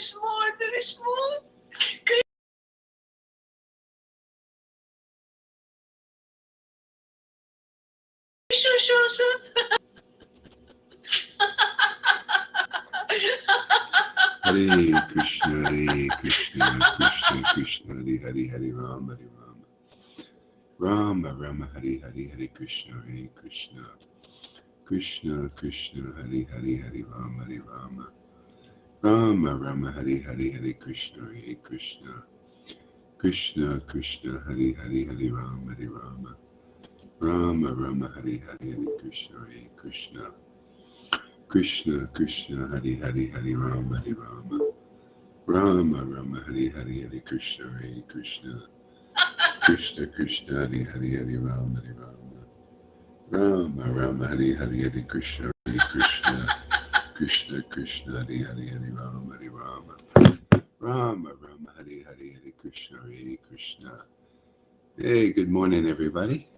is more, there is more. Krishna shows up. Hare Krishna, Krishna Krishna, Hare Rama, Rama Rama, Hare Krishna, Krishna Krishna Krishna, Hare Rama, Rama Rama, Hare Krishna, Krishna Krishna Krishna, Hare Rama, Rama Rama, Hare Krishna, Krishna Krishna Krishna, Hare Rama, Rama Rama, Hare Krishna, Krishna Krishna Krishna, Hare Rama, Rama Rama, Hare Krishna, Krishna Krishna Krishna, Hare Rama, Rama Rama, Hare Krishna, Krishna. Hey, good morning, everybody.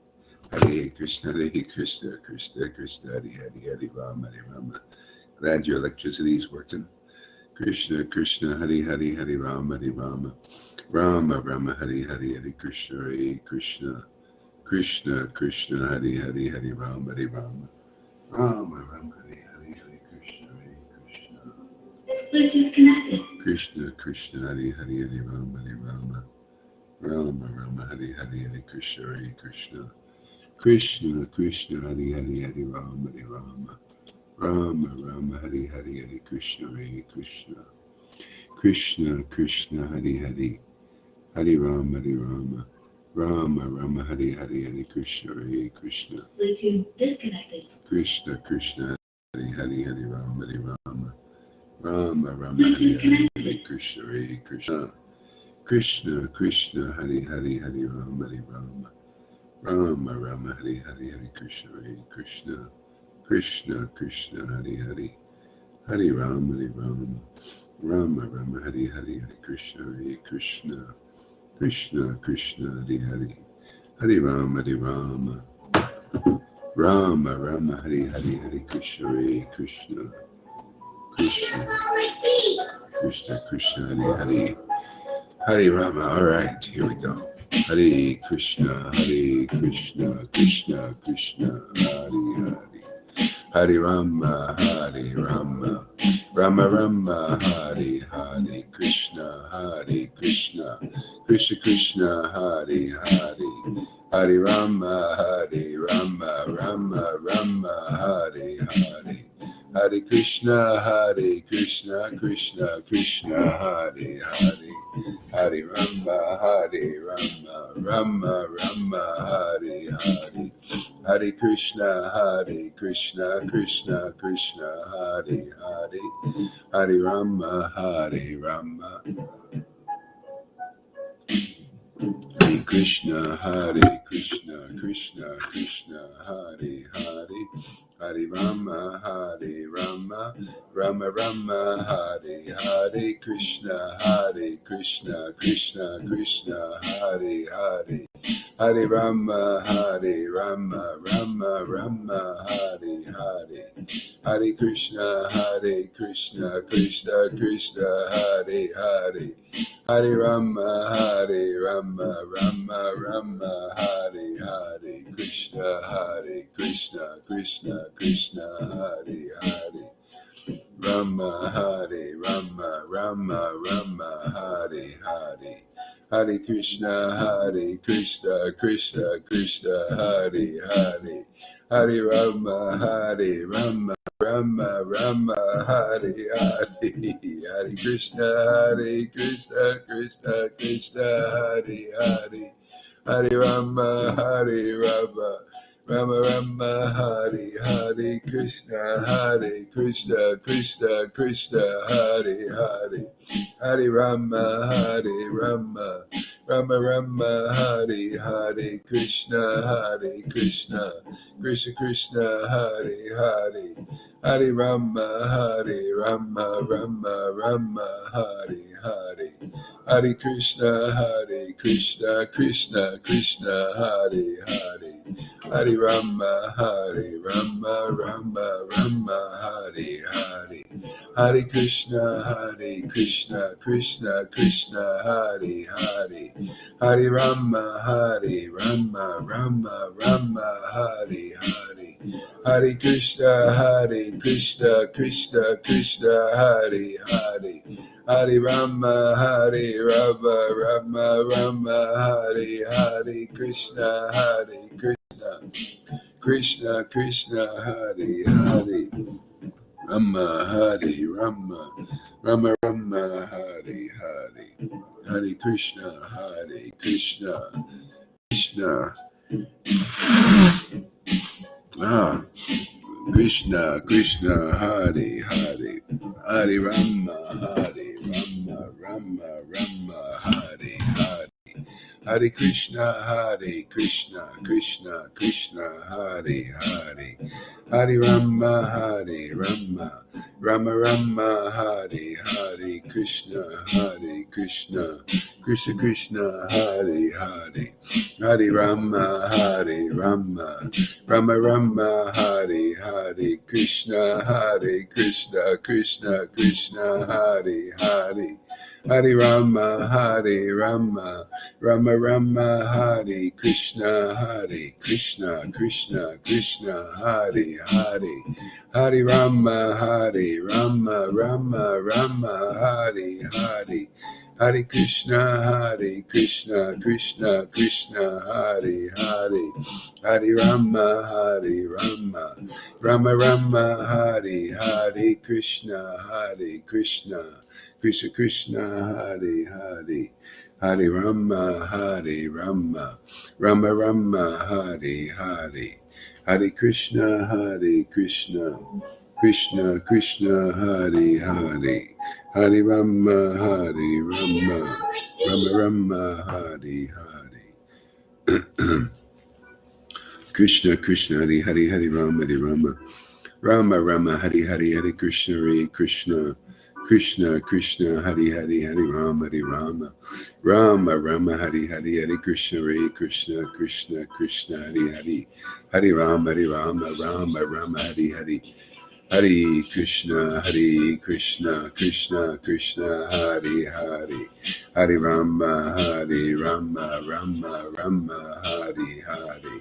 Hare Krishna, Krishna Krishna, Hare Rama, Glad your electricity is working. Krishna Krishna, Hare Rama, Rama Rama, Hare Krishna, Krishna Krishna Krishna, Hare Rama, Rama Rama, Hare Krishna, Krishna. Bluetooth connected. Krishna Krishna, Hare Rama, Rama Rama, Hare Krishna, Krishna Krishna Krishna, Hare Rama, Rama Rama, Hare Krishna, Krishna Krishna Krishna, Hare Rama, Rama Rama, Hare Krishna, Krishna. Bluetooth disconnected. Krishna Krishna, Hare Rama, Rama Rama, Bluetooth Hare connected. Krishna, Krishna Krishna Krishna, Hare Rama, Rama Rama, Hare Krishna, Krishna Krishna Krishna, Hare Rama, Rama Rama, Hare Krishna, Krishna Krishna Krishna, Hare Rama, Rama Rama, Hare Krishna, Krishna Krishna Krishna, Hare Rama. All right, here we go. Hare Krishna, Krishna Krishna, Hare Hare Rama, Rama Rama, Hare Krishna, Krishna Krishna, Hare Rama, Rama Rama, Hare Krishna, Krishna Krishna, Hare Rama, Rama Rama, Hare Krishna, Krishna Krishna, Hare Rama, Rama. Hare Krishna, Krishna Krishna, Hare Hare Rama, Rama Rama, Hare Krishna, Krishna Krishna, Hare Hare Rama, Rama Rama, Hare Krishna, Krishna Krishna, Hare Hare Rama, Rama Rama, Hare Krishna, Krishna, Hare Rama, Rama, Hare Krishna, Krishna, Hare Rama, Rama, Hare Krishna, Krishna, Hare Rama, Rama, Hare Krishna, Krishna, Hare Rama, Rama, Hare Krishna, Krishna Krishna, Hare Rama, Rama, Hare Krishna, Krishna Krishna, Hare Rama, Rama, Hare Hare Krishna, Krishna Krishna, Hare Hare, Hare Rama, Rama Rama, Hare Hare, Hare Krishna, Krishna Krishna, Hare Hare, Hare Rama, Rama Rama, Hare Hare Krishna, Krishna Krishna, Hare Hare, Rama Hare Rama, Rama Rama, Hare Hare, Hare Krishna, Krishna Krishna, Krishna Krishna, Hare Hare, Hare Rama, Rama Rama, Hare Hare, Hare Krishna, Krishna Krishna, Hare Hare, Hare Rama, Rama Rama, Hare Hare, Krishna, Krishna Krishna, Hare Hare, Hare Rama, Rama Rama, Hare Hare, Krishna, Krishna Krishna, Hare Hare, Hare Rama, Rama Rama, Hare Krishna, Krishna Krishna, Hare Hare, Hare Rama, Rama Rama, Hare Hare, Hare Krishna, Krishna Krishna, Hare Hare, Hare Rama, Rama Rama, Hare Hare, Krishna, Krishna Krishna, Hare Hare, Hare Rama, Rama Rama, Hare Hare, Hare Krishna, Krishna Krishna, Hare Hare, Hare Rama, Rama Rama, Hare Hare, Krishna Krishna, Hare Hare, Hare Rama, Rama Rama, Hare Hare, Hare Krishna, Krishna Krishna, Hare Hare, Hare Rama, Rama Rama, Hare Hare, Hare Krishna, Krishna Krishna, Hare Hare, Hare Rama, Rama Rama, Hare Hare, Hare Krishna, Krishna Krishna, Hare Hare, Hare Rama, Rama Rama, Hare Hare,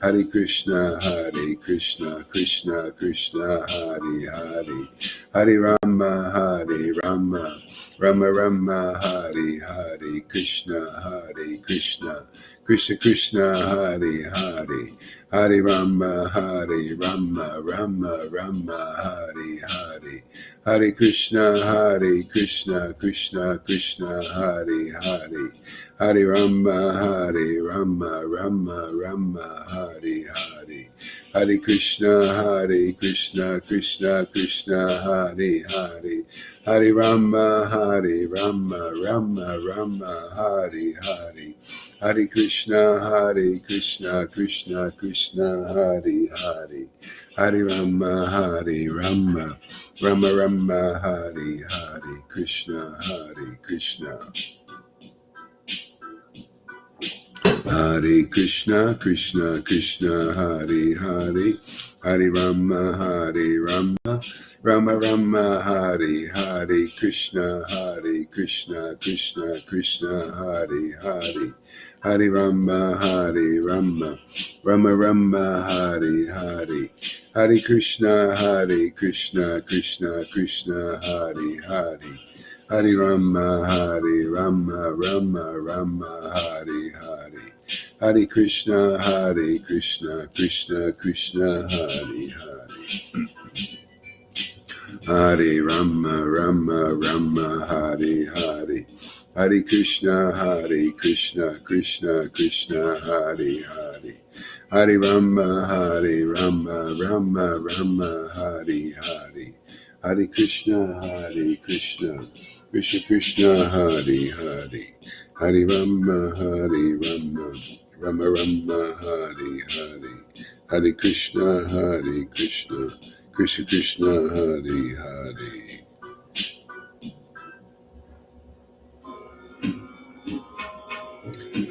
Hare Krishna, Krishna Krishna, Hare Hare, Hare Rama, Rama Rama, Hare Hare, Krishna, Krishna Krishna, Hare Hare, Hare Rama, Rama Rama, Hare Hare, Hare Krishna, Krishna Krishna, Hare Hare, Hare Rama, Rama Rama, Hare Hare, Hare Krishna, Krishna Krishna, Hare Hare, Hare Rama, Rama Rama, Hare Hare, Hare Krishna, Krishna Krishna, Hare Hare, Hare Rama, Rama Rama, Hare Hare, Krishna, Krishna. Hare Krishna, Krishna Krishna, Hare Hare, Hare Rama, Rama Rama, Hare Hare, Krishna, Krishna Krishna, Hare Hare, Hare Rama, Rama Rama, Hare Hare, Hare Krishna, Krishna Krishna, Hare Hare, Hare Rama, Rama, Hare Hare, Hare Krishna, Krishna Krishna, Hare Hare, Hare Rama, Rama, Hare Hare, Hare Krishna, Krishna Krishna, Hare Hare, Hare Rama, Rama, Hare Hare, Hare Krishna, Krishna Krishna, Hare Hare, Hare Rama, Rama Rama, Hare Hare, Hare Krishna, Krishna Krishna, Hare Hare.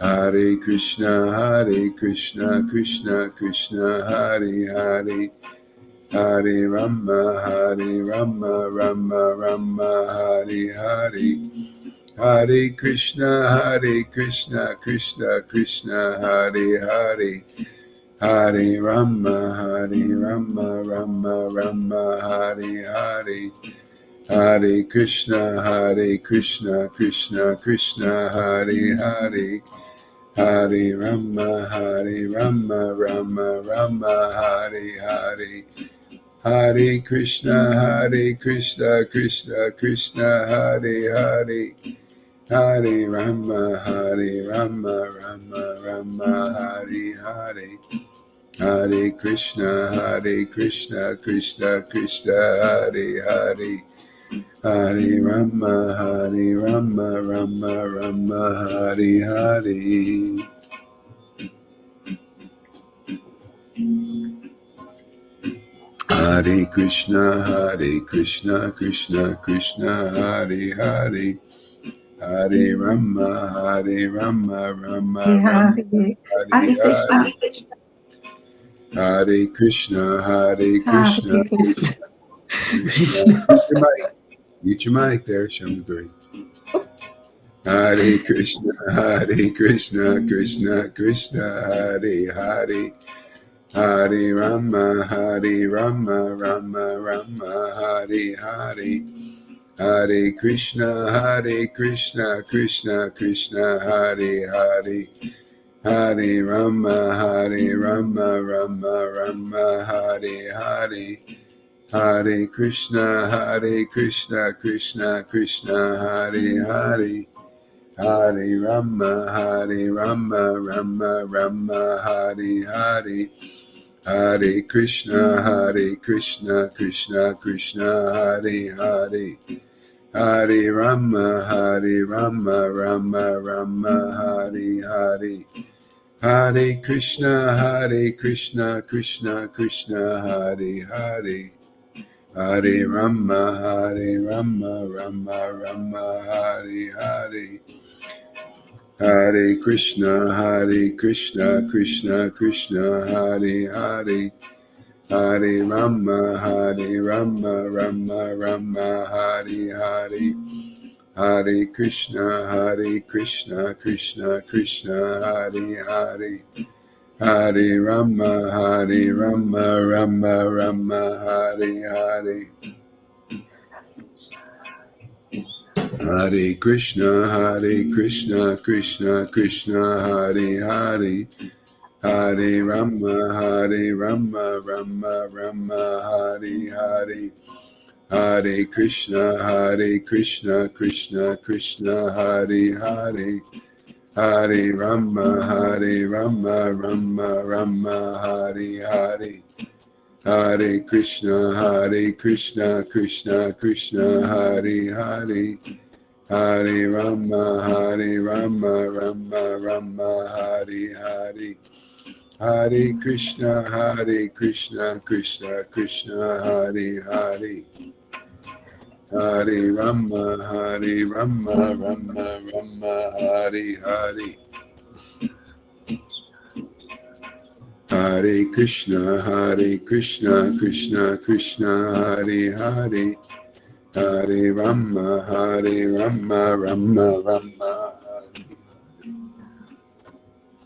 Hare Krishna, Krishna Krishna, Hare Hare, Hare Rama, Rama, Hare Hare. Hare Krishna, Krishna Krishna, Hare Hare. Hare Rama, Rama, Hare Hare. Hare Krishna, Krishna Krishna, Hare Hare. Hare Rama, Rama, Hare Hare. Hare Krishna, Krishna, Hare Hare. Hare Rama, Rama, Hare Hare. Hare Krishna, Krishna Krishna, Hare Hare. Hare Rama, Rama, Hare Hare. Hare Krishna, Krishna Krishna, Hare Hare. Hare Rama, Rama, Hare Hare Krishna, Hare. Hare Krishna, Krishna Hare Krishna. Krishna. Mute your mic there, Shamaguri. Hare Krishna, Krishna Krishna, Hare Hare. Hare Rama, Rama, Hare Hare. Hare Krishna, Krishna Krishna, Hare Hare. Hare Rama, Rama, Hare Hare. Hare Krishna, Krishna Krishna, Hare Hare. Hare Rama, Rama, Hare Hare. Hare Krishna, Krishna Krishna, Hare Hare. Hare Rama, Rama, Hare Hare. Hare Krishna, Krishna Krishna, Hare Hare. Hare Rama, Rama, Hare Hare. Hare Krishna, Krishna Krishna, Hare Hare. Hare Rama, Rama, Hare Hare. Hare Krishna, Krishna Krishna, Hare Hare. Hare Rama, Rama, Hare Hare. Hare Krishna, Krishna Krishna, Hare Hare. Hare Rama, Rama, Hare Hare. Hare Krishna, Krishna Krishna, Hare Hare. Hare Rama, Rama, Hare Hare. Hare Krishna, Krishna Krishna, Hare Hare. Hare Rama, Rama, Hare Hare. Hare Krishna, Krishna Krishna, Hare Hare. Hare Rama, Rama, Hare Hare. Hare Krishna, Krishna Krishna, Hare Hare. Hare Rama, Rama, Hare.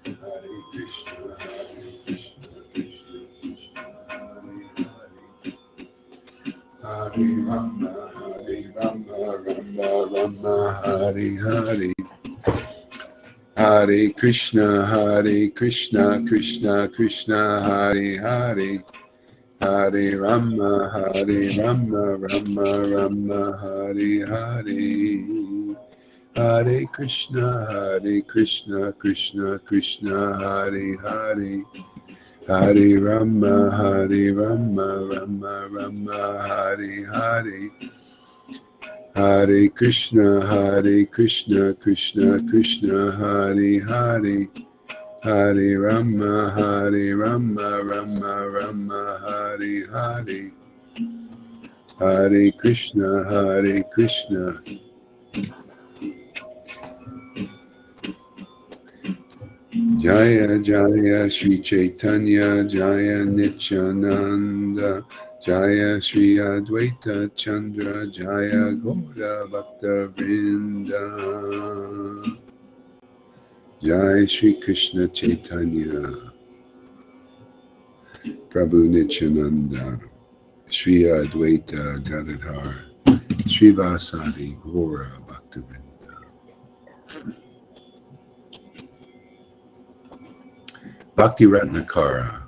Hare Krishna, Krishna Krishna, Hare Rama, Rama, Hare Hare. Hare Krishna, Krishna Krishna, Hare Hare. Hare Rama, Rama, Hare Hare. Hare Krishna, Krishna Krishna, Hare Hare. Hare Rama, Rama, Hare Hare. Hare Krishna, Krishna Krishna, Hare Hare. Hare Rama, Rama, Hare Hare. Hare Krishna, Jaya Jaya Sri Chaitanya Jaya Nityananda Jaya Sri Advaita Chandra Jaya Gaura Bhakta Vrinda Jai Sri Krishna Chaitanya Prabhu Nityananda Sri Advaita Gadadhar Sri Vasadi Gaura Bhakta Vrinda. Bhakti Ratnakara.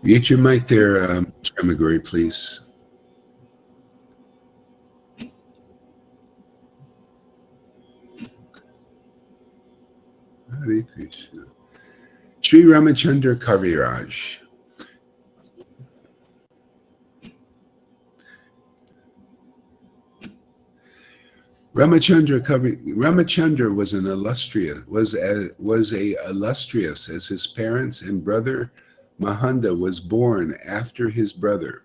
Mute your mic there, Shamaguri, please. Hare Krishna. Sri Ramachandra Kaviraj. Ramachandra was illustrious as his parents, and brother Mahanda was born after his brother.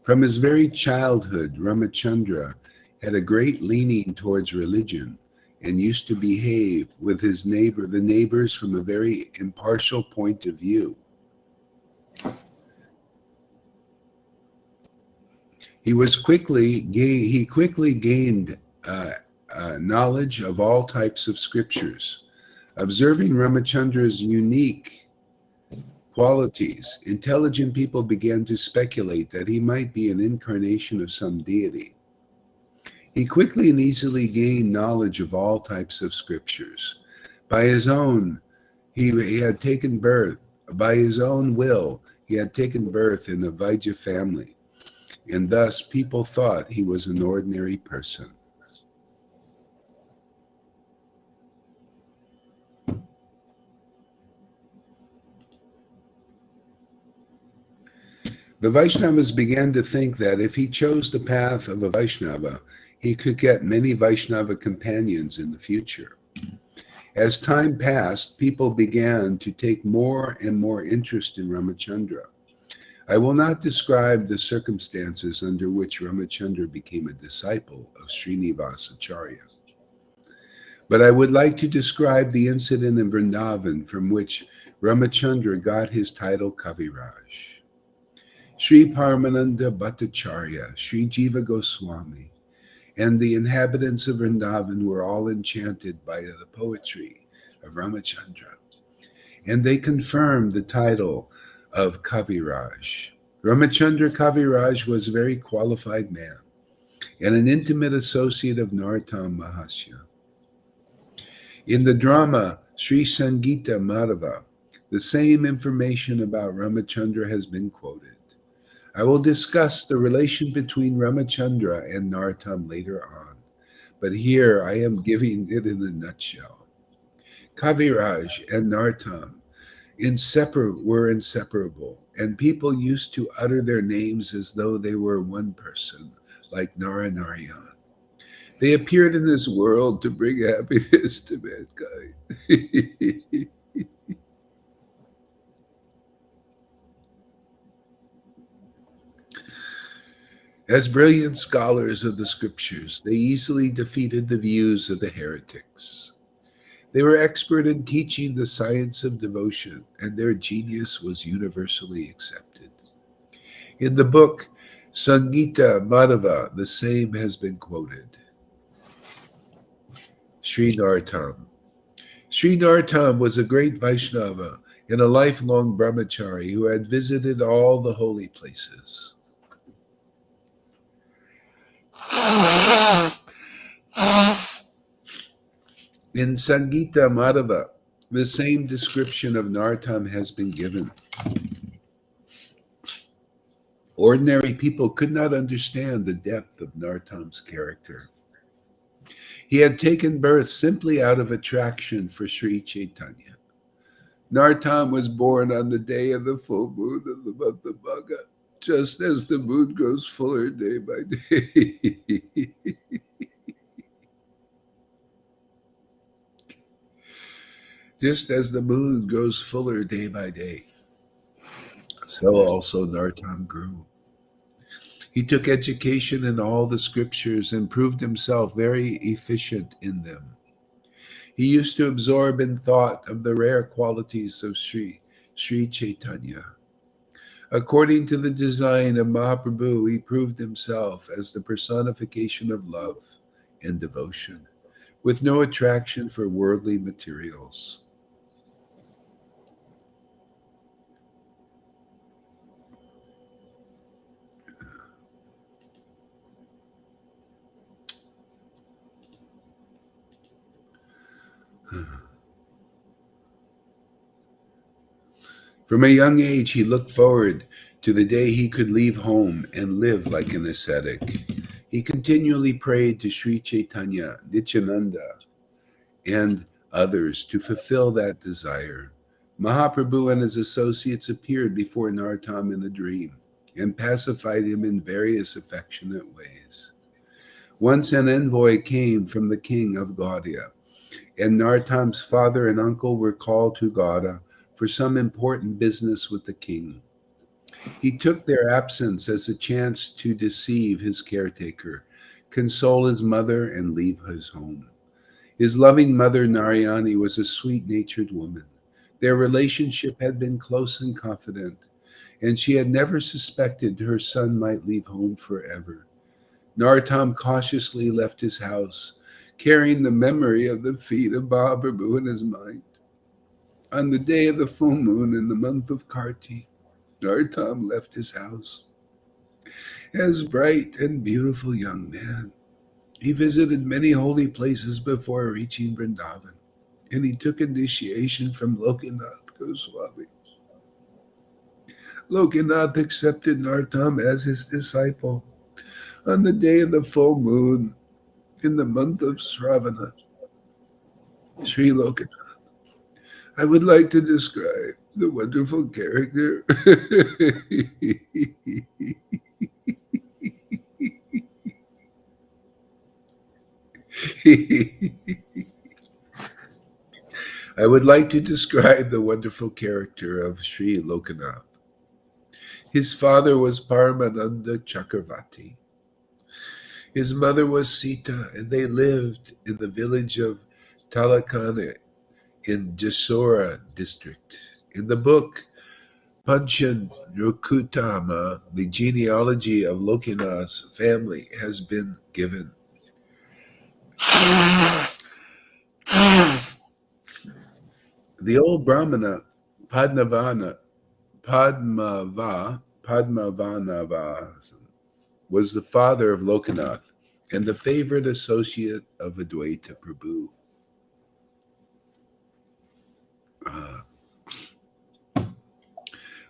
From his very childhood, Ramachandra had a great leaning towards religion and used to behave with the neighbors from a very impartial point of view. He quickly gained knowledge of all types of scriptures. Observing Ramachandra's unique qualities, intelligent people began to speculate that he might be an incarnation of some deity. He quickly and easily gained knowledge of all types of scriptures. By his own, he had taken birth, by his own will, he had taken birth in a Vaidya family, and thus people thought he was an ordinary person. The Vaishnavas began to think that if he chose the path of a Vaishnava, he could get many Vaishnava companions in the future. As time passed, people began to take more and more interest in Ramachandra. I will not describe the circumstances under which Ramachandra became a disciple of Srinivas Acharya, but I would like to describe the incident in Vrindavan from which Ramachandra got his title Kaviraj. Sri Paramananda Bhattacharya, Sri Jiva Goswami, and the inhabitants of Vrindavan were all enchanted by the poetry of Ramachandra, and they confirmed the title of Kaviraj. Ramachandra Kaviraj was a very qualified man and an intimate associate of Narottam Mahasya. In the drama Sri Sangita Madhava, the same information about Ramachandra has been quoted. I will discuss the relation between Ramachandra and Narottam later on, but here I am giving it in a nutshell. Kaviraj and Narottam were inseparable, and people used to utter their names as though they were one person, like Naranarayan. They appeared in this world to bring happiness to mankind. As brilliant scholars of the scriptures, they easily defeated the views of the heretics. They were expert in teaching the science of devotion, and their genius was universally accepted. In the book Sangita Madhava, the same has been quoted. Sri Narottam. Sri Narottam was a great Vaishnava and a lifelong brahmachari who had visited all the holy places. In Sangita Madhava, the same description of Narottam has been given. Ordinary people could not understand the depth of Narottam's character. He had taken birth simply out of attraction for Sri Chaitanya. Narottam was born on the day of the full moon of the month of Magha, just as the moon grows fuller day by day. Just as the moon grows fuller day by day. So also Narottam grew. He took education in all the scriptures and proved himself very efficient in them. He used to absorb in thought of the rare qualities of Sri Chaitanya. According to the design of Mahaprabhu, he proved himself as the personification of love and devotion, with no attraction for worldly materials. From a young age, he looked forward to the day he could leave home and live like an ascetic. He continually prayed to Sri Chaitanya, Nityananda, and others to fulfill that desire. Mahaprabhu and his associates appeared before Narottam in a dream and pacified him in various affectionate ways. Once an envoy came from the king of Gaudia, and Narottam's father and uncle were called to Gauda for some important business with the king. He took their absence as a chance to deceive his caretaker, console his mother, and leave his home. His loving mother, Narayani, was a sweet natured woman. Their relationship had been close and confident, and she had never suspected her son might leave home forever. Narottam cautiously left his house, carrying the memory of the feet of Mahaprabhu in his mind. On the day of the full moon in the month of Karti, Narottam left his house. As bright and beautiful young man, he visited many holy places before reaching Vrindavan, and he took initiation from Lokanath Goswami. Lokanath accepted Narottam as his disciple on the day of the full moon in the month of Sravana. Sri Lokanath. I would like to describe the wonderful character. I would like to describe the wonderful character of Sri Lokanath. His father was Paramananda Chakravarti. His mother was Sita, and they lived in the village of Talakane in Jasora district. In the book Panchan Rukutama, the genealogy of Lokanath's family has been given. The old Brahmana Padmavanava was the father of Lokanath and the favorite associate of Advaita Prabhu.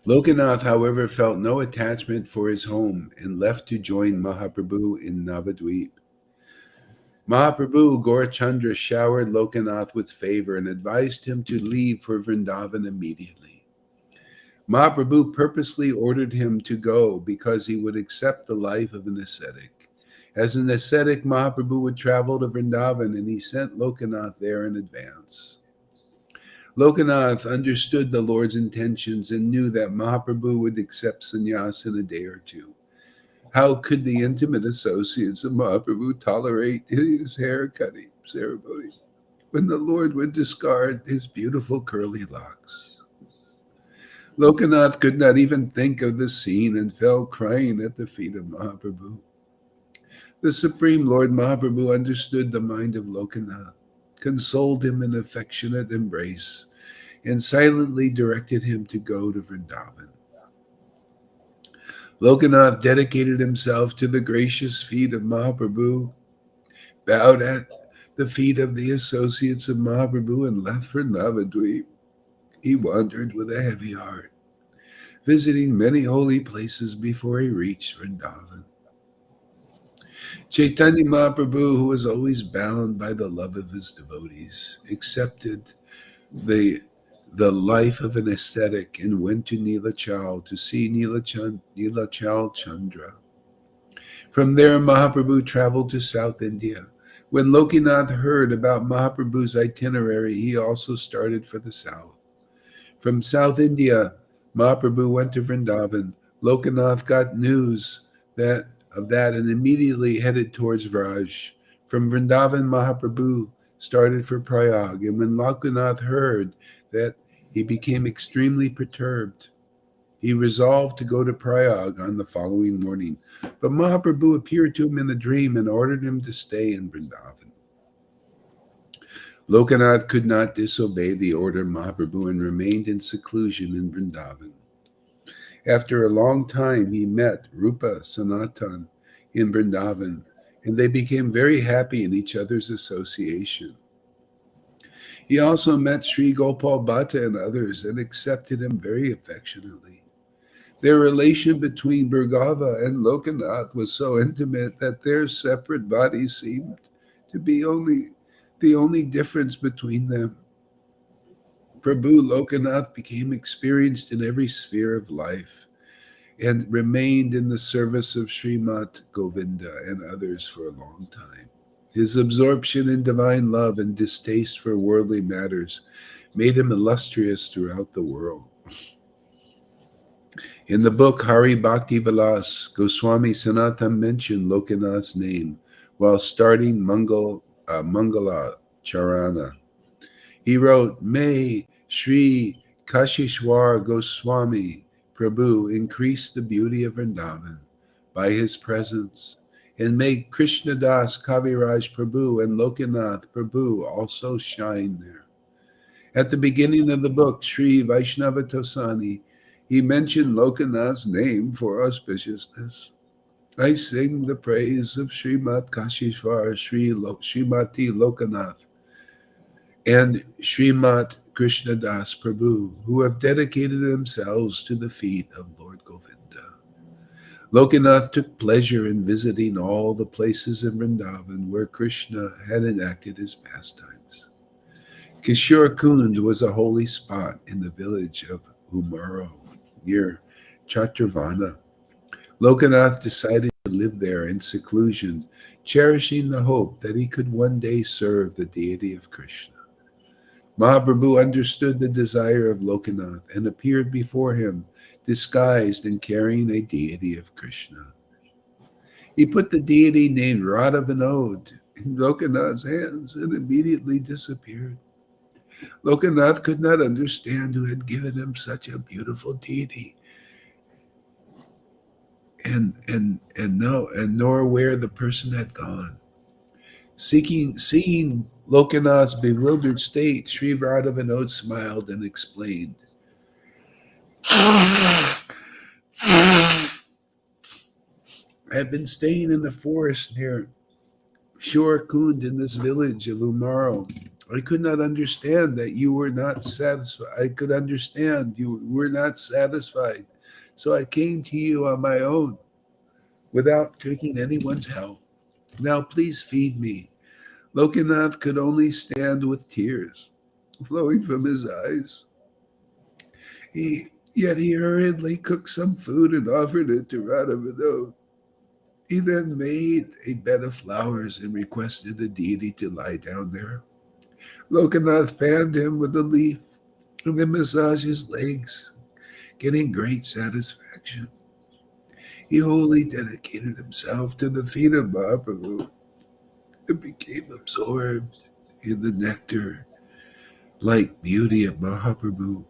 Lokanath, however, felt no attachment for his home and left to join Mahaprabhu in Navadvip. Mahaprabhu Gaurachandra showered Lokanath with favor and advised him to leave for Vrindavan immediately. Mahaprabhu purposely ordered him to go because he would accept the life of an ascetic. As an ascetic, Mahaprabhu would travel to Vrindavan, and he sent Lokanath there in advance. Lokanath understood the Lord's intentions and knew that Mahaprabhu would accept sannyas in a day or two. How could the intimate associates of Mahaprabhu tolerate his hair cutting ceremony when the Lord would discard his beautiful curly locks? Lokanath could not even think of the scene and fell crying at the feet of Mahaprabhu. The Supreme Lord Mahaprabhu understood the mind of Lokanath, consoled him in affectionate embrace, and silently directed him to go to Vrindavan. Lokanath dedicated himself to the gracious feet of Mahaprabhu, bowed at the feet of the associates of Mahaprabhu, and left for Navadvip. He wandered with a heavy heart, visiting many holy places before he reached Vrindavan. Chaitanya Mahaprabhu, who was always bound by the love of his devotees, accepted the life of an ascetic and went to Nilachal to see Nilachal Chandra. From there, Mahaprabhu traveled to South India. When Lokanath heard about Mahaprabhu's itinerary, he also started for the south. From South India, Mahaprabhu went to Vrindavan. Lokanath got news of that and immediately headed towards Vraj. From Vrindavan, Mahaprabhu started for Prayag, and when Lokanath heard that, he became extremely perturbed. He resolved to go to Prayag on the following morning, but Mahaprabhu appeared to him in a dream and ordered him to stay in Vrindavan. Lokanath could not disobey the order of Mahaprabhu and remained in seclusion in Vrindavan. After a long time, he met Rupa Sanatan in Vrindavan, and they became very happy in each other's association. He also met Sri Gopal Bhatta and others and accepted him very affectionately. Their relation between Bhargava and Lokanath was so intimate that their separate bodies seemed to be the only difference between them. Prabhu Lokanath became experienced in every sphere of life and remained in the service of Srimat Govinda and others for a long time. His absorption in divine love and distaste for worldly matters made him illustrious throughout the world. In the book Hari Bhakti Vilas, Goswami Sanatan mentioned Lokanath's name while starting Mangala Charana. He wrote, "May Sri Kashishwar Goswami Prabhu increase the beauty of Vrindavan by his presence, and may Krishnadas Kaviraj Prabhu and Lokanath Prabhu also shine there." At the beginning of the book, Sri Vaishnava Tosani, he mentioned Lokanath's name for auspiciousness. I sing the praise of Srimat Kashishwar, Srimati Lokanath, and Srimat Krishnadas Prabhu, who have dedicated themselves to the feet of Lord Govinda. Lokanath took pleasure in visiting all the places in Vrindavan where Krishna had enacted his pastimes. Kishore Kund was a holy spot in the village of Umaro, near Chatravana. Lokanath decided to live there in seclusion, cherishing the hope that he could one day serve the deity of Krishna. Mahaprabhu understood the desire of Lokanath and appeared before him, disguised and carrying a deity of Krishna. He put the deity named Radha Vinod in Lokanath's hands and immediately disappeared. Lokanath could not understand who had given him such a beautiful deity, nor where the person had gone. Seeing Lokanath's bewildered state, Sri Radha Vinod smiled and explained, "I have been staying in the forest near Shore Kund in this village of Umaro. I could not understand that you were not satisfied. I could understand you were not satisfied. So I came to you on my own without taking anyone's help. Now please feed me." Lokanath could only stand with tears flowing from his eyes. Yet he hurriedly cooked some food and offered it to Radha Vinod. He then made a bed of flowers and requested the deity to lie down there. Lokanath fanned him with a leaf and then massaged his legs, getting great satisfaction. He wholly dedicated himself to the feet of Mahaprabhu and became absorbed in the nectar-like beauty of Mahaprabhu.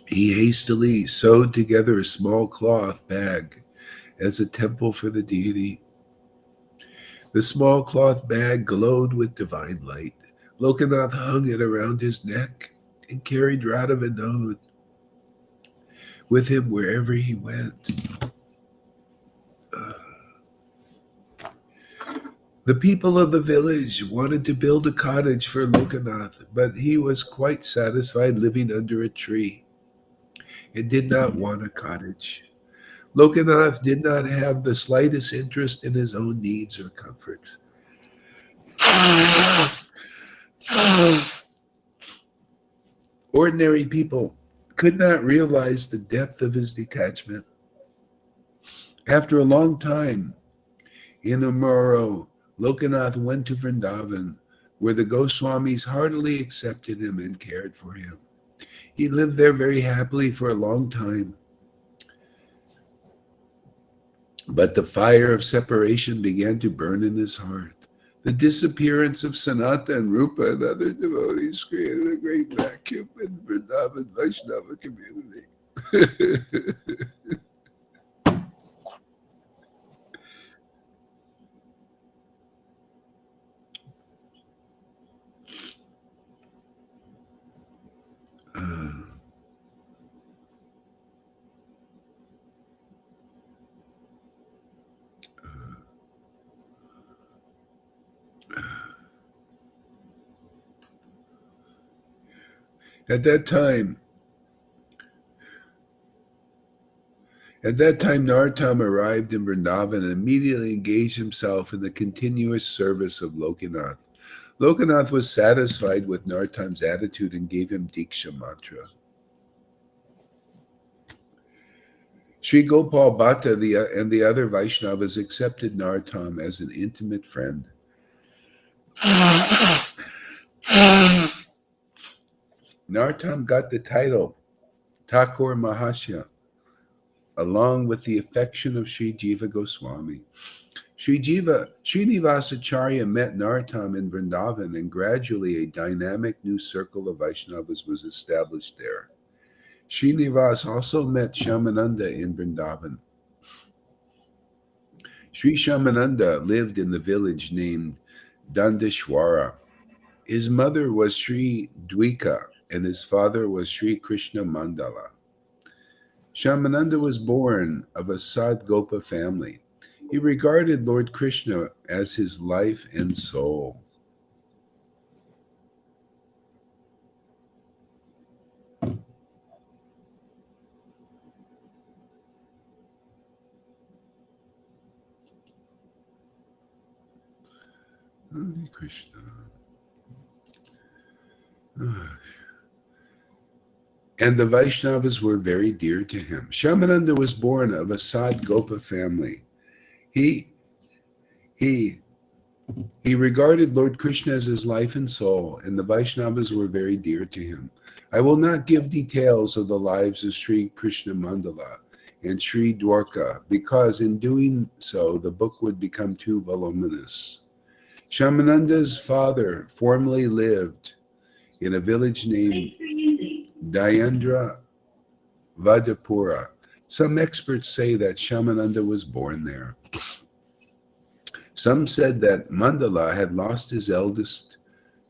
He hastily sewed together a small cloth bag as a temple for the deity. The small cloth bag glowed with divine light. Lokanath hung it around his neck and carried Radha Vinod with him wherever he went. The people of the village wanted to build a cottage for Lokanath, but he was quite satisfied living under a tree and did not want a cottage. Lokanath did not have the slightest interest in his own needs or comfort. Ordinary people could not realize the depth of his detachment. After a long time in Umaro, Lokanath went to Vrindavan, where the Goswamis heartily accepted him and cared for him. He lived there very happily for a long time. But the fire of separation began to burn in his heart. The disappearance of Sanata and Rupa and other devotees created a great vacuum in Vrindavan Vaishnava community. At that time, Narottam arrived in Vrindavan and immediately engaged himself in the continuous service of Lokanath. Lokanath was satisfied with Narottam's attitude and gave him Diksha mantra. Sri Gopal Bhatta and the other Vaishnavas accepted Narottam as an intimate friend. Narottam got the title Thakur Mahasya, along with the affection of Sri Jiva Goswami. Srinivas Acharya met Narottam in Vrindavan, and gradually a dynamic new circle of Vaishnavas was established there. Srinivas also met Shamananda in Vrindavan. Sri Shamananda lived in the village named Dandeshwara. His mother was Sri Dwika, and his father was Sri Krishna Mandala. Shamananda was born of a Sadgopa family. He regarded Lord Krishna as his life and soul. Hare Krishna. And the Vaishnavas were very dear to him. Shamananda was born of a Sadgopa family. He regarded Lord Krishna as his life and soul, and the Vaishnavas were very dear to him. I will not give details of the lives of Sri Krishna Mandala and Sri Dwarka, because in doing so, the book would become too voluminous. Shamananda's father formerly lived in a village named Dayendra Vadapura. Some experts say that Shamananda was born there. Some said that Mandala had lost his eldest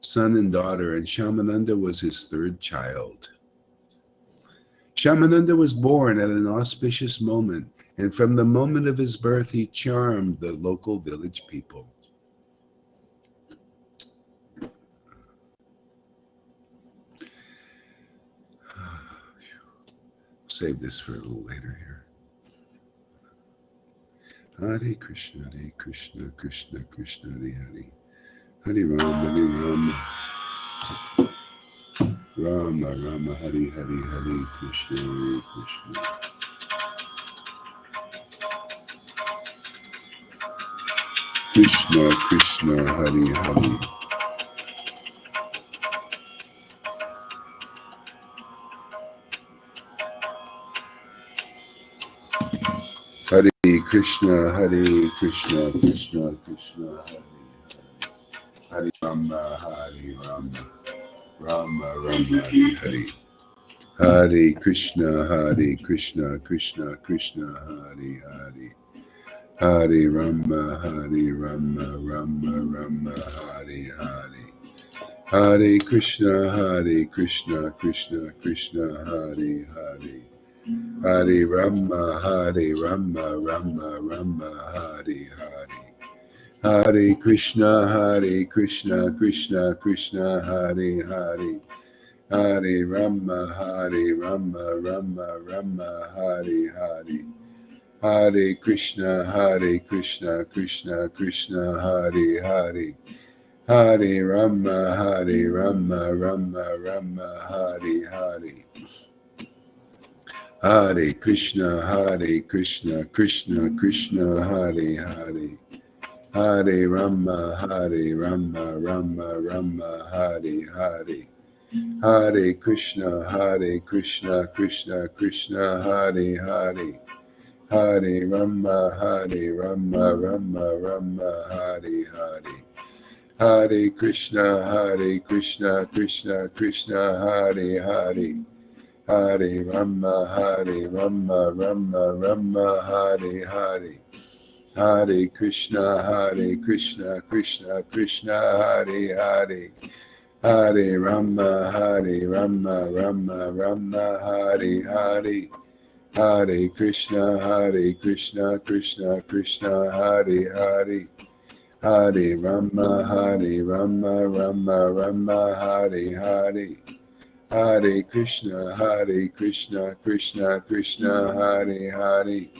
son and daughter, and Shamananda was his third child. Shamananda was born at an auspicious moment, and from the moment of his birth, he charmed the local village people. Save this for a little later here. Hare Krishna, Krishna Krishna, Hare Hare. Hare Rama, Rama Rama, Hare Hare, Hare Krishna, Krishna. Krishna Krishna, Hare Hare. Hare Krishna, Krishna Krishna, Hare Hare Rama, Rama Rama, Hare Hare. Hare Krishna, Krishna Krishna, Hare Hare. Hare Rama, Rama Rama, Hare Hare. Hare Krishna, Krishna Krishna, Hare Hare. Hare Rama, Rama, Hare Hare. Hare Krishna, Krishna Krishna, Hare Hare. Hare Rama, Rama, Hare Hare. Hare Krishna, Krishna Krishna, Hare Hare. Hare Rama, Rama, Hare Hare. Hare Krishna, Krishna Krishna, Hare Hare. Hare Rama, Rama, Hare Hare. Hare Krishna, Krishna Krishna, Hare Hare. Hare Rama, Rama Rama, Hare Hare. Hare Krishna, Krishna Krishna, Hare Hare. Hare Rama, Rama Rama, Hare Hare. Hare Krishna, Krishna Krishna, Hare Hare. Hare Rama, Rama Rama, Hare Hare. Hare Krishna, Krishna Krishna, Hare Hare. Hare Rama, Rama Rama, Hare Hare. Hare Krishna, Krishna Krishna, Hare Hare.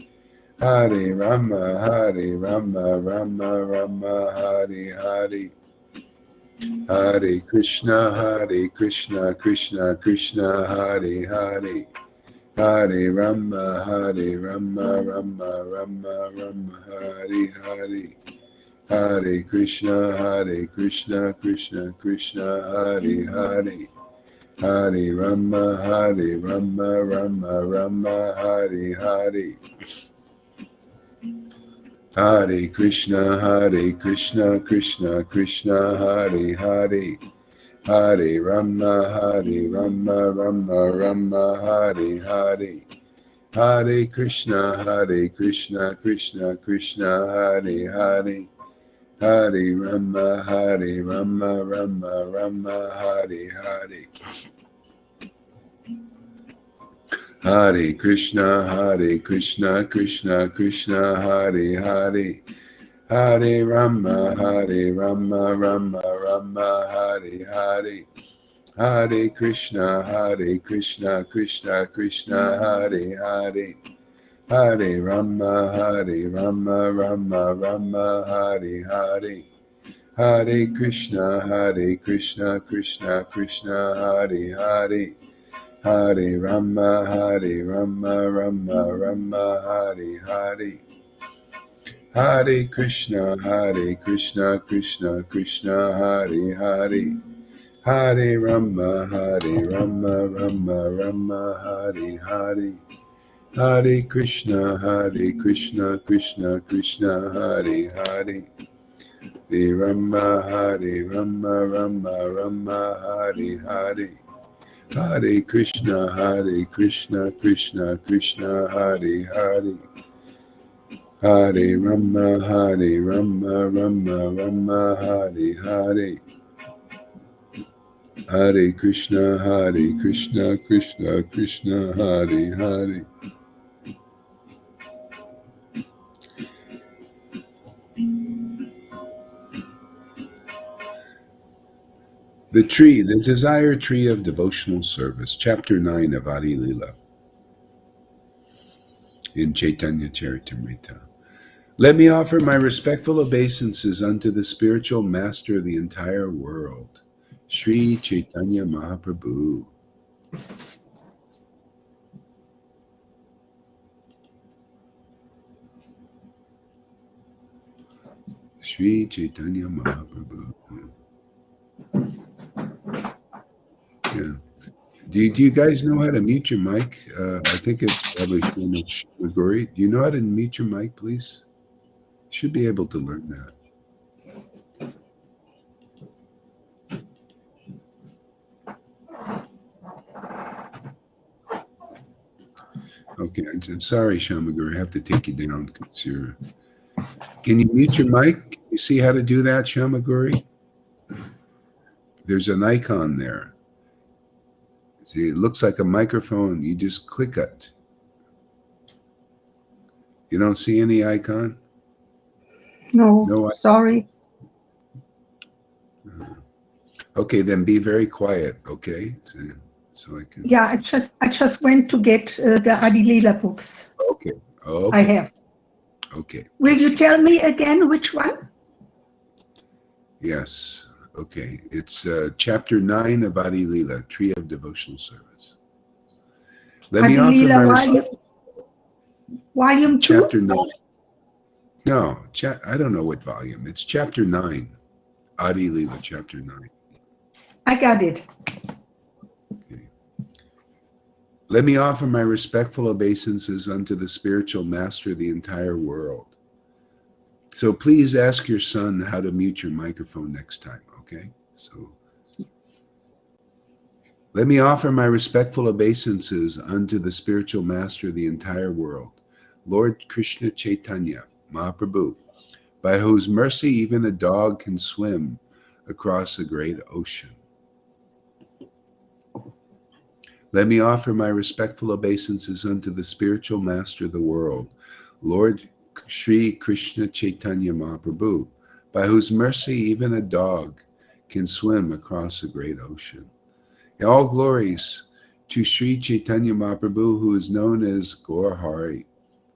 Hare Rama, Rama Rama, Hare Hare. Hare Krishna, Krishna Krishna, Hare Hare. Hare Rama, Rama Rama, Hare Hare. Hare Krishna, Krishna Krishna, Hare Hare. Hare Rama, Rama Hare Hare. Hare Krishna, Krishna Krishna, Hare Hare. Hare Rama, Rama Hare Hare. Hare Krishna, Krishna Krishna, Hare Hare. Hare Rama, Rama Hare Hare. Hare Krishna, Krishna Krishna, Hare Hare. Hare Rama, Rama Hare Hare. Hare Krishna, Krishna Krishna, Hare Hare. Hare Rama, Rama Hare Hare. Hare Krishna, Krishna Krishna, Hare Hare. Hare Rama, Rama Hare Hare. Hare Krishna, Krishna Krishna, Hare Hare. Hare Rama, Rama Hare Hare. Hare Krishna, Krishna Krishna, Hare Hare. Hare Rama, Rama Hare Hare. Hare Krishna, Krishna Krishna, Hare Hare. Hare Rama, Rama Hare Hare. Hare Krishna, Krishna Krishna, Hare Hare. The tree, the desire tree of devotional service, chapter 9 of Adi Lila in Chaitanya Charitamrita. Let me offer my respectful obeisances unto the spiritual master of the entire world, Sri Chaitanya Mahaprabhu. Sri Chaitanya Mahaprabhu. Yeah. Do you guys know how to mute your mic? I think it's probably Shimaguri. Do you know how to mute your mic, please? You should be able to learn that. Okay, I'm sorry, Shamaguri. I have to take you down because you're... Can you mute your mic? You see how to do that, Shamaguri? There's an icon there. See, it looks like a microphone. You just click it. You don't see any icon? No, sorry. Okay, then be very quiet, okay? So I can... Yeah, I just went to get the Adi Lila books. Okay. Okay. I have. Okay. Will you tell me again which one? Yes. Okay. It's chapter 9 of Adi Lila, Tree of Devotional Service. Let me offer my volume 2? Chapter 9. No, I don't know what volume. It's chapter 9. Adi Lila, chapter 9. I got it. Let me offer my respectful obeisances unto the spiritual master of the entire world. So please ask your son how to mute your microphone next time, okay? So let me offer my respectful obeisances unto the spiritual master of the entire world, Lord Krishna Chaitanya, Mahaprabhu, by whose mercy even a dog can swim across a great ocean. Let me offer my respectful obeisances unto the spiritual master of the world, Lord Sri Krishna Chaitanya Mahaprabhu, by whose mercy even a dog can swim across a great ocean. All glories to Sri Chaitanya Mahaprabhu, who is known as Gaur Hari,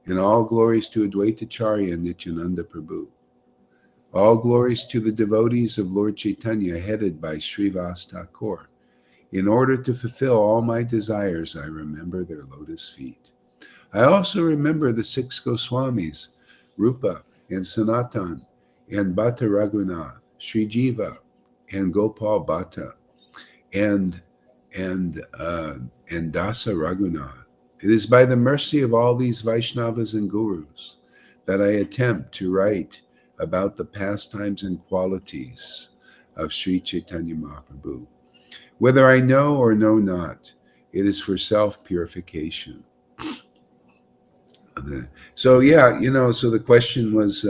and all glories to Advaita Acharya Nityananda Prabhu. All glories to the devotees of Lord Chaitanya, headed by Srivas Thakur. In order to fulfill all my desires, I remember their lotus feet. I also remember the 6 Goswamis, Rupa and Sanatan, and Bhatta Raghunath, Sri Jiva, and Gopal Bhatta, and Dasa Raghunath. It is by the mercy of all these Vaishnavas and Gurus that I attempt to write about the pastimes and qualities of Sri Chaitanya Mahaprabhu. Whether I know or know not, it is for self-purification. So yeah, so the question was,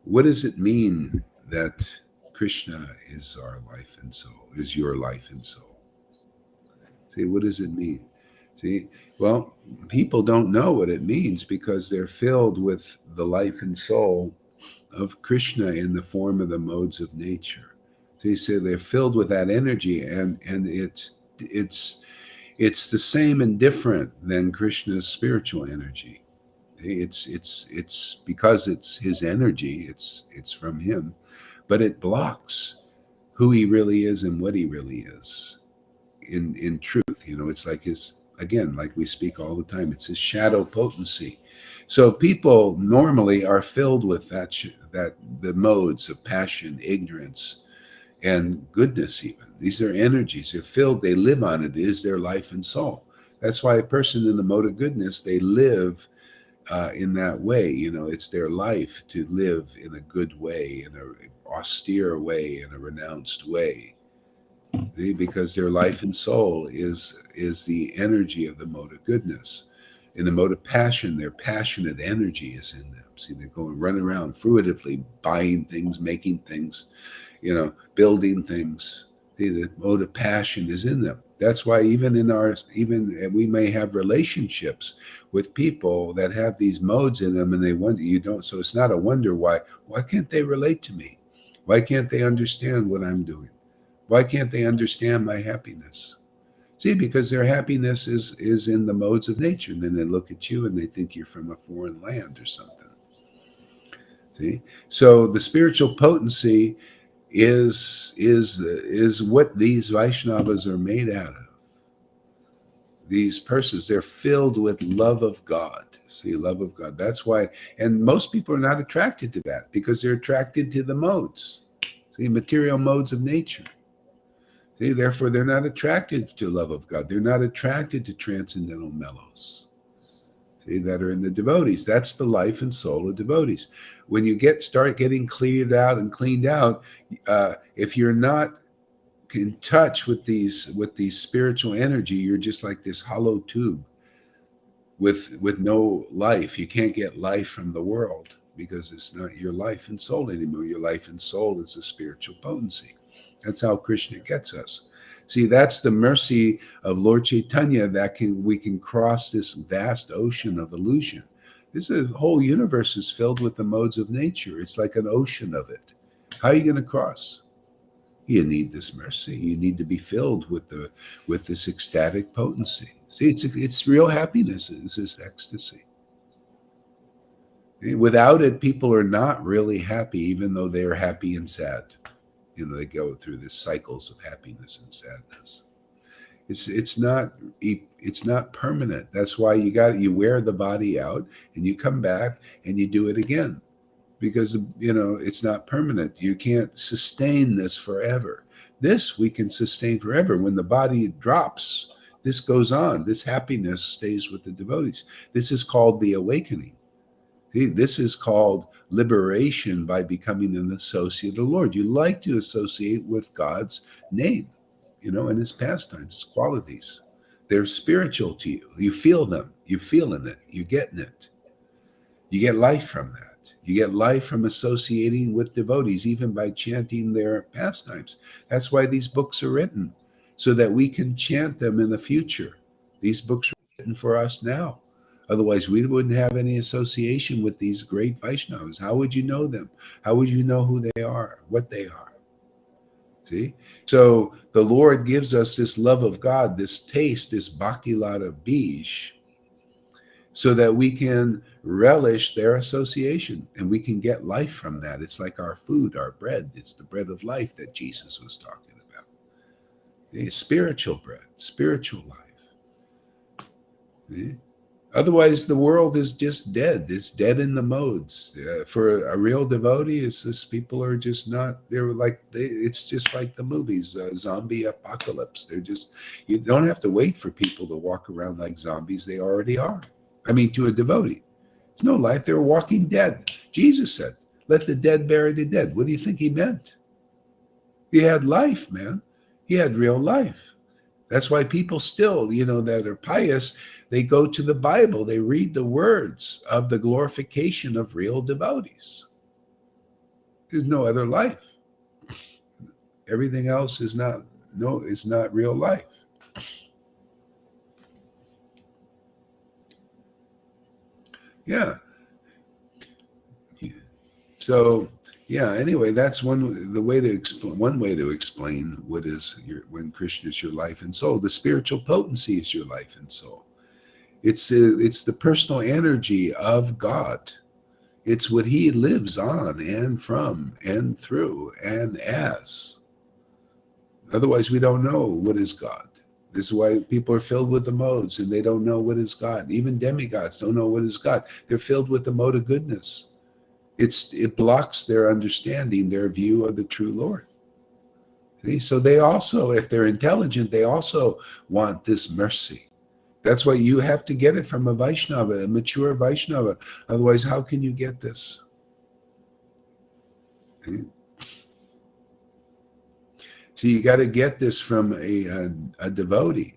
what does it mean that Krishna is our life and soul, is your life and soul? See, what does it mean? See, well, people don't know what it means because they're filled with the life and soul of Krishna in the form of the modes of nature. So they're filled with that energy, and it's the same and different than Krishna's spiritual energy. It's because it's his energy. It's from him, but it blocks who he really is and what he really is. In truth, it's like his, again, like we speak all the time, it's his shadow potency. So people normally are filled with that the modes of passion, ignorance, and goodness. Even these are energies. They're filled. They live on it. It is their life and soul. That's why a person in the mode of goodness, they live in that way. It's their life to live in a good way, in an austere way, in a renounced way. Because their life and soul is the energy of the mode of goodness. In the mode of passion, their passionate energy is in them. See, they go and run around fruitively, buying things, making things, building things. See, the mode of passion is in them. That's why even we may have relationships with people that have these modes in them, and they wonder, you don't. So it's not a wonder why can't they relate to me? Why can't they understand what I'm doing? Why can't they understand my happiness? See, because their happiness is in the modes of nature. And then they look at you and they think you're from a foreign land or something. See? So the spiritual potency is what these Vaishnavas are made out of. These persons, they're filled with love of God. See, love of God. That's why, and most people are not attracted to that because they're attracted to the modes. See, material modes of nature. See, therefore, they're not attracted to love of God. They're not attracted to transcendental mellows. See, that are in the devotees. That's the life and soul of devotees. When you start getting cleared out and cleaned out, if you're not in touch with these spiritual energy, you're just like this hollow tube with no life. You can't get life from the world because it's not your life and soul anymore. Your life and soul is a spiritual potency. That's how Krishna gets us. See, that's the mercy of Lord Chaitanya that we can cross this vast ocean of illusion. This whole universe is filled with the modes of nature. It's like an ocean of it. How are you going to cross? You need this mercy. You need to be filled with this ecstatic potency. See, it's real happiness. It's this ecstasy. Without it, people are not really happy, even though they are happy and sad. They go through these cycles of happiness and sadness. It's not permanent. That's why you wear the body out and you come back and you do it again, because it's not permanent. You can't sustain this forever. This we can sustain forever. When the body drops, this goes on. This happiness stays with the devotees. This is called the awakening. See, this is called liberation by becoming an associate of the Lord. You like to associate with God's name, and his pastimes, his qualities. They're spiritual to you. You feel them. You feel in it. You're getting it. You get life from that. You get life from associating with devotees, even by chanting their pastimes. That's why these books are written, so that we can chant them in the future. These books are written for us now. Otherwise, we wouldn't have any association with these great Vaishnavas. How would you know them? How would you know who they are, what they are? See? So the Lord gives us this love of God, this taste, this bhakti lata bij, so that we can relish their association and we can get life from that. It's like our food, our bread. It's the bread of life that Jesus was talking about. See? Spiritual bread, spiritual life. See? Otherwise, the world is just dead. It's dead in the modes. For a real devotee, it's just people are just not. It's just like the movies, zombie apocalypse. You don't have to wait for people to walk around like zombies. They already are. I mean, to a devotee, it's no life. They're walking dead. Jesus said, "Let the dead bury the dead." What do you think he meant? He had life, man. He had real life. That's why people still, that are pious, they go to the Bible. They read the words of the glorification of real devotees. There's no other life. Everything else is not real life. Yeah. So, anyway, that's one way to explain what is when Krishna is your life and soul. The spiritual potency is your life and soul. It's the personal energy of God. It's what he lives on and from and through and as. Otherwise, we don't know what is God. This is why people are filled with the modes and they don't know what is God. Even demigods don't know what is God. They're filled with the mode of goodness. It blocks their understanding, their view of the true Lord. See? So they also, if they're intelligent, they also want this mercy. That's why you have to get it from a Vaishnava, a mature Vaishnava. Otherwise, how can you get this? See? So you got to get this from a devotee.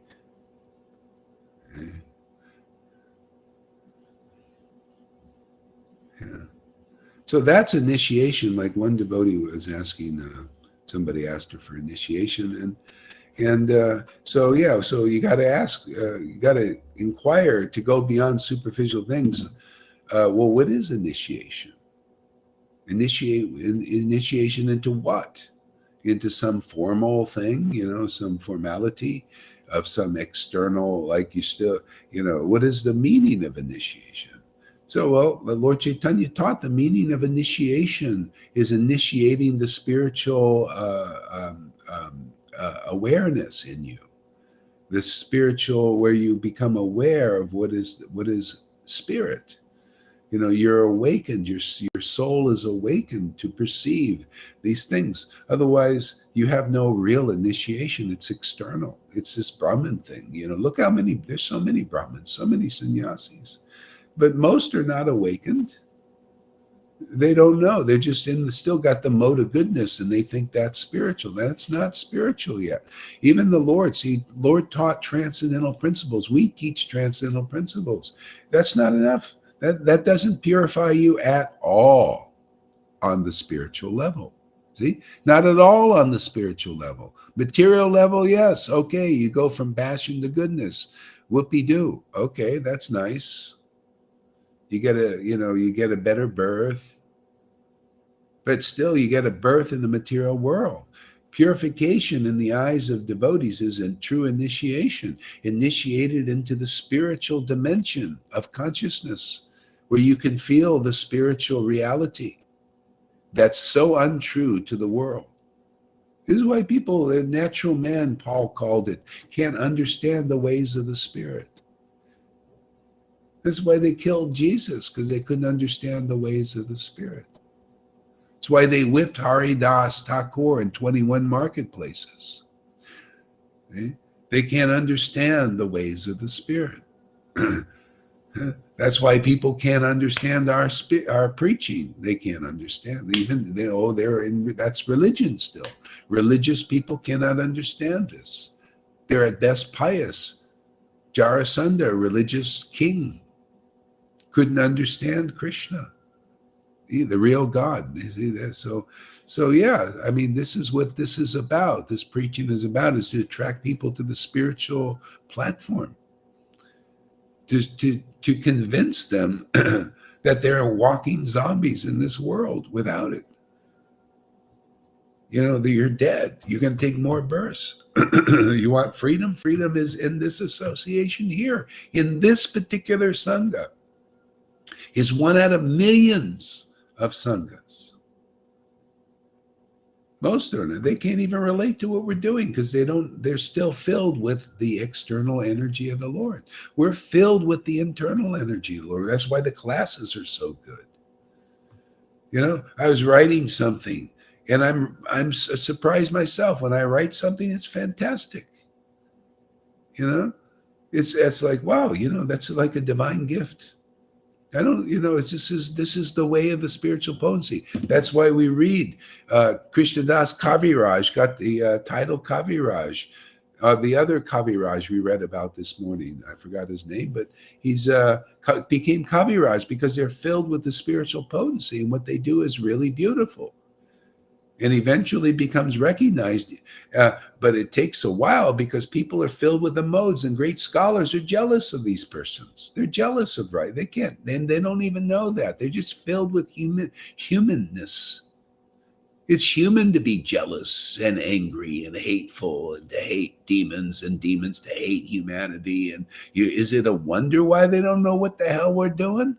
Yeah. So that's initiation. Like one devotee was asking, somebody asked her for initiation, so you got to ask, you got to inquire to go beyond superficial things. Well, what is initiation? Initiation into what? Into some formal thing, some formality of some external, like you still, what is the meaning of initiation? So, well, Lord Chaitanya taught the meaning of initiation is initiating the spiritual awareness in you, the spiritual, where you become aware of what is spirit. You're awakened. Your soul is awakened to perceive these things. Otherwise, you have no real initiation. It's external. It's this Brahmin thing. Look how there's so many Brahmins, so many sannyasis. But most are not awakened. They don't know. They're just still got the mode of goodness, and they think that's spiritual. That's not spiritual yet. Even the Lord, Lord taught transcendental principles. We teach transcendental principles. That's not enough. That doesn't purify you at all on the spiritual level. See? Not at all on the spiritual level. Material level, yes. Okay, you go from passion to goodness. Whoopee-doo. Okay, that's nice. You get a better birth. But still, you get a birth in the material world. Purification in the eyes of devotees is a true initiation, initiated into the spiritual dimension of consciousness, where you can feel the spiritual reality that's so untrue to the world. This is why people, a natural man, Paul called it, can't understand the ways of the spirit. That's why they killed Jesus, because they couldn't understand the ways of the spirit. That's why they whipped Haridas Thakur in 21 marketplaces. They can't understand the ways of the Spirit. That's why people can't understand our preaching. They can't understand. Even that's religion still. Religious people cannot understand this. They're at best pious. Jarasandha, a religious king, couldn't understand Krishna, the real God. So yeah, I mean, this is what this is about. This preaching is about, is to attract people to the spiritual platform, to convince them that they're walking zombies in this world without it. You know, that you're dead. You're going to take more births. You want freedom? Freedom is in this association here, in this particular Sangha. Is one out of millions of Sanghas. Most are not. They can't even relate to what we're doing because they're still filled with the external energy of the Lord. We're filled with the internal energy of the Lord. That's why the classes are so good. You know, I was writing something, and I'm surprised myself when I write something. It's fantastic. You know, it's like, wow, you know, that's like a divine gift. I don't, you know, this is the way of the spiritual potency. That's why we read Krishnadas Kaviraj got the title Kaviraj. The other Kaviraj we read about this morning, I forgot his name, but he's became Kaviraj because they're filled with the spiritual potency, and what they do is really beautiful. And eventually becomes recognized. But it takes a while because people are filled with the modes, and great scholars are jealous of these persons. They're jealous of right. They can't, and they don't even know that. They're just filled with humanness. It's human to be jealous and angry and hateful, and to hate demons, and demons to hate humanity. And is it a wonder why they don't know what the hell we're doing?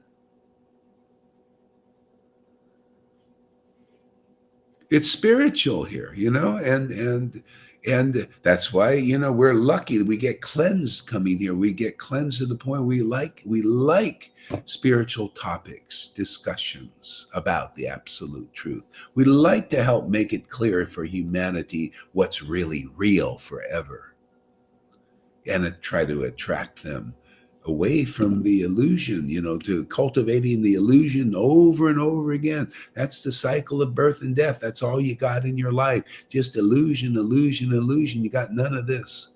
It's spiritual here, you know, and that's why, you know, we're lucky that we get cleansed coming here. We get cleansed to the point we like spiritual topics, discussions about the absolute truth. We like to help make it clear for humanity what's really real forever, and try to attract them away from the illusion, you know, to cultivating the illusion over and over again. That's the cycle of birth and death. That's all you got in your life. Just illusion, illusion, illusion. You got none of this.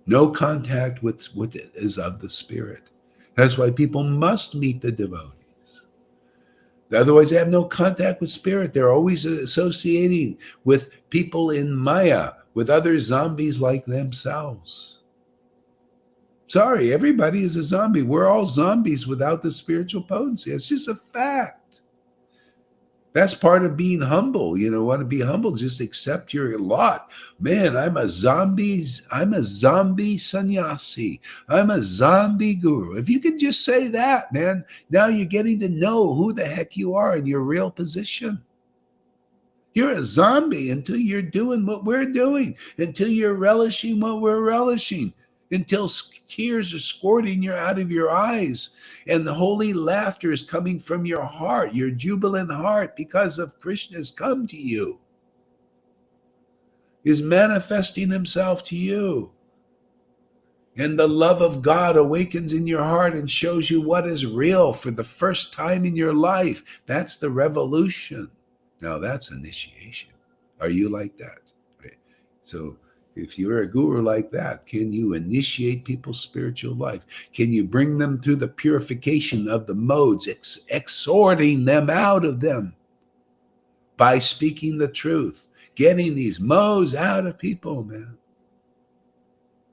No contact with what is of the Spirit. That's why people must meet the devotees. Otherwise, they have no contact with Spirit. They're always associating with people in Maya, with other zombies like themselves. Sorry, everybody is a zombie. We're all zombies without the spiritual potency. It's just a fact. That's part of being humble. You know, want to be humble, just accept your lot. Man, I'm a zombie sannyasi. I'm a zombie guru. If you can just say that, man, now you're getting to know who the heck you are in your real position. You're a zombie until you're doing what we're doing, until you're relishing what we're relishing, until tears are squirting out of your eyes and the holy laughter is coming from your heart, your jubilant heart, because of Krishna's come to you, is manifesting himself to you. And the love of God awakens in your heart and shows you what is real for the first time in your life. That's the revolution. Now that's initiation. Are you like that? Okay. So if you're a guru like that, can you initiate people's spiritual life? Can you bring them through the purification of the modes, exhorting them out of them by speaking the truth, getting these modes out of people, man?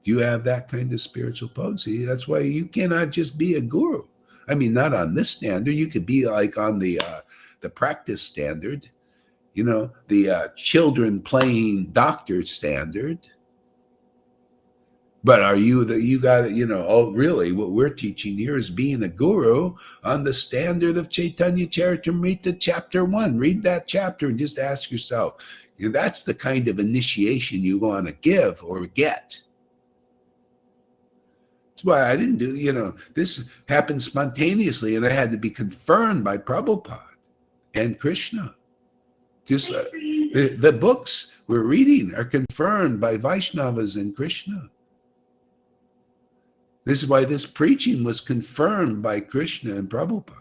Do you have that kind of spiritual potency? That's why you cannot just be a guru. I mean, not on this standard. You could be like on the practice standard, you know, the children playing doctor standard. But are you got, you know, oh, really, what we're teaching here is being a guru on the standard of Chaitanya Charitamrita chapter 1. Read that chapter and just ask yourself, you know, that's the kind of initiation you want to give or get. That's why I didn't do, you know, this happened spontaneously, and I had to be confirmed by Prabhupada and Krishna. Just The books we're reading are confirmed by Vaishnavas and Krishna. This is why this preaching was confirmed by Krishna and Prabhupada.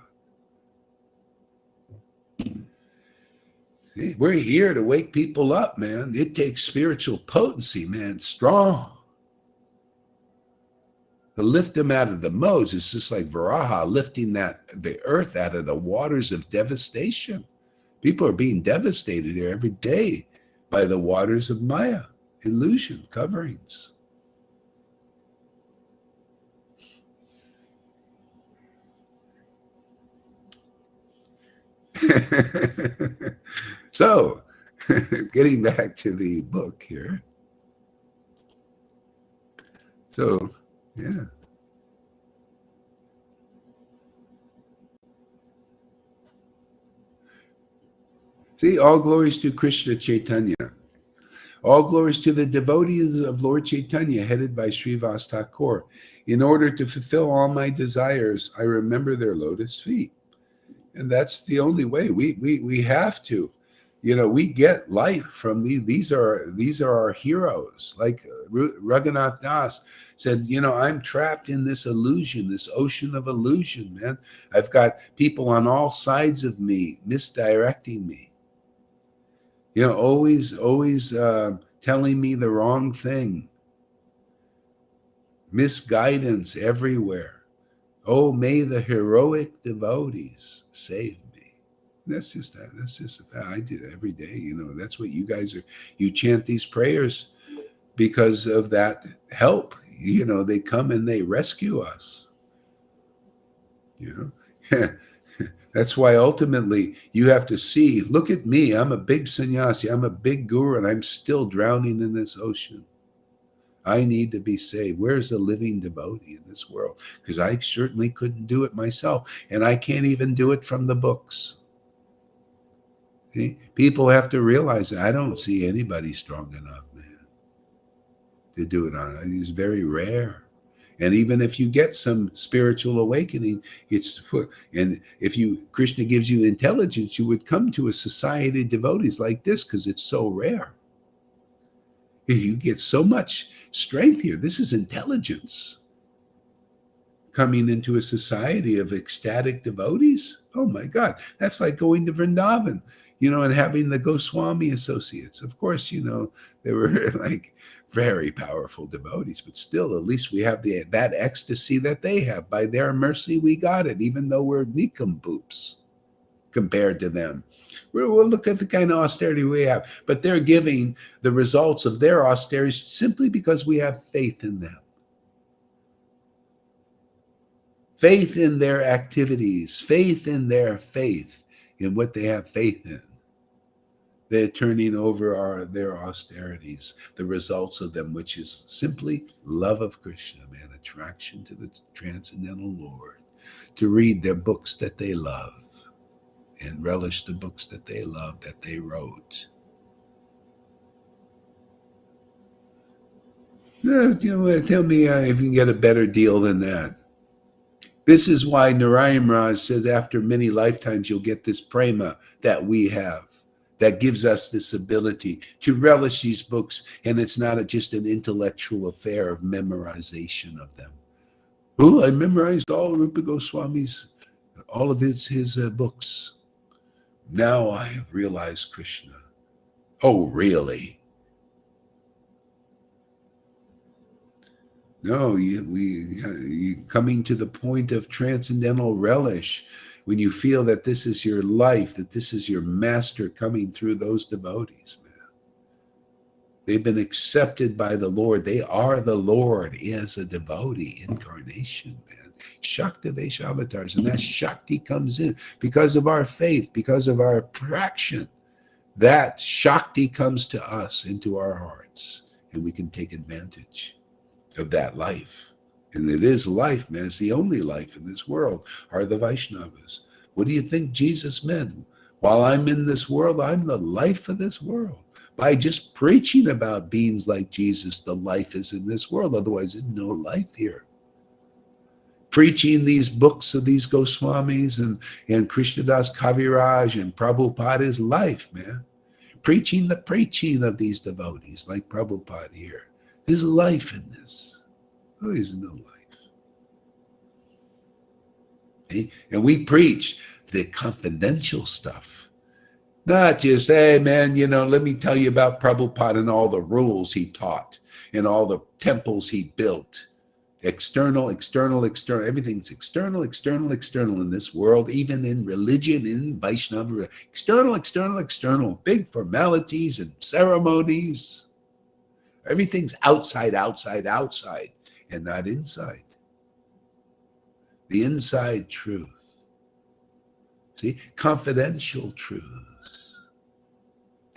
We're here to wake people up, man. It takes spiritual potency, man, strong. To lift them out of the modes, it's just like Varaha lifting the earth out of the waters of devastation. People are being devastated here every day by the waters of Maya, illusion, coverings. So, getting back to the book here. So, yeah. See, all glories to Krishna Chaitanya. All glories to the devotees of Lord Chaitanya, headed by Srivas Thakur. In order to fulfill all my desires, I remember their lotus feet. And that's the only way. We have to. You know, we get life from these are our heroes. Like Raghunath Das said, you know, I'm trapped in this illusion, this ocean of illusion, man. I've got people on all sides of me misdirecting me. You know, always telling me the wrong thing. Misguidance everywhere. Oh, may the heroic devotees save me. That's just that. That's just I do that every day. You know, that's what you guys are. You chant these prayers because of that help. You know, they come and they rescue us. You know, that's why ultimately you have to see. Look at me. I'm a big sannyasi. I'm a big guru, and I'm still drowning in this ocean. I need to be saved. Where's the living devotee in this world? Because I certainly couldn't do it myself, and I can't even do it from the books. See? People have to realize that I don't see anybody strong enough, man, to do it on. It's very rare. And even if you get some spiritual awakening, and if Krishna gives you intelligence, you would come to a society of devotees like this because it's so rare. You get so much strength here. This is intelligence. Coming into a society of ecstatic devotees. Oh my God. That's like going to Vrindavan, you know, and having the Goswami associates. Of course, you know, they were like very powerful devotees, but still, at least we have that ecstasy that they have. By their mercy, we got it, even though we're nicompoops compared to them. We'll look at the kind of austerity we have, but they're giving the results of their austerity simply because we have faith in them. Faith in their activities, faith in their faith, in what they have faith in. They're turning over their austerities, the results of them, which is simply love of Krishna, man, attraction to the transcendental Lord, to read their books that they love, and relish the books that they love, that they wrote. Tell me if you can get a better deal than that. This is why Narayan Raj says after many lifetimes you'll get this prema that we have, that gives us this ability to relish these books, and it's not just an intellectual affair of memorization of them. Oh, I memorized all Rupa Goswami's, all of his books. Now I have realized Krishna. Oh, really? No, you coming to the point of transcendental relish when you feel that this is your life, that this is your master coming through those devotees, man. They've been accepted by the Lord. They are the Lord as a devotee incarnation, man. Shakti Veshavatars, and that Shakti comes in because of our faith, because of our traction. That Shakti comes to us into our hearts, and we can take advantage of that life. And it is life, man. It's the only life in this world, are the Vaishnavas. What do you think Jesus meant? While I'm in this world, I'm the life of this world. By just preaching about beings like Jesus, the life is in this world. Otherwise, there's no life here. Preaching these books of these Goswamis and Krishnadas Kaviraj and Prabhupada is life, man. preaching the preaching of these devotees like Prabhupada here. There's life in this. Oh, there's no life. See? And we preach the confidential stuff. Not just, hey, man, let me tell you about Prabhupada and all the rules he taught and all the temples he built. External. Everything's external in this world, even in religion, in Vaishnava. External. Big formalities and ceremonies. Everything's outside, and not inside. The inside truth. See? Confidential truths.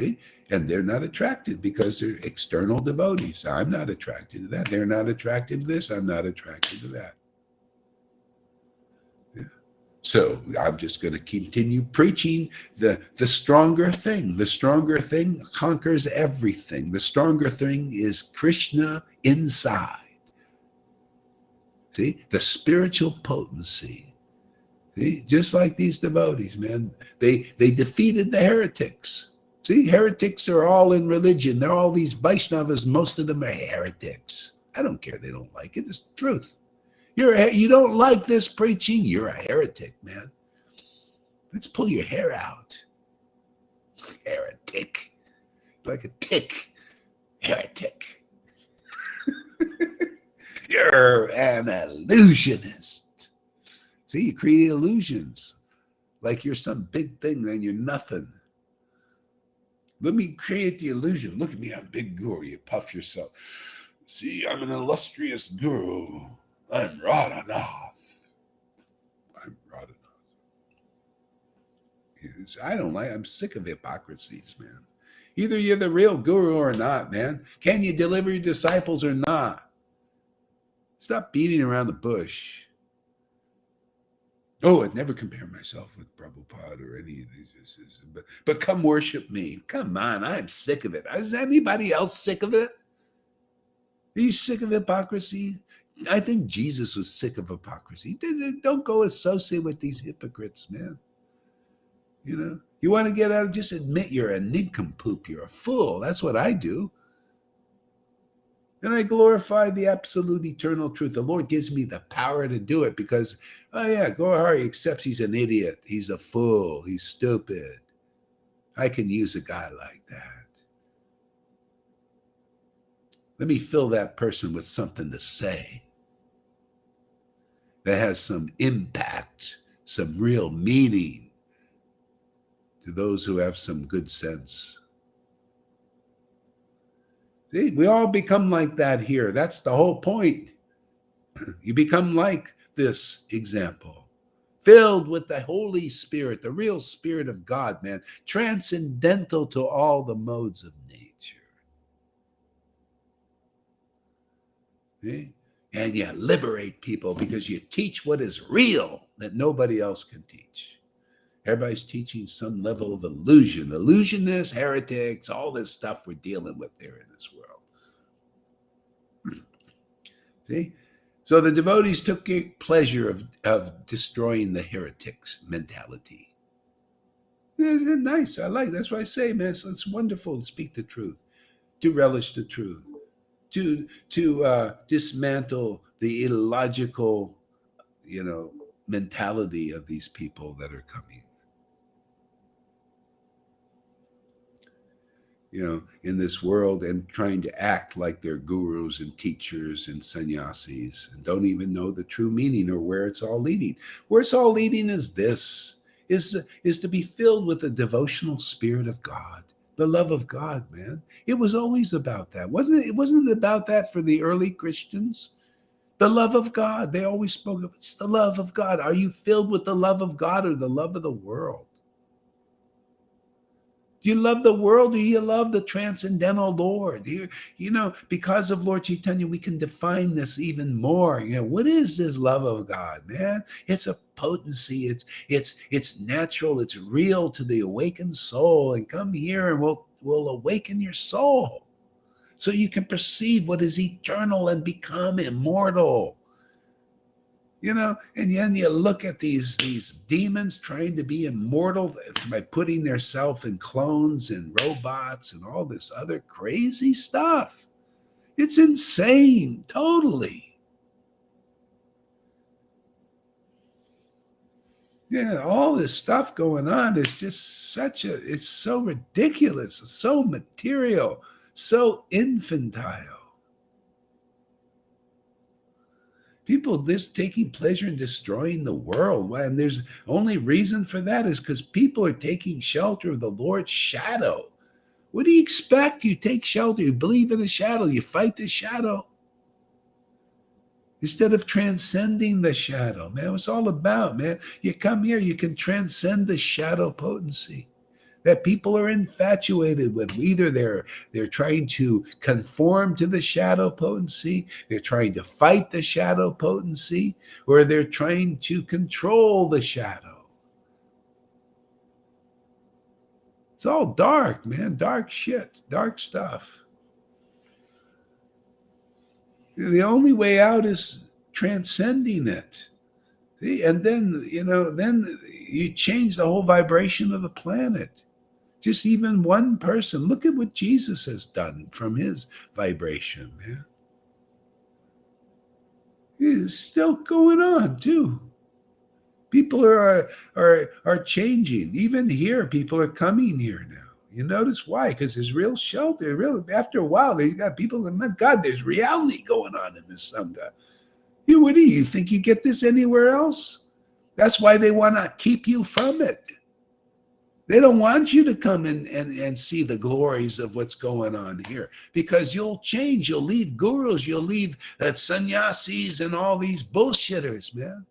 See? And they're not attracted because they're external devotees. I'm not attracted to that. They're not attracted to this. I'm not attracted to that. Yeah. So I'm just going to continue preaching the stronger thing. The stronger thing conquers everything. The stronger thing is Krishna inside. See? The spiritual potency. See? Just like these devotees, man. They defeated the heretics. See, heretics are all in religion. They're all these Vaishnavas. Most of them are heretics. I don't care. They don't like it. It's the truth. You don't like this preaching? You're a heretic, man. Let's pull your hair out. Heretic. Like a tick. Heretic. You're an illusionist. See, you create illusions. Like you're some big thing, then you're nothing. Let me create the illusion. Look at me, I'm a big guru. You puff yourself. See, I'm an illustrious guru. I'm Radhanath. Yes, I'm sick of hypocrisies, man. Either you're the real guru or not, man. Can you deliver your disciples or not? Stop beating around the bush. Oh, I'd never compare myself with Prabhupada or any of these. But come worship me. Come on, I'm sick of it. Is anybody else sick of it? Are you sick of hypocrisy? I think Jesus was sick of hypocrisy. Don't go associate with these hypocrites, man. You want to get out, just admit you're a nincompoop. You're a fool. That's what I do. And I glorify the absolute eternal truth. The Lord gives me the power to do it because, Gaurahari accepts he's an idiot. He's a fool. He's stupid. I can use a guy like that. Let me fill that person with something to say that has some impact, some real meaning to those who have some good sense. See, we all become like that here. That's the whole point. You become like this example, filled with the Holy Spirit, the real Spirit of God, man, transcendental to all the modes of nature. See? And you liberate people because you teach what is real that nobody else can teach. Everybody's teaching some level of illusion. Illusionists, heretics, all this stuff we're dealing with there in this world. See? So the devotees took pleasure of destroying the heretics mentality. Isn't it nice? I like it. That's why I say, man, it's wonderful to speak the truth, to relish the truth, to dismantle the illogical, mentality of these people that are coming. In this world and trying to act like they're gurus and teachers and sannyasis and don't even know the true meaning or where it's all leading. Where it's all leading is this, is to be filled with the devotional spirit of God, the love of God, man. It was always about that. Wasn't it about that for the early Christians? The love of God. They always spoke of it's the love of God. Are you filled with the love of God or the love of the world? Do you love the world or do you love the transcendental Lord? Because of Lord Chaitanya, we can define this even more. What is this love of God, man? It's a potency. It's natural. It's real to the awakened soul. And come here and we'll awaken your soul so you can perceive what is eternal and become immortal. And then you look at these demons trying to be immortal by putting themselves in clones and robots and all this other crazy stuff. It's insane, totally. Yeah, all this stuff going on is just it's so ridiculous, so material, so infantile. People just taking pleasure in destroying the world. And there's only reason for that is because people are taking shelter of the Lord's shadow. What do you expect? You take shelter, you believe in the shadow, you fight the shadow. Instead of transcending the shadow, man, it's all about, man. You come here, you can transcend the shadow potency that people are infatuated with. Either they're trying to conform to the shadow potency, they're trying to fight the shadow potency, or they're trying to control the shadow. It's all dark, man. Dark shit, dark stuff. The only way out is transcending it. See? And then, then you change the whole vibration of the planet. Just even one person. Look at what Jesus has done from his vibration, man. It's still going on too. People are changing. Even here, people are coming here now. You notice why? Because there's real shelter. After a while, they got people that, my God, there's reality going on in this Sangha. What do you think you get this anywhere else? That's why they want to keep you from it. They don't want you to come and see the glories of what's going on here, because you'll change. You'll leave gurus. You'll leave sannyasis and all these bullshitters, man.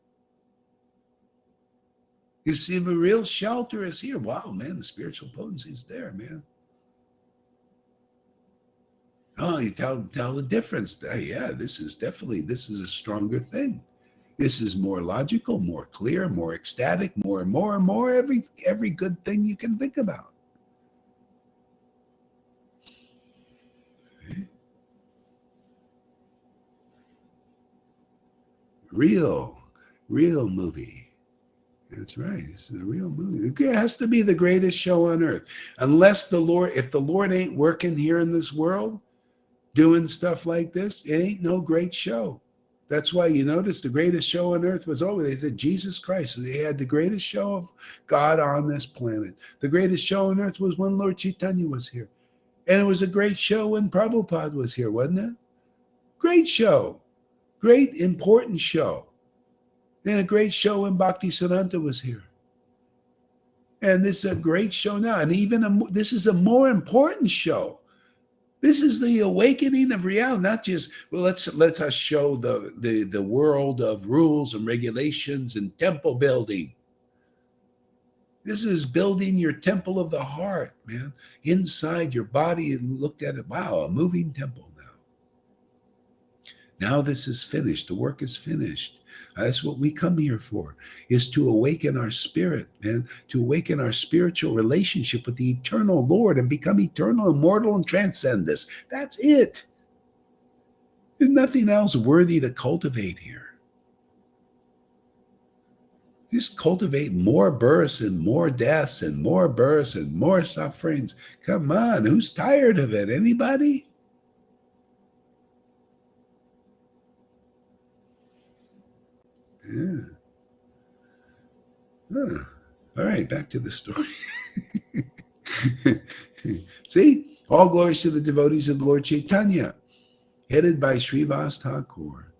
You see, the real shelter is here. Wow, man, the spiritual potency is there, man. Oh, you tell the difference. Yeah, this is a stronger thing. This is more logical, more clear, more ecstatic, more and more and more, every good thing you can think about. Okay. Real movie. That's right. This is a real movie. It has to be the greatest show on earth. If the Lord ain't working here in this world, doing stuff like this, it ain't no great show. That's why you notice the greatest show on earth was over. They said Jesus Christ. They had the greatest show of God on this planet. The greatest show on earth was when Lord Chaitanya was here. And it was a great show when Prabhupada was here, wasn't it? Great show. Great, important show. And a great show when Bhaktisiddhanta was here. And this is a great show now. And this is a more important show. This is the awakening of reality, not just, well, let us show the world of rules and regulations and temple building. This is building your temple of the heart, man. Inside your body, and looked at it, wow, a moving temple now. Now this is finished. The work is finished. That's what we come here for, is to awaken our spirit, man, to awaken our spiritual relationship with the eternal Lord and become eternal, immortal, and transcend this. That's it. There's nothing else worthy to cultivate here. Just cultivate more births and more deaths and more births and more sufferings. Come on, who's tired of it? Anybody? Yeah. Huh. All right, back to the story. See, all glories to the devotees of the Lord Chaitanya, headed by Srivas Thakur.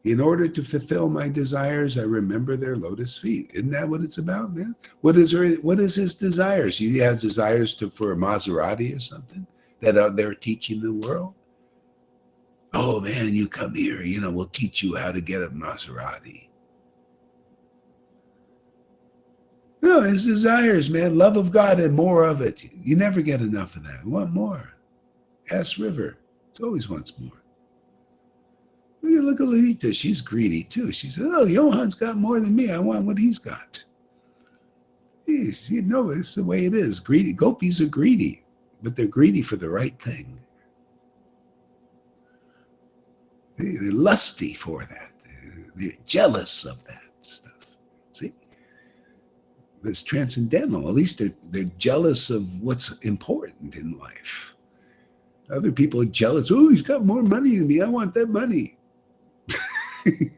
In order to fulfill my desires, I remember their lotus feet. Isn't that what it's about, man? What is his desires? He has desires for a Maserati or something that they're teaching the world. Oh man, you come here, we'll teach you how to get a Maserati. No, his desires, man, love of God and more of it. You never get enough of that. You want more. Ask River. It always wants more. Look at Lalita. She's greedy too. She said, oh, Johan's got more than me. I want what he's got. This is the way it is. Greedy. Gopis are greedy, but they're greedy for the right thing. They're lusty for that. They're jealous of that stuff. See? It's transcendental. At least they're jealous of what's important in life. Other people are jealous. Oh, he's got more money than me. I want that money. At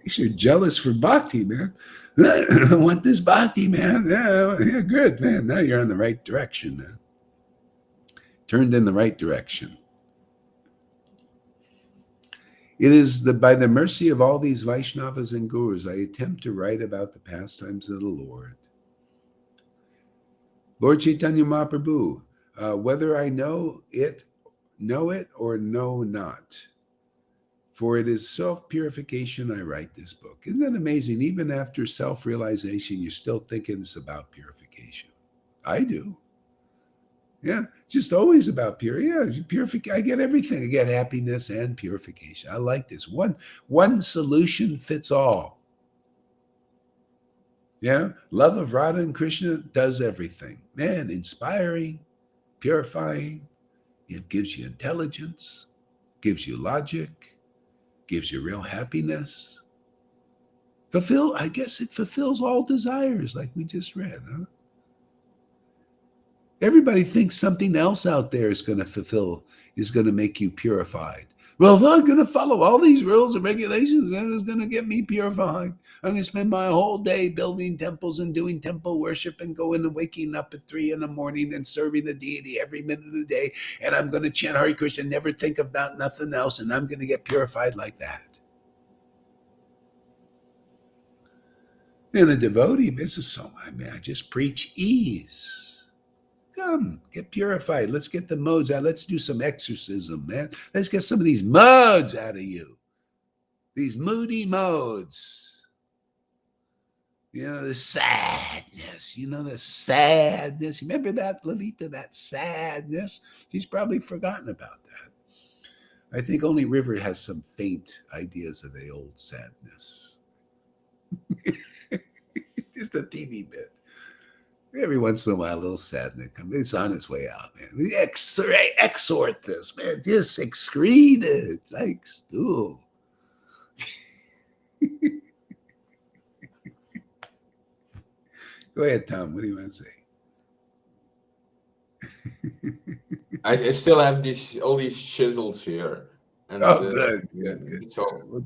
least you're jealous for bhakti, man. I want this bhakti, man. Yeah, good, man. Now you're in the right direction, man. Turned in the right direction. It is by the mercy of all these Vaishnavas and Gurus, I attempt to write about the pastimes of the Lord. Lord Chaitanya Mahaprabhu, whether I know it or know not, for it is self-purification I write this book. Isn't that amazing? Even after self-realization, you're still thinking it's about purification. I do. Yeah, it's just always about purification. I get everything. I get happiness and purification. I like this. One solution fits all. Yeah, love of Radha and Krishna does everything. Man, inspiring, purifying. It gives you intelligence, gives you logic, gives you real happiness. I guess it fulfills all desires, like we just read, huh? Everybody thinks something else out there is going to make you purified. Well, if I'm going to follow all these rules and regulations, then it's going to get me purified. I'm going to spend my whole day building temples and doing temple worship and going and waking up at 3 a.m. and serving the deity every minute of the day. And I'm going to chant Hare Krishna and never think about nothing else. And I'm going to get purified like that. And a devotee, I just preach ease. Come, get purified. Let's get the modes out. Let's do some exorcism, man. Let's get some of these modes out of you. These moody modes. The sadness. The sadness. Remember that, Lalita, that sadness? She's probably forgotten about that. I think only River has some faint ideas of the old sadness. Just a teeny bit. Every once in a while, a little sadness comes. It's on its way out, man. We exhort this, man. Just excrete it like stool. Go ahead, Tom. What do you want to say? I still have all these chisels here. And, good. So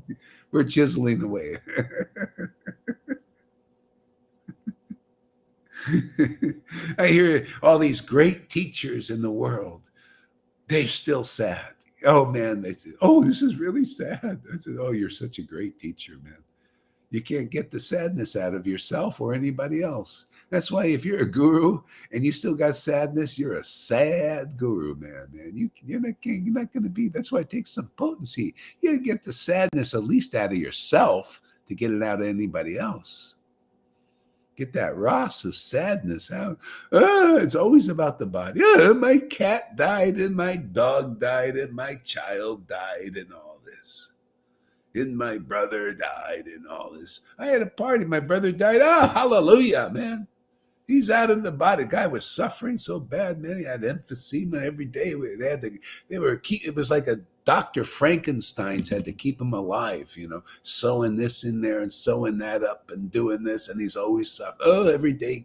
we're chiseling away. I hear all these great teachers in the world. They're still sad. Oh, man. They say, oh, this is really sad. I said, oh, you're such a great teacher, man. You can't get the sadness out of yourself or anybody else. That's why if you're a guru and you still got sadness, you're a sad guru, man. You're not going to be. That's why it takes some potency. You got to get the sadness at least out of yourself to get it out of anybody else. Get that ras of sadness out. It's always about the body. My cat died and my dog died and my child died and all this. And my brother died and all this. I had a party. My brother died. Hallelujah, man. He's out of the body. The guy was suffering so bad, man. He had emphysema every day. It was like a Dr. Frankenstein's had to keep him alive, sewing this in there and sewing that up and doing this. And he's always suffering. Every day.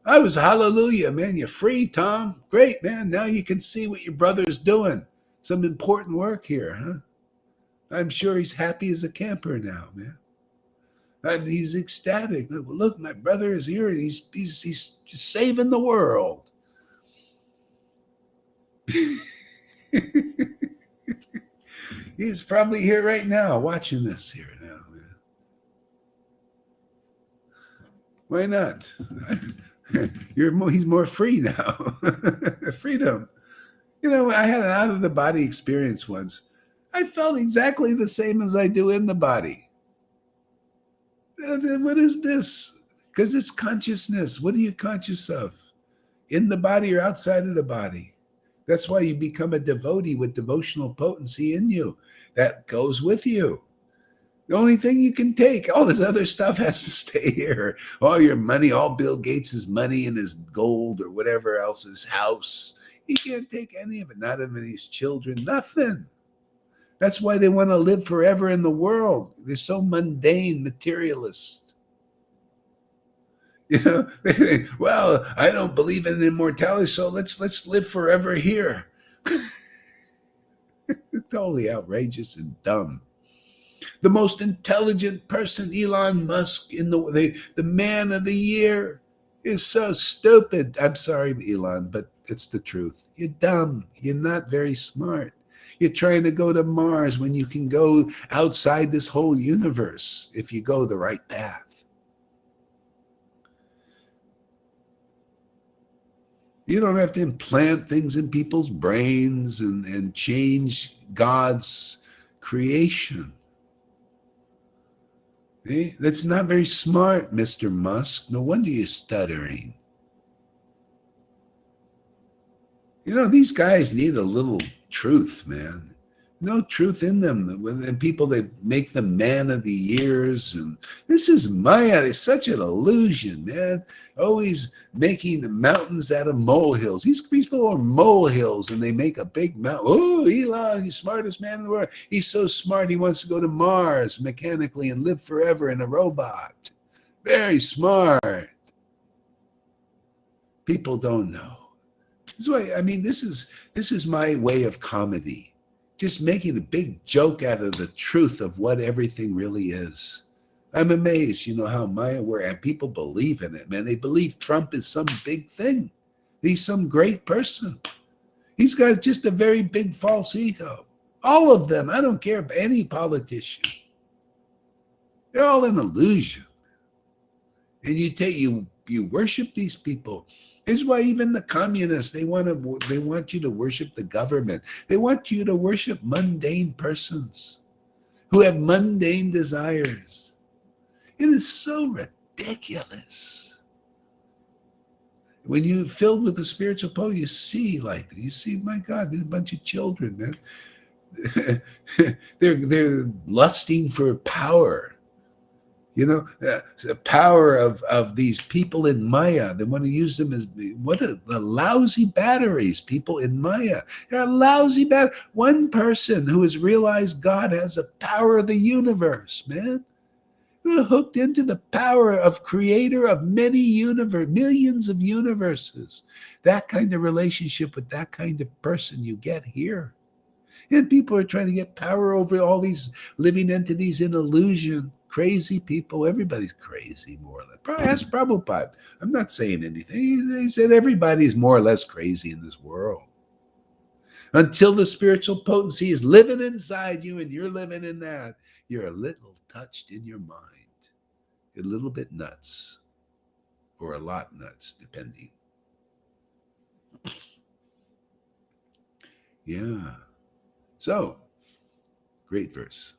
I was hallelujah, man. You're free, Tom. Great, man. Now you can see what your brother's doing. Some important work here, huh? I'm sure he's happy as a camper now, man. He's ecstatic. Look, my brother is here. He's just saving the world. He's probably here right now, watching this here now, man. Why not? He's more free now. Freedom. I had an out-of-the-body experience once. I felt exactly the same as I do in the body. What is this? Because it's consciousness. What are you conscious of? In the body or outside of the body? That's why you become a devotee with devotional potency in you. That goes with you. The only thing you can take, all this other stuff has to stay here. All your money, all Bill Gates' money and his gold or whatever else, his house. You can't take any of it. Not even his children. Nothing. That's why they want to live forever in the world. They're so mundane, materialist. You know, they think, well, I don't believe in immortality, so let's live forever here. Totally outrageous and dumb. The most intelligent person, Elon Musk, in the man of the year, is so stupid. I'm sorry, Elon, but it's the truth. You're dumb. You're not very smart. You're trying to go to Mars when you can go outside this whole universe if you go the right path. You don't have to implant things in people's brains and change God's creation. Okay? That's not very smart, Mr. Musk. No wonder you're stuttering. You know, these guys need a little truth, man. No truth in them. And people, they make them man of the years. And this is Maya. It's such an illusion, man. Always making the mountains out of molehills. These people are molehills, and they make a big mountain. Oh, Elon, he's the smartest man in the world. He's so smart, he wants to go to Mars mechanically and live forever in a robot. Very smart. People don't know. That's why, I mean, this is my way of comedy. Just making a big joke out of the truth of what everything really is. I'm amazed, you know, how Maya were, and people believe in it, man. They believe Trump is some big thing. He's some great person. He's got just a very big false ego. All of them. I don't care about any politician. They're all an illusion. And you worship these people. This is why even the communists, they want you to worship the government. They want you to worship mundane persons who have mundane desires. It is so ridiculous. When you're filled with the spiritual power, you see, my God, there's a bunch of children, man. they're lusting for power. You know, the power of these people in Maya. They want to use them as the lousy batteries. People in Maya, they're a lousy battery. One person who has realized God has a power of the universe, man. We're hooked into the power of creator of millions of universes. That kind of relationship with that kind of person you get here. And people are trying to get power over all these living entities in illusion. Crazy people. Everybody's crazy, more or less. Ask Prabhupada. I'm not saying anything. He said everybody's more or less crazy in this world. Until the spiritual potency is living inside you and you're living in that, you're a little touched in your mind. You're a little bit nuts. Or a lot nuts, depending. Yeah. So, great verse.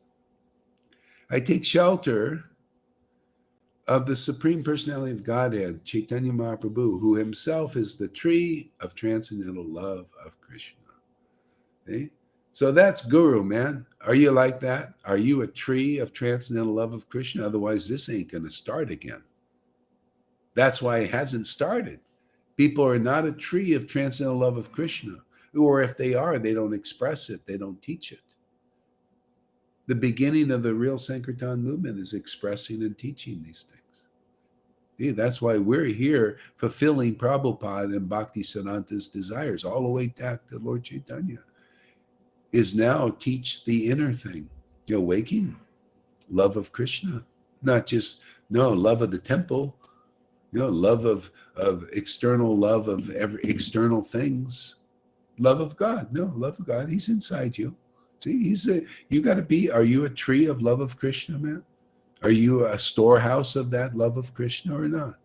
I take shelter of the Supreme Personality of Godhead, Chaitanya Mahaprabhu, who himself is the tree of transcendental love of Krishna. Okay? So that's Guru, man. Are you like that? Are you a tree of transcendental love of Krishna? Otherwise, this ain't going to start again. That's why it hasn't started. People are not a tree of transcendental love of Krishna. Or if they are, they don't express it. They don't teach it. The beginning of the real Sankirtan movement is expressing and teaching these things. Yeah, that's why we're here fulfilling Prabhupada and Bhakti Siddhanta's desires all the way back to Lord Chaitanya. Is now teach the inner thing, waking, love of Krishna, not just love of the temple, love of external love of every external things, love of God. No, love of God. He's inside you. See, you got to be. Are you a tree of love of Krishna, man? Are you a storehouse of that love of Krishna or not?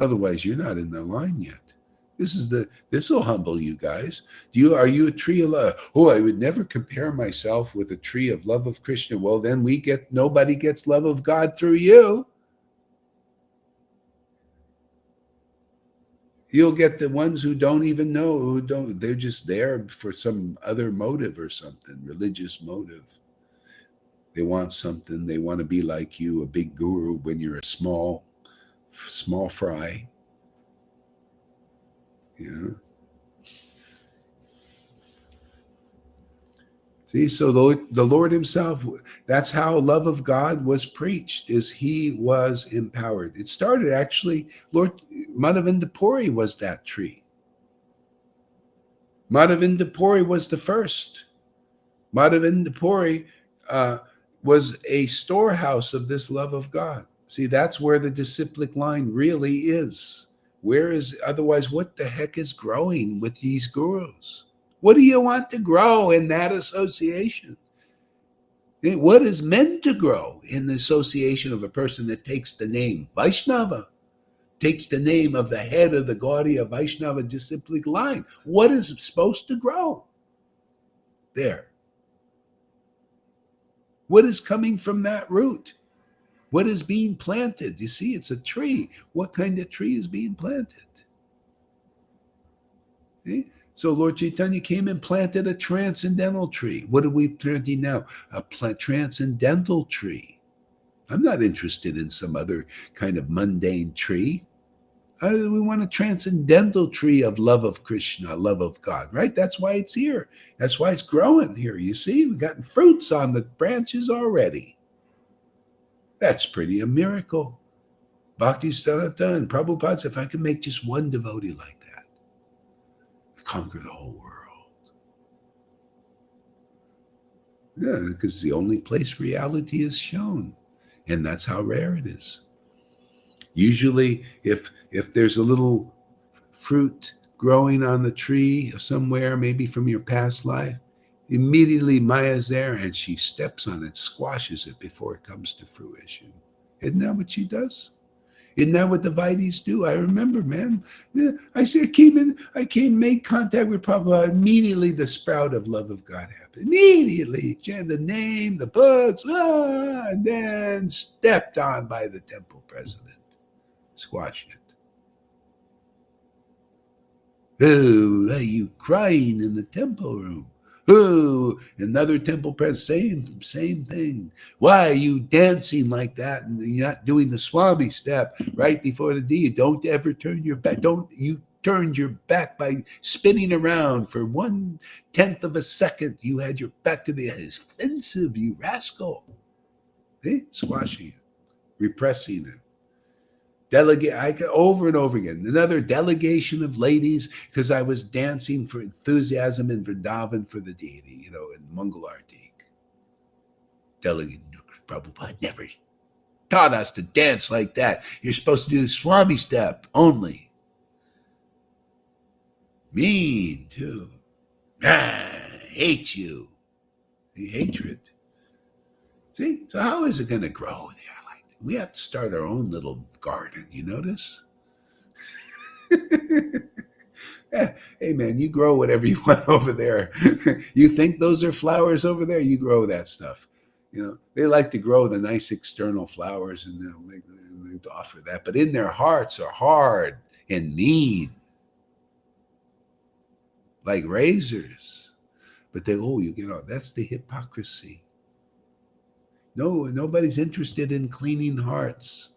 Otherwise, you're not in the line yet. This will humble you guys. Are you a tree of love? Oh, I would never compare myself with a tree of love of Krishna. Well, then nobody gets love of God through you. You'll get the ones who don't even know, they're just there for some other motive or something, religious motive. They want something, they want to be like you, a big guru when you're a small fry. See, so the Lord himself, that's how love of God was preached, is he was empowered. It started actually, Lord Madhavinda Puri was that tree. Madhavinda Puri was the first. Madhavinda Puri was a storehouse of this love of God. See, that's where the disciplic line really is. Where is, otherwise, what the heck is growing with these gurus? What do you want to grow in that association? What is meant to grow in the association of a person that takes the name Vaishnava, takes the name of the head of the Gaudiya Vaishnava disciplic line? What is supposed to grow there? What is coming from that root? What is being planted? You see, it's a tree. What kind of tree is being planted? See? So Lord Chaitanya came and planted a transcendental tree. What are we planting now? A transcendental tree. I'm not interested in some other kind of mundane tree. We want a transcendental tree of love of Krishna, love of God, right? That's why it's here. That's why it's growing here. You see, we've gotten fruits on the branches already. That's pretty a miracle. Bhakti Siddhanta and Prabhupada said, if I could make just one devotee like that, conquer the whole world. Yeah, because the only place reality is shown. And that's how rare it is. Usually, if there's a little fruit growing on the tree somewhere, maybe from your past life, immediately Maya's there and she steps on it, squashes it before it comes to fruition. Isn't that what she does? Isn't that what the Devotees do? I remember, man. Yeah, I came, made contact with Prabhupada. Immediately, the sprout of love of God happened. Immediately, the name, the books, and then stepped on by the temple president. Squashed it. Oh, are you crying in the temple room? Oh, another temple president, same thing. Why are you dancing like that and you're not doing the Swami step right before the deed? Don't ever turn your back. You turned your back by spinning around for 1/10 of a second. You had your back to the offensive, you rascal. Squashing it, repressing it. Over and over again. Another delegation of ladies, because I was dancing for enthusiasm in Vrindavan for the deity, in Mangalartik. Delegate Prabhupada never taught us to dance like that. You're supposed to do the Swami step only. Mean, too. Hate you. The hatred. See? So how is it going to grow there? We have to start our own little garden, you notice? Hey, man, you grow whatever you want over there. You think those are flowers over there? You grow that stuff. They like to grow the nice external flowers and they offer that. But in their hearts are hard and mean, like razors. But that's the hypocrisy. No, nobody's interested in cleaning hearts.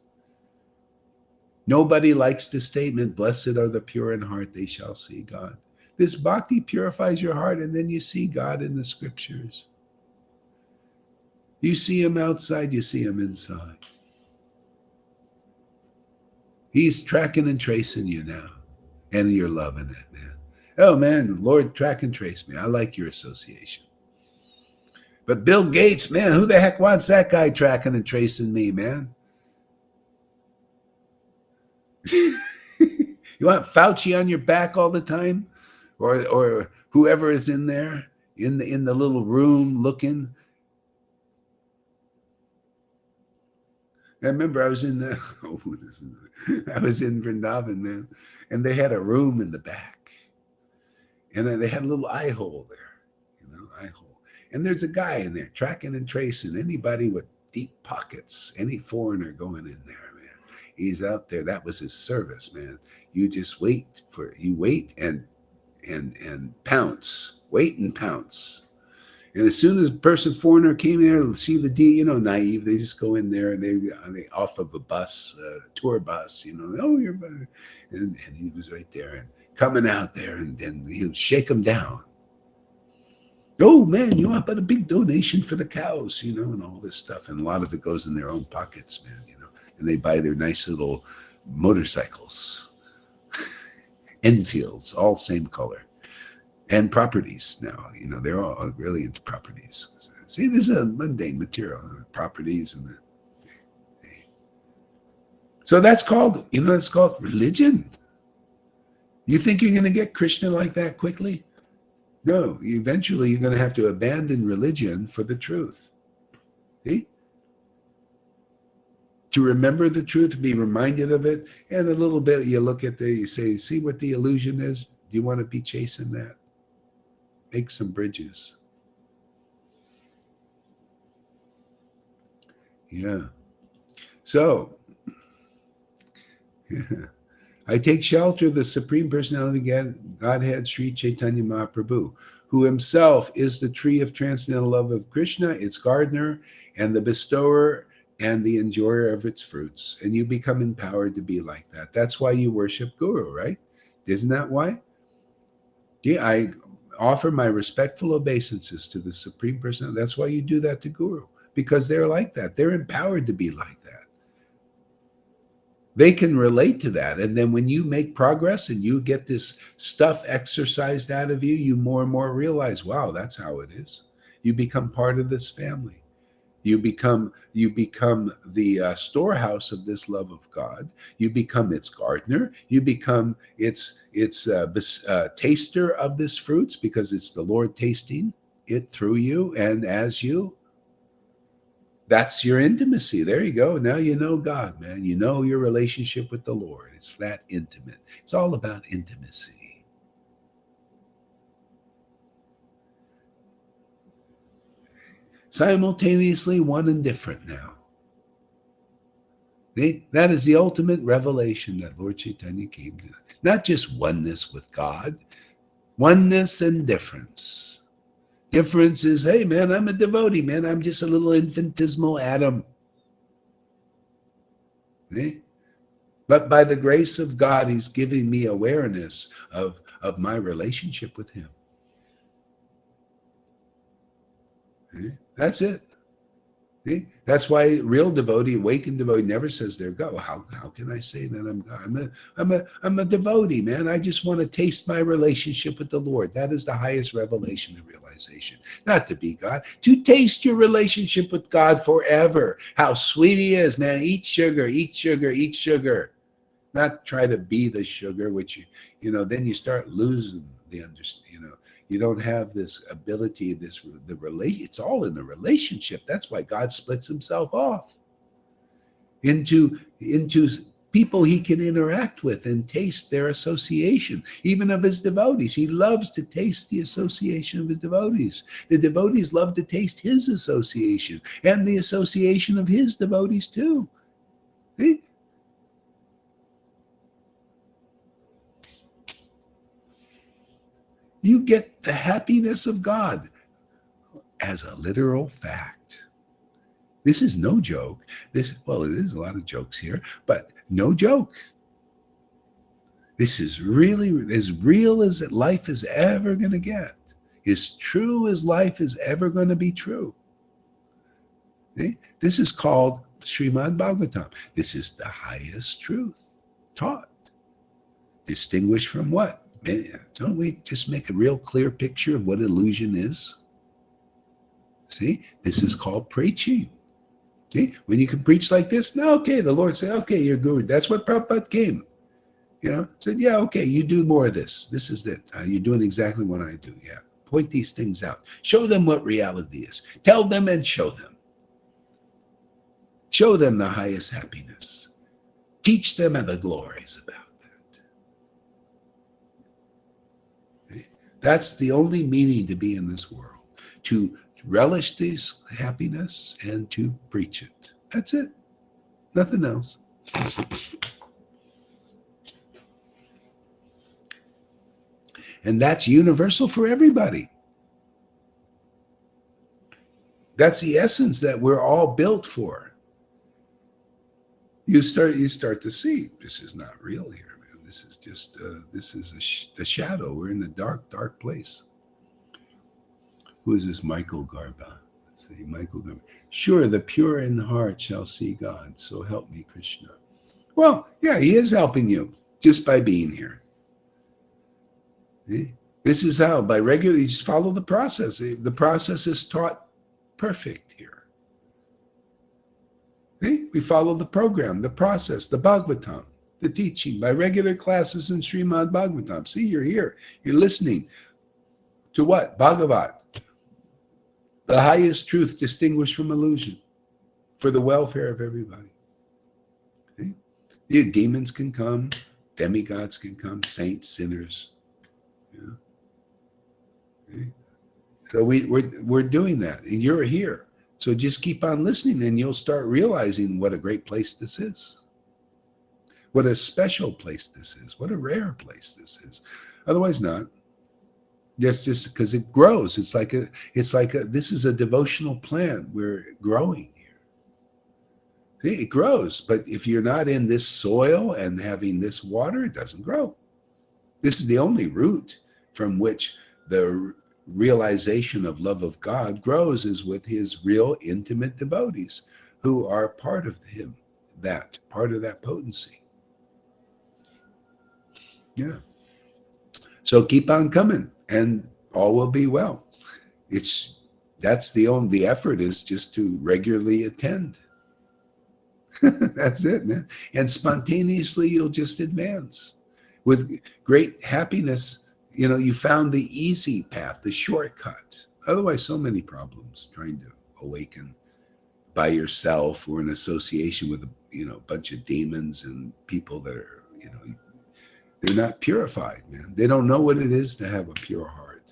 Nobody likes the statement, blessed are the pure in heart, they shall see God. This bhakti purifies your heart, and then you see God in the scriptures. You see him outside, you see him inside. He's tracking and tracing you now, and you're loving it, man. Oh, man, Lord, track and trace me. I like your association. But Bill Gates, man, who the heck wants that guy tracking and tracing me, man? You want Fauci on your back all the time? Or whoever is in there, in the little room looking? I remember I was in Vrindavan, man, and they had a room in the back. And they had a little eye hole there, eye hole. And there's a guy in there tracking and tracing anybody with deep pockets, any foreigner going in there, man. He's out there. That was his service, man. You just wait and pounce, wait and pounce. And as soon as a foreigner came in there to see the D, naive, they just go in there and they off of a bus, tour bus, oh, you're better. And he was right there and coming out there and then he'll shake them down. Oh man, you want to put a big donation for the cows, and all this stuff. And a lot of it goes in their own pockets, man, and they buy their nice little motorcycles, Enfields, all same color. And properties now, they're all really into properties. See, this is a mundane material, properties. So that's called, it's called religion. You think you're going to get Krishna like that quickly? No, eventually you're going to have to abandon religion for the truth. See? To remember the truth, be reminded of it, and a little bit you look at you say, see what the illusion is? Do you want to be chasing that? Make some bridges. Yeah. So, I take shelter of the Supreme Personality of Godhead, Sri Chaitanya Mahaprabhu, who himself is the tree of transcendental love of Krishna, its gardener, and the bestower and the enjoyer of its fruits. And you become empowered to be like that. That's why you worship Guru, right? Isn't that why? Yeah, I offer my respectful obeisances to the Supreme Personality. That's why you do that to Guru, because they're like that. They're empowered to be like that. They can relate to that. And then when you make progress and you get this stuff exercised out of you, you more and more realize, wow, that's how it is. You become part of this family. You become the storehouse of this love of God. You become its gardener. You become its taster of this fruits, because it's the Lord tasting it through you and as you. That's your intimacy. There you go. Now you know God, man. You know your relationship with the Lord. It's that intimate. It's all about intimacy. Simultaneously one and different now. That is the ultimate revelation that Lord Chaitanya came to. Not just oneness with God, oneness and difference. Difference is, hey, man, I'm a devotee, man. I'm just a little infinitesimal atom. Okay? But by the grace of God, he's giving me awareness of my relationship with him. Okay? That's it. Okay? That's why real devotee, awakened devotee, never says they're God. Well, how can I say that I'm God? I'm a devotee, man. I just want to taste my relationship with the Lord. That is the highest revelation and realization. Not to be God, to taste your relationship with God forever. How sweet he is, man. Eat sugar, eat sugar, eat sugar. Not try to be the sugar, which then you start losing the understanding. You don't have this ability, it's all in the relationship. That's why God splits himself off into people he can interact with and taste their association, even of his devotees. He loves to taste the association of his devotees. The devotees love to taste his association and the association of his devotees too. See? You get the happiness of God as a literal fact. This is no joke. It is a lot of jokes here, but no joke. This is really as real as life is ever going to get. As true as life is ever going to be true. Okay? This is called Srimad Bhagavatam. This is the highest truth taught. Distinguished from what? Don't we just make a real clear picture of what illusion is? See, this is called preaching. See, when you can preach like this, now, okay, the Lord said, okay, you're good. That's what Prabhupada came. Said, yeah, okay, you do more of this. This is it. You're doing exactly what I do. Yeah. Point these things out. Show them what reality is. Tell them and show them. Show them the highest happiness. Teach them the glories about that. Okay? That's the only meaning to be in this world. To relish this happiness and to preach it. That's it. Nothing else. And that's universal for everybody. That's the essence that we're all built for. You start to see this is not real here, man. This is just the shadow. We're in the dark place. Who is this? Michael Garba. Let's see, Michael Garba. Sure, the pure in heart shall see God. So help me, Krishna. Well, yeah, he is helping you just by being here. See? This is how, by regularly, just follow the process. The process is taught perfect here. See? We follow the program, the process, the Bhagavatam, the teaching, by regular classes in Srimad Bhagavatam. See, you're here. You're listening to what? Bhagavat. The highest truth distinguished from illusion for the welfare of everybody. See? Yeah, demons can come, demigods can come, saints, sinners. Yeah. See? So we're doing that, and you're here. So just keep on listening, and you'll start realizing what a great place this is. What a special place this is. What a rare place this is. Otherwise not. Just because it grows. It's like this is a devotional plant. We're growing here. See, it grows. But if you're not in this soil and having this water, it doesn't grow. This is the only root from which the realization of love of God grows, is with his real intimate devotees who are part of him, that part of that potency. Yeah. So keep on coming, and all will be well. That's the effort, is just to regularly attend. That's it, man. And spontaneously you'll just advance with great happiness. You know, you found the easy path, the shortcut. Otherwise, so many problems trying to awaken by yourself or in association with a bunch of demons and people that are, they're not purified, man. They don't know what it is to have a pure heart.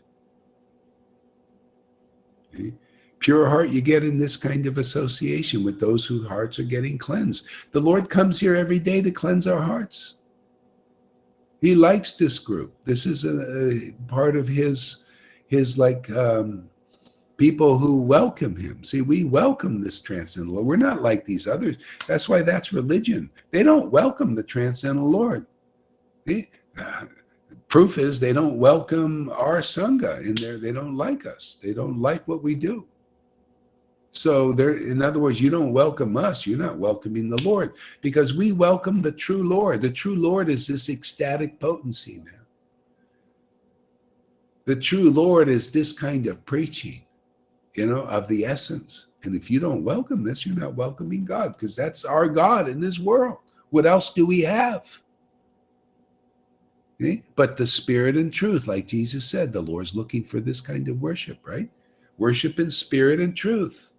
Okay? Pure heart you get in this kind of association with those whose hearts are getting cleansed. The Lord comes here every day to cleanse our hearts. He likes this group. This is a part of his people who welcome him. See, we welcome this transcendental Lord. We're not like these others. That's why that's religion. They don't welcome the transcendental Lord. Proof is they don't welcome our Sangha in there. They don't like us. They don't like what we do. So in other words, you don't welcome us. You're not welcoming the Lord, because we welcome the true Lord. The true Lord is this ecstatic potency, man. The true Lord is this kind of preaching, of the essence. And if you don't welcome this, you're not welcoming God, because that's our God in this world. What else do we have? Okay? But the spirit and truth, like Jesus said, the Lord's looking for this kind of worship, right? Worship in spirit and truth.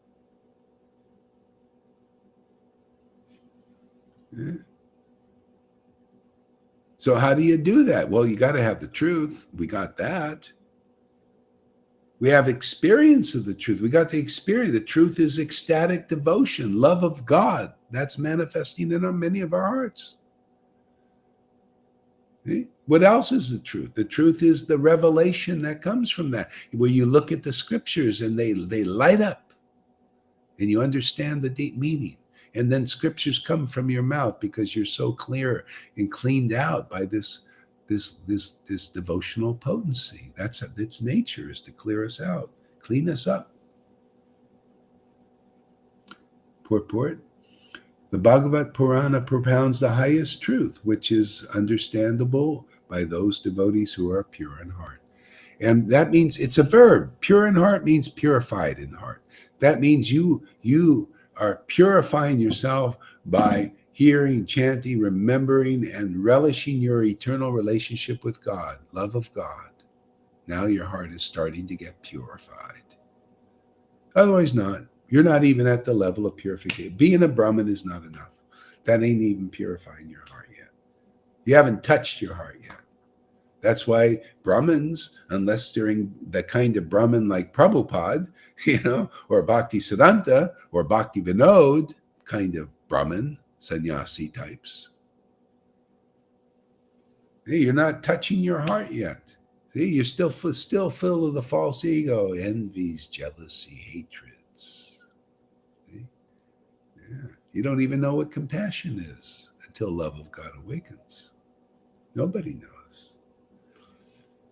Yeah. So how do you do that? Well, you got to have the truth. We got that. We have experience of the truth. We got the experience. The truth is ecstatic devotion, love of God. That's manifesting in many of our hearts. Okay? What else is the truth? The truth is the revelation that comes from that, where you look at the scriptures and they light up and you understand the deep meaning. And then scriptures come from your mouth because you're so clear and cleaned out by this devotional potency. That's its nature, is to clear us out, clean us up. Purport. The Bhagavad Purana propounds the highest truth, which is understandable by those devotees who are pure in heart. And that means it's a verb. Pure in heart means purified in heart. That means you are purifying yourself by hearing, chanting, remembering, and relishing your eternal relationship with God, love of God. Now your heart is starting to get purified. Otherwise not. You're not even at the level of purification. Being a Brahmin is not enough. That ain't even purifying your heart yet. You haven't touched your heart yet. That's why Brahmins, unless during the kind of Brahmin like Prabhupada, or Bhakti Siddhanta, or Bhakti Vinod kind of Brahmin, sannyasi types. Hey, you're not touching your heart yet. See, you're still full of the false ego, envies, jealousy, hatreds. See? Yeah. You don't even know what compassion is until love of God awakens. Nobody knows.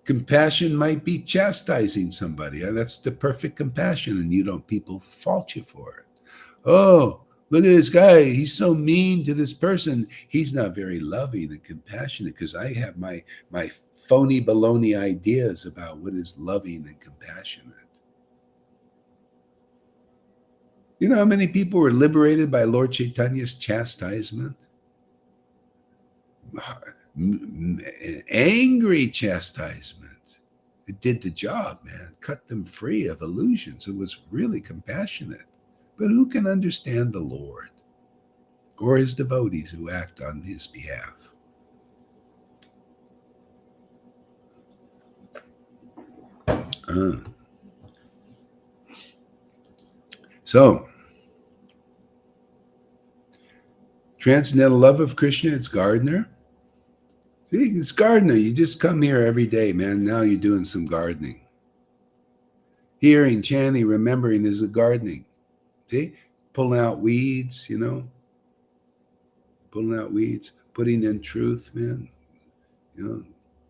Compassion might be chastising somebody. That's the perfect compassion, and people fault you for it. Oh, look at this guy. He's so mean to this person. He's not very loving and compassionate because I have my phony baloney ideas about what is loving and compassionate. You know how many people were liberated by Lord Chaitanya's chastisement? Angry chastisement. It did the job, man. Cut them free of illusions. It was really compassionate. But who can understand the Lord or his devotees who act on his behalf? So, transcendental love of Krishna, it's gardener. See, it's gardener. You just come here every day, man. Now you're doing some gardening. Hearing, chanting, remembering is a gardening. See? Pulling out weeds, pulling out weeds, putting in truth, man.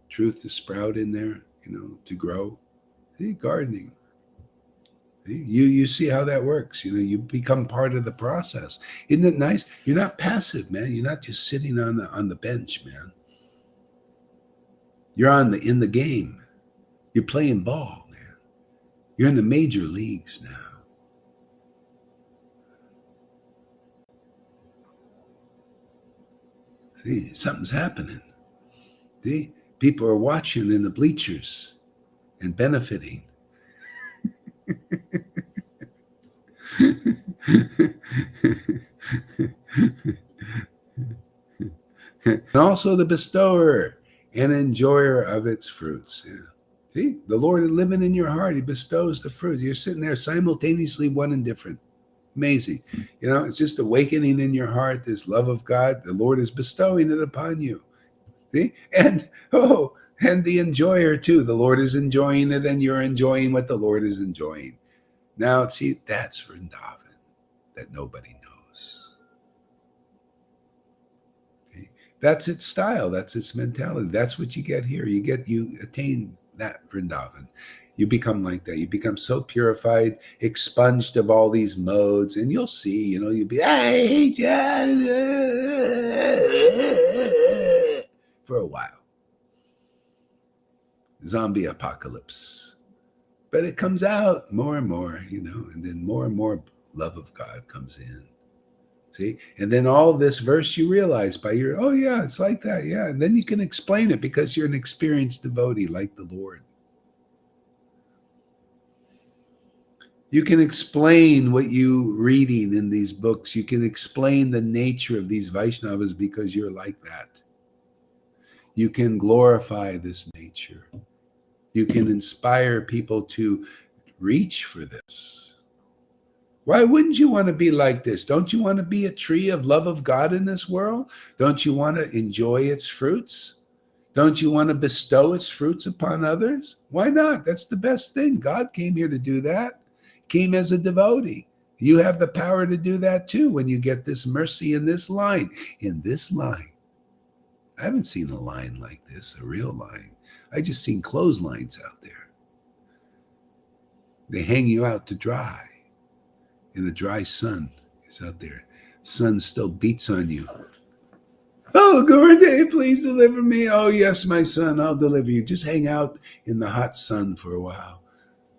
Truth to sprout in there, to grow. See, gardening. See? You see how that works. You become part of the process. Isn't it nice? You're not passive, man. You're not just sitting on the bench, man. You're in the game. You're playing ball, man. You're in the major leagues now. See, something's happening. See, people are watching in the bleachers and benefiting. And also the bestower and enjoyer of its fruits. Yeah. See, the Lord is living in your heart. He bestows the fruit. You're sitting there simultaneously one and different. Amazing. It's just awakening in your heart, this love of God. The Lord is bestowing it upon you. See? And the enjoyer too. The Lord is enjoying it and you're enjoying what the Lord is enjoying. Now, see, that's Vrindavan that nobody knows. See? That's its style. That's its mentality. That's what you get here. You attain that Vrindavan. You become like that. You become so purified, expunged of all these modes, and you'll see, you'll be, I hate you, for a while. Zombie apocalypse. But it comes out more and more, and then more and more love of God comes in. See? And then all this verse you realize by oh yeah, it's like that, yeah. And then you can explain it because you're an experienced devotee like the Lord. You can explain what you're reading in these books. You can explain the nature of these Vaishnavas because you're like that. You can glorify this nature. You can inspire people to reach for this. Why wouldn't you want to be like this? Don't you want to be a tree of love of God in this world? Don't you want to enjoy its fruits? Don't you want to bestow its fruits upon others? Why not? That's the best thing. God came here to do that. Came as a devotee. You have the power to do that too when you get this mercy in this line. In this line. I haven't seen a line like this, a real line. I just seen clotheslines out there. They hang you out to dry. In the dry sun is out there. Sun still beats on you. Oh, Gurudev, please deliver me. Oh, yes, my son, I'll deliver you. Just hang out in the hot sun for a while.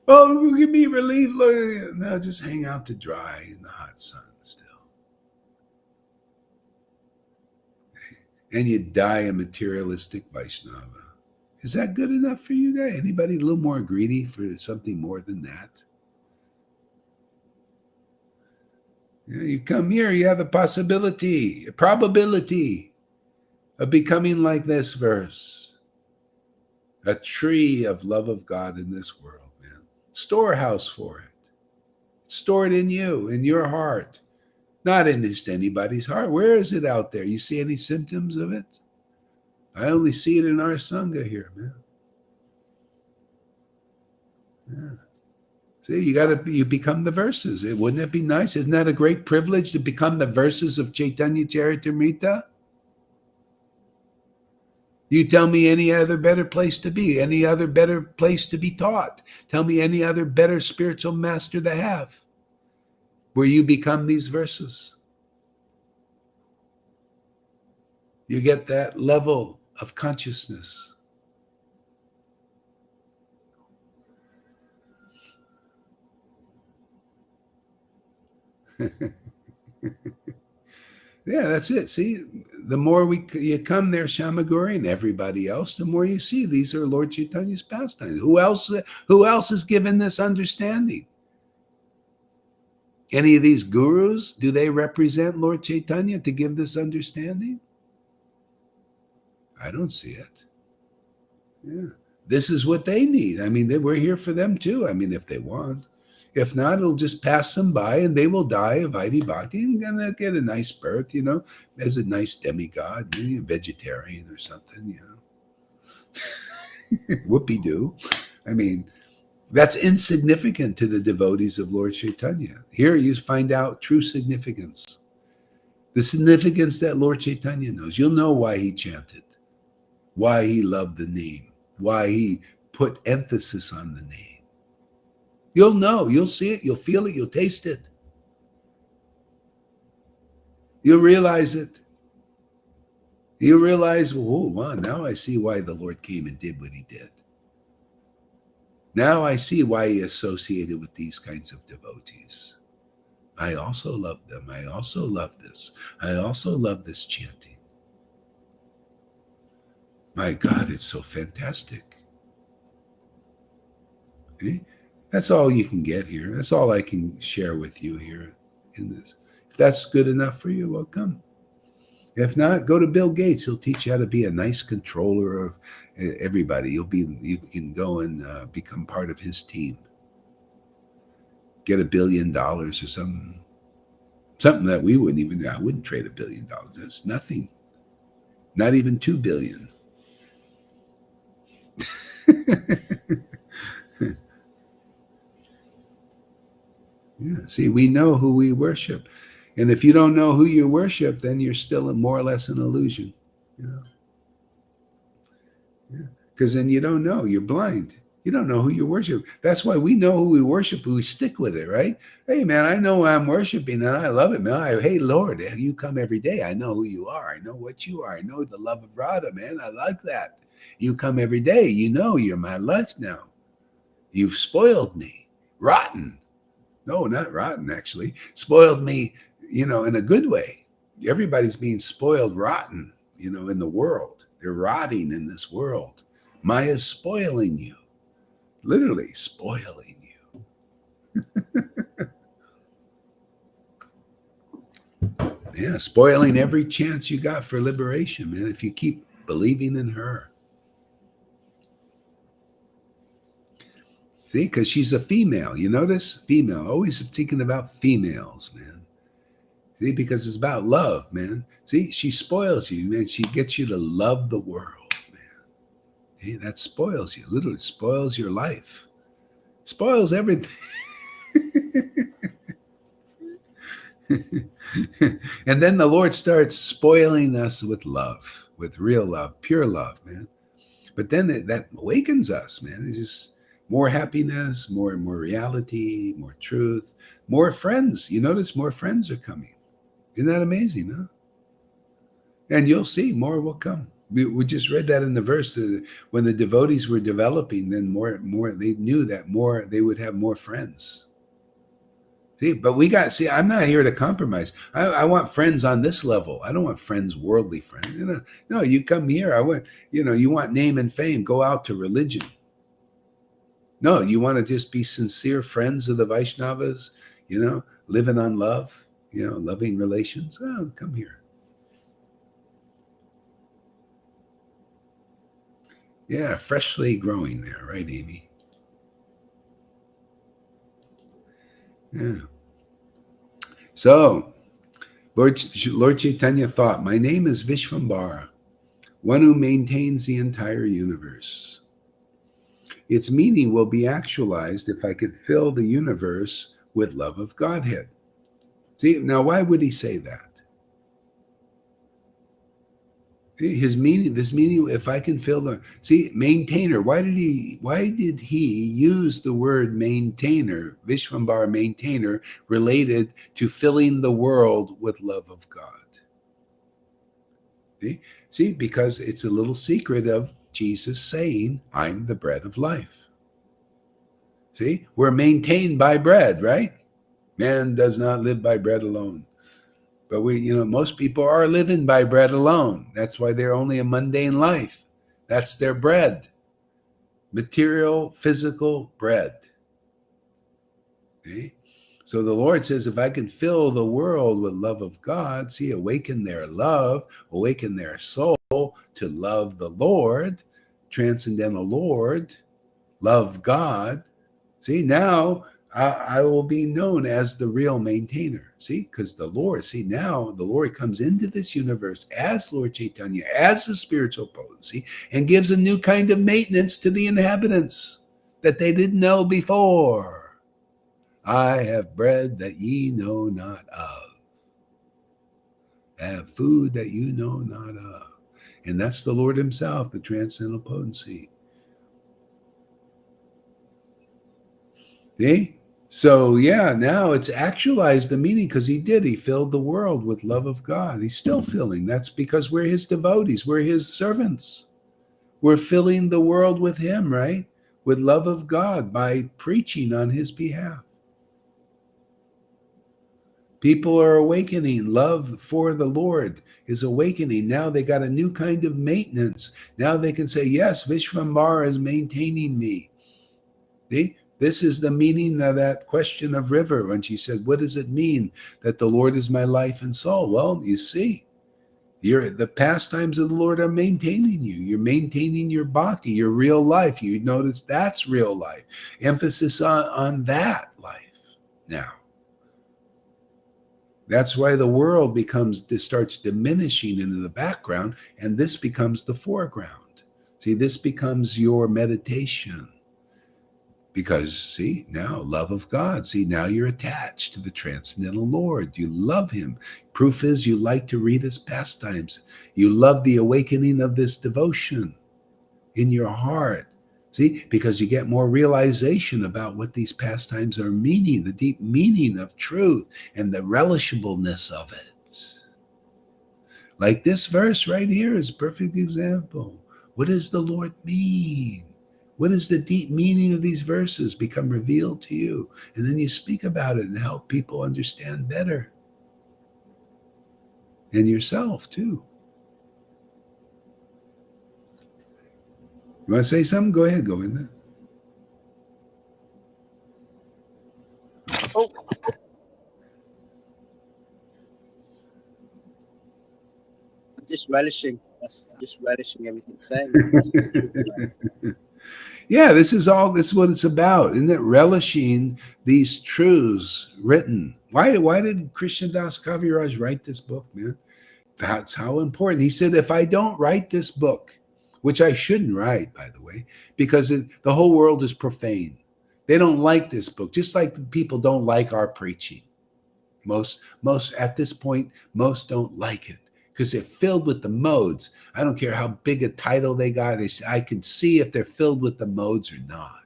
Oh, give me relief. No, just hang out to dry in the hot sun still. And you die a materialistic Vaishnava. Is that good enough for you guys? Anybody a little more greedy for something more than that? Yeah, you come here, you have a possibility, a probability of becoming like this verse. A tree of love of God in this world. Storehouse for it. Store it in you, in your heart, not in just anybody's heart. Where is it out there? You see any symptoms of it? I only see it in our Sangha here, man. Yeah. See, you become the verses. Wouldn't it be nice? Isn't that a great privilege to become the verses of Chaitanya Charitamrita? You tell me any other better place to be, any other better place to be taught. Tell me any other better spiritual master to have, where you become these verses. You get that level of consciousness. Yeah, that's it. See, the more you come there, Shamaguri and everybody else, the more you see these are Lord Chaitanya's pastimes. Who else is given this understanding? Any of these gurus, do they represent Lord Chaitanya to give this understanding? I don't see it. Yeah. This is what they need. I mean, we're here for them too. I mean, if they want. If not, it'll just pass them by and they will die of Vaidhi Bhakti and gonna get a nice birth, as a nice demigod, maybe a vegetarian or something, Whoopee-doo. I mean, that's insignificant to the devotees of Lord Chaitanya. Here you find out true significance. The significance that Lord Chaitanya knows. You'll know why he chanted, why he loved the name, why he put emphasis on the name. You'll know, you'll see it, you'll feel it, you'll taste it. You'll realize it. You'll realize, oh, wow, now I see why the Lord came and did what he did. Now I see why he associated with these kinds of devotees. I also love them. I also love this. I also love this chanting. My God, it's so fantastic. Okay? That's all you can get here. That's all I can share with you here in this. If that's good enough for you, well, come. If not, go to Bill Gates. He'll teach you how to be a nice controller of everybody. You can go and become part of his team. Get $1 billion or something. Something that I wouldn't trade $1 billion. That's nothing. Not even 2 billion. Yeah. See, we know who we worship. And if you don't know who you worship, then you're still more or less an illusion. Because then you don't know. You're blind. You don't know who you worship. That's why we know who we worship, we stick with it, right? Hey, man, I know I'm worshiping and I love it, man. Hey, Lord, you come every day. I know who you are. I know what you are. I know the love of Radha, man. I like that. You come every day. You know you're my life now. You've spoiled me. Rotten. No, not rotten, actually. Spoiled me, in a good way. Everybody's being spoiled rotten, in the world. They're rotting in this world. Maya's spoiling you. Literally spoiling you. Yeah, spoiling every chance you got for liberation, man, if you keep believing in her. See, because she's a female. You notice? Female. Always thinking about females, man. See, because it's about love, man. See, she spoils you, man. She gets you to love the world, man. See, that spoils you. Literally spoils your life. Spoils everything. And then the Lord starts spoiling us with love, with real love, pure love, man. But then that awakens us, man. It's just more happiness, more reality, more truth, more friends. You notice more friends are coming. Isn't that amazing, huh? And you'll see more will come. We just read that in the verse that when the devotees were developing, then more they knew that more they would have more friends. See, but I'm not here to compromise. I want friends on this level. I don't want friends, worldly friends. No, you come here. You want name and fame. Go out to religion. No, you want to just be sincere friends of the Vaishnavas, living on love, loving relations. Oh, come here. Yeah, freshly growing there, right, Amy? Yeah. So, Lord Chaitanya thought, my name is Vishvambara, one who maintains the entire universe. Its meaning will be actualized if I could fill the universe with love of Godhead. See, now why would he say that? His meaning, this meaning, if I can fill the, see, maintainer, why did he use the word maintainer, Vishvambara maintainer, related to filling the world with love of God? See, because it's a little secret of Jesus saying, I'm the bread of life. See, we're maintained by bread, right? Man does not live by bread alone. But most people are living by bread alone. That's why they're only a mundane life. That's their bread. Material, physical bread. Okay? So the Lord says, if I can fill the world with love of God, see, awaken their love, awaken their soul to love the Lord, transcendental Lord, love God. See, now I will be known as the real maintainer. See, because the Lord, now the Lord comes into this universe as Lord Chaitanya, as a spiritual potency, and gives a new kind of maintenance to the inhabitants that they didn't know before. I have bread that ye know not of. I have food that you know not of. And that's the Lord himself, the transcendental potency. See? So, now it's actualized the meaning because he filled the world with love of God. He's still filling. That's because we're his devotees. We're his servants. We're filling the world with him, right? With love of God by preaching on his behalf. People are awakening. Love for the Lord is awakening. Now they got a new kind of maintenance. Now they can say, yes, Vishvambara is maintaining me. See? This is the meaning of that question of River when she said, what does it mean that the Lord is my life and soul? Well, you see, the pastimes of the Lord are maintaining you. You're maintaining your bhakti, your real life. You notice that's real life. Emphasis on that life now. That's why the world starts diminishing into the background, and this becomes the foreground. See, this becomes your meditation. Because, now love of God. Now you're attached to the transcendental Lord. You love him. Proof is you like to read his pastimes. You love the awakening of this devotion in your heart. Because you get more realization about what these pastimes are meaning, the deep meaning of truth and the relishableness of it. Like this verse right here is a perfect example. What does the Lord mean? What is the deep meaning of these verses become revealed to you? And then you speak about it and help people understand better. And yourself, too. You want to say something? Go ahead, Govinda. Oh. Just relishing. Just relishing everything saying. Yeah, this is what it's about, isn't it? Relishing these truths written. Why did Krishnadas Kaviraj write this book, man? That's how important. He said, if I don't write this book, which I shouldn't write, by the way, because the whole world is profane. They don't like this book, just like people don't like our preaching. Most at this point, most don't like it because they're filled with the modes. I don't care how big a title they got. I can see if they're filled with the modes or not.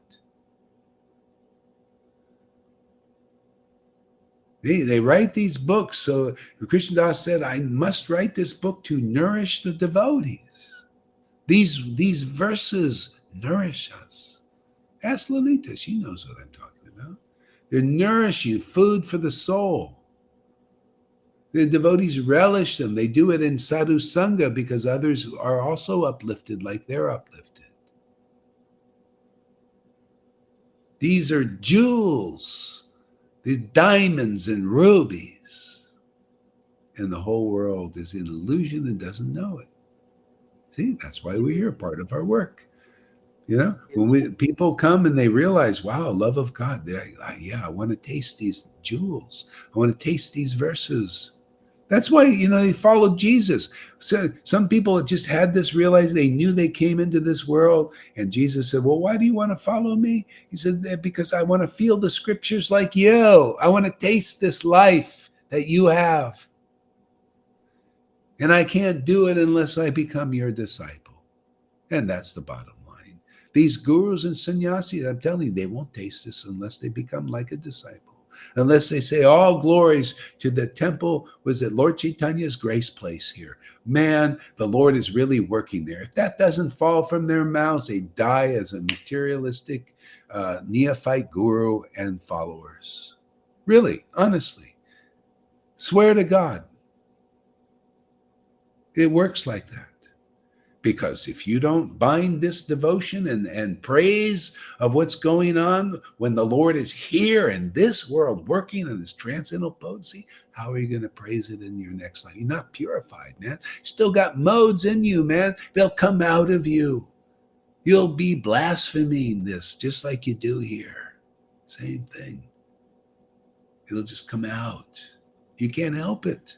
They write these books. So Krishnadas said, I must write this book to nourish the devotees. These verses nourish us. Ask Lalita. She knows what I'm talking about. They're nourishing, food for the soul. The devotees relish them. They do it in sadhu sangha because others are also uplifted like they're uplifted. These are jewels, these diamonds and rubies. And the whole world is in illusion and doesn't know it. See, that's why we're here, part of our work. When people come and they realize, wow, love of God, I want to taste these jewels. I want to taste these verses. That's why, they followed Jesus. So some people just had this realization. They knew they came into this world. And Jesus said, well, why do you want to follow me? He said, because I want to feel the scriptures like you. I want to taste this life that you have. And I can't do it unless I become your disciple. And that's the bottom line. These gurus and sannyasis, I'm telling you, they won't taste this unless they become like a disciple. Unless they say, all glories to the temple, was it Lord Chaitanya's grace place here? Man, the Lord is really working there. If that doesn't fall from their mouths, they die as a materialistic neophyte guru and followers. Really, honestly. Swear to God. It works like that. Because if you don't bind this devotion and praise of what's going on when the Lord is here in this world working in his transcendental potency, how are you going to praise it in your next life? You're not purified, man. Still got modes in you, man. They'll come out of you. You'll be blaspheming this just like you do here. Same thing. It'll just come out. You can't help it.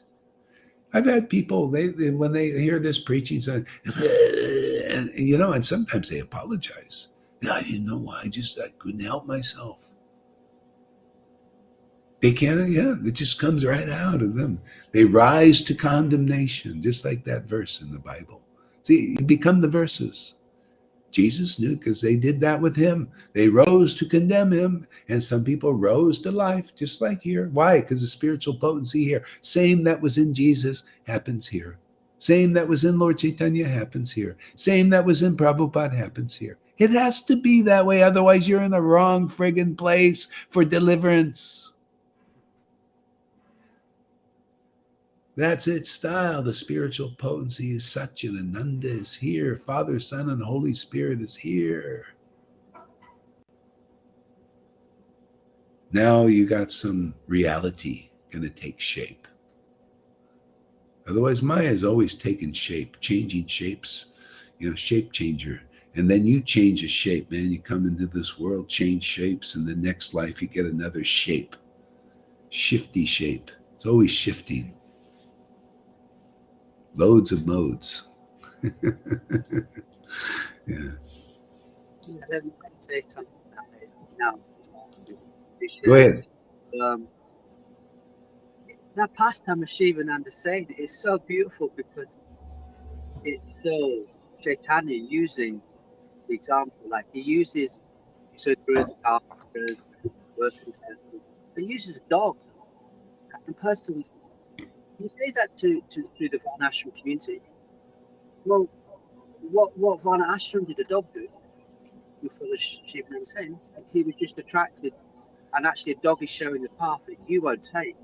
I've had people, they when they hear this preaching, say, and sometimes they apologize. I didn't know why. I couldn't help myself. They can't, it just comes right out of them. They rise to condemnation, just like that verse in the Bible. See, you become the verses. Jesus knew because they did that with him. They rose to condemn him, and some people rose to life, just like here. Why? Because the spiritual potency here. Same that was in Jesus happens here. Same that was in Lord Chaitanya happens here. Same that was in Prabhupada happens here. It has to be that way. Otherwise, you're in a wrong friggin' place for deliverance. That's its style. The spiritual potency is such, and Ananda is here. Father, Son, and Holy Spirit is here. Now you got some reality going to take shape. Otherwise, Maya is always taking shape, changing shapes, shape changer. And then you change a shape, man. You come into this world, change shapes, and the next life you get another shape. Shifty shape. It's always shifting. Loads of modes. Yeah. Let me say something now. Go ahead. That pastime of Shivananda saying is so beautiful because it's so Chaitanya using the example, like he uses sutras, carpenters, workers, he uses a dog. And personally, you say that to the Varna Ashram community. Well, what Varna Ashram did the dog do? You follow Shivananda saying, he was just attracted, and actually a dog is showing the path that you won't take.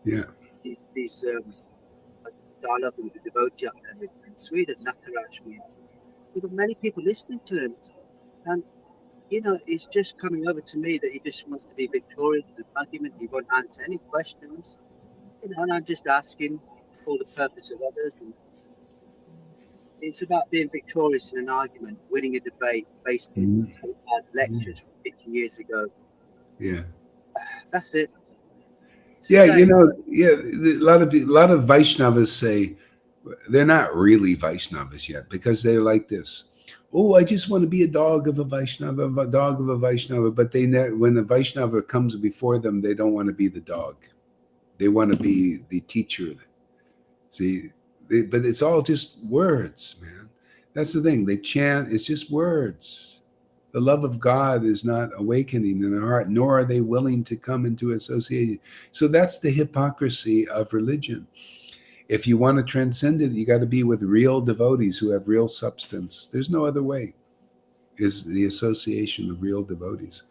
Yeah. These dialogue with the devotee up there in Sweden, Nataraj. We've got many people listening to him, and it's just coming over to me that he just wants to be victorious in the argument. He won't answer any questions, and I'm just asking for the purpose of others. And it's about being victorious in an argument, winning a debate based on lectures from 50 years ago. Yeah. That's it. Yeah, a lot of Vaishnavas say they're not really Vaishnavas yet because they're like this. Oh, I just want to be a dog of a Vaishnava, But when the Vaishnava comes before them, they don't want to be the dog. They want to be the teacher. See, but it's all just words, man. That's the thing. They chant. It's just words. The love of God is not awakening in their heart, nor are they willing to come into association. So that's the hypocrisy of religion. If you want to transcend it, you got to be with real devotees who have real substance. There's no other way, is the association of real devotees.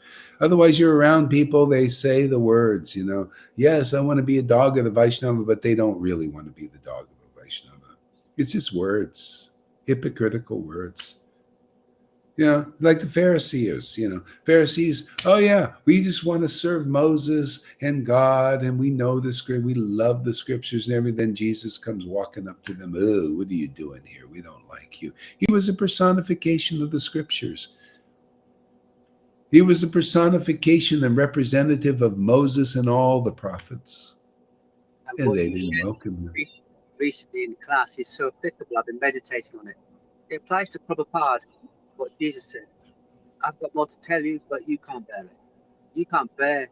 Otherwise, you're around people, they say the words, yes, I want to be a dog of the Vaishnava, but they don't really want to be the dog of a Vaishnava. It's just words, hypocritical words. Like the Pharisees, Pharisees, oh yeah, we just want to serve Moses and God, and we know the script, we love the scriptures and everything. Then Jesus comes walking up to them. Oh, what are you doing here? We don't like you. He was a personification of the scriptures. He was the personification and representative of Moses and all the prophets. And they didn't welcome him. Recently in class is so applicable. I've been meditating on it. It applies to Prabhupada. What Jesus said, I've got more to tell you, but you can't bear it. You can't bear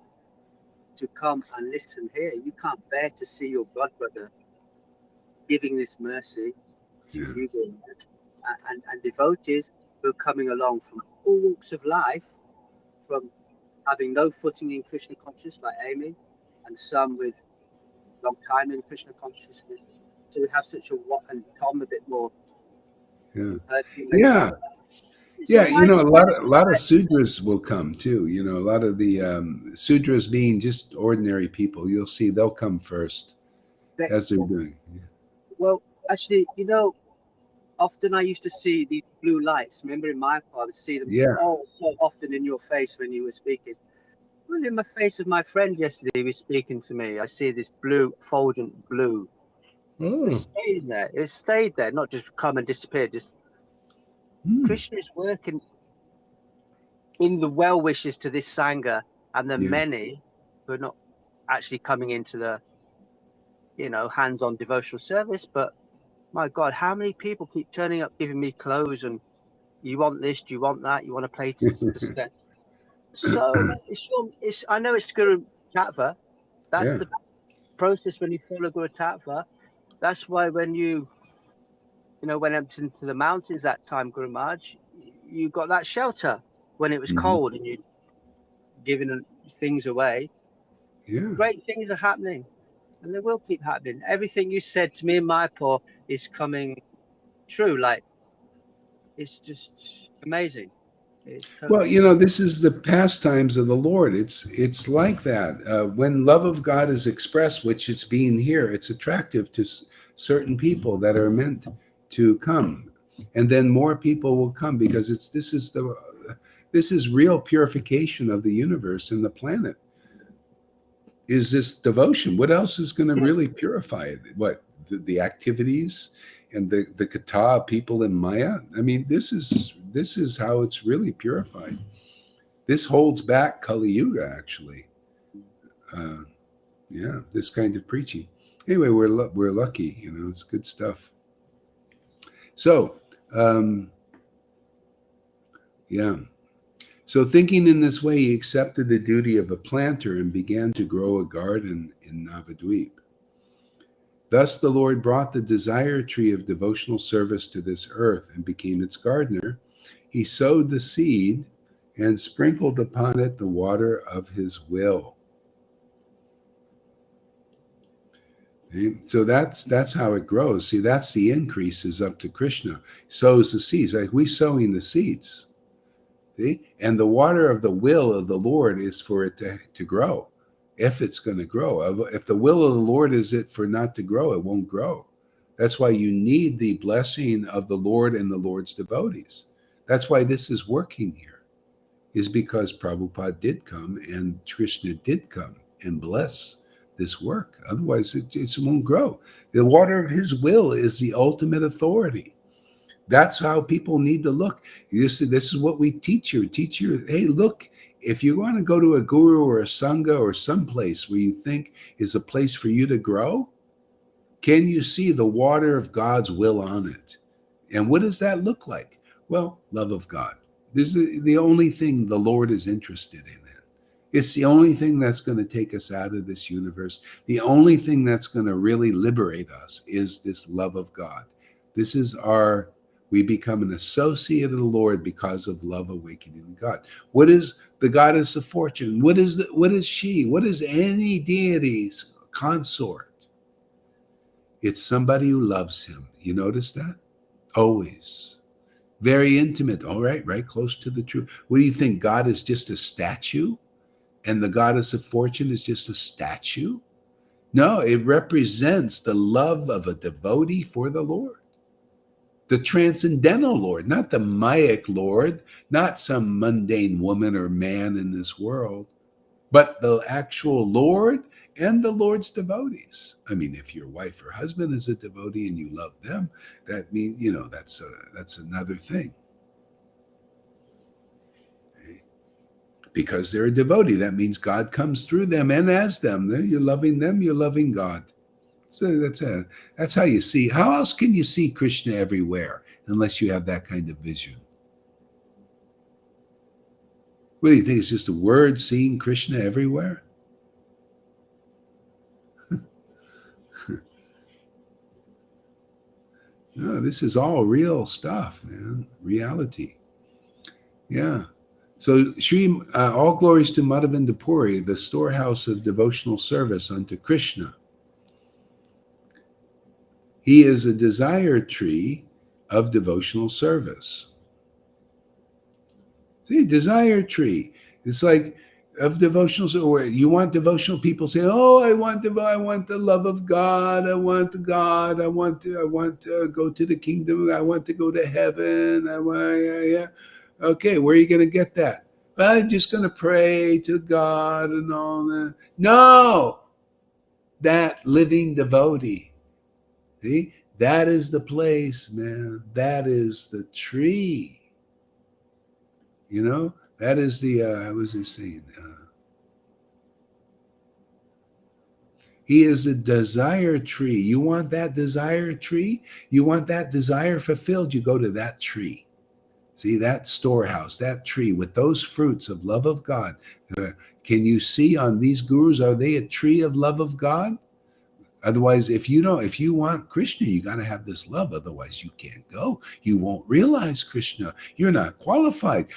to come and listen here. You can't bear to see your God brother giving this mercy, which is Yeah. you doing that, and devotees who are coming along from all walks of life, from having no footing in Krishna consciousness, like Amy, and some with long time in Krishna consciousness. So we have such a and Tom a bit more. Yeah. You heard him Yeah. mention. It's Yeah, a nice a lot of sudras will come too. A lot of the sudras being just ordinary people. You'll see they'll come first that- as they're doing. well, actually, often I used to see these blue lights. Remember in my part, I would see them Yeah. so often in your face when you were speaking. Well, in the face of my friend yesterday, he was speaking to me. I see this blue, fulgent blue. It's Oh. staying there. It stayed there, not just come and disappear. Just Hmm. Krishna is working in the well wishes to this sangha, and the Yeah. many who are not actually coming into the hands-on devotional service. But my God, how many people keep turning up, giving me clothes, and you want this, do you want that, you want to play to success? So I know it's Guru Tattva. That's Yeah. the process when you follow Guru Tattva. That's why when you went up into the mountains that time, Guru Maharaj, you got that shelter when it was Mhm. cold and you giving things away. Yeah. Great things are happening, and they will keep happening. Everything you said to me in Mayapur is coming true. Like, it's just amazing. It's Well, totally this is the pastimes of the Lord. It's like that. When love of God is expressed, which it's being here, it's attractive to certain people that are meant to come, and then more people will come because this is real purification of the universe and the planet. Is this devotion? What else is going to really purify it? What the activities and the kata people in Maya? I mean, this is how it's really purified. This holds back Kali Yuga, actually. Yeah, this kind of preaching. Anyway, we're lucky. It's good stuff. So, yeah. So thinking in this way, he accepted the duty of a planter and began to grow a garden in Navadvip. Thus the Lord brought the desire tree of devotional service to this earth and became its gardener. He sowed the seed and sprinkled upon it the water of his will. Okay? So that's how it grows. See, that's the increase is up to Krishna. Sows the seeds. Like we sowing the seeds. See? And the water of the will of the Lord is for it to grow. If it's going to grow. If the will of the Lord is it for not to grow, it won't grow. That's why you need the blessing of the Lord and the Lord's devotees. That's why this is working here, is because Prabhupada did come and Krishna did come and bless this work. Otherwise, it won't grow. The water of his will is the ultimate authority. That's how people need to look. This is what we teach you. Hey, look, if you want to go to a guru or a sangha or some place where you think is a place for you to grow, can you see the water of God's will on it? And what does that look like? Well, love of God. This is the only thing the Lord is interested in. It's the only thing that's going to take us out of this universe. The only thing that's going to really liberate us is this love of God. We become an associate of the Lord because of love awakening God. What is the goddess of fortune? What is she? What is any deity's consort? It's somebody who loves him. You notice that? Always. Very intimate. All right, right close to the truth. What do you think? God is just a statue? And the goddess of fortune is just a statue? No, it represents the love of a devotee for the Lord. The transcendental Lord, not the Mayic Lord, not some mundane woman or man in this world, but the actual Lord and the Lord's devotees. I mean, if your wife or husband is a devotee and you love them, that means, that's another thing. Because they're a devotee, that means God comes through them and as them. You're loving them, you're loving God. So that's how you see. How else can you see Krishna everywhere unless you have that kind of vision? What do you think? It's just a word seeing Krishna everywhere? No, this is all real stuff, man. Reality. Yeah. So Sri, all glories to Madhavinda Puri, the storehouse of devotional service unto Krishna. He is a desire tree of devotional service. See, desire tree. It's like of devotional. Or you want devotional people say, "Oh, I want the love of God. I want the God. I want to go to the kingdom. I want to go to heaven. I want, yeah." Okay, where are you going to get that? Well, I'm just going to pray to God and all that. No, that living devotee. See, that is the place, man. That is the tree. You know, that is the, how was he saying? He is a desire tree. You want that desire tree? You want that desire fulfilled? You go to that tree. See, that storehouse, that tree with those fruits of love of God. Can you see on these gurus, are they a tree of love of God? Otherwise, if you want Krishna, you got to have this love. Otherwise, you can't go. You won't realize Krishna. You're not qualified.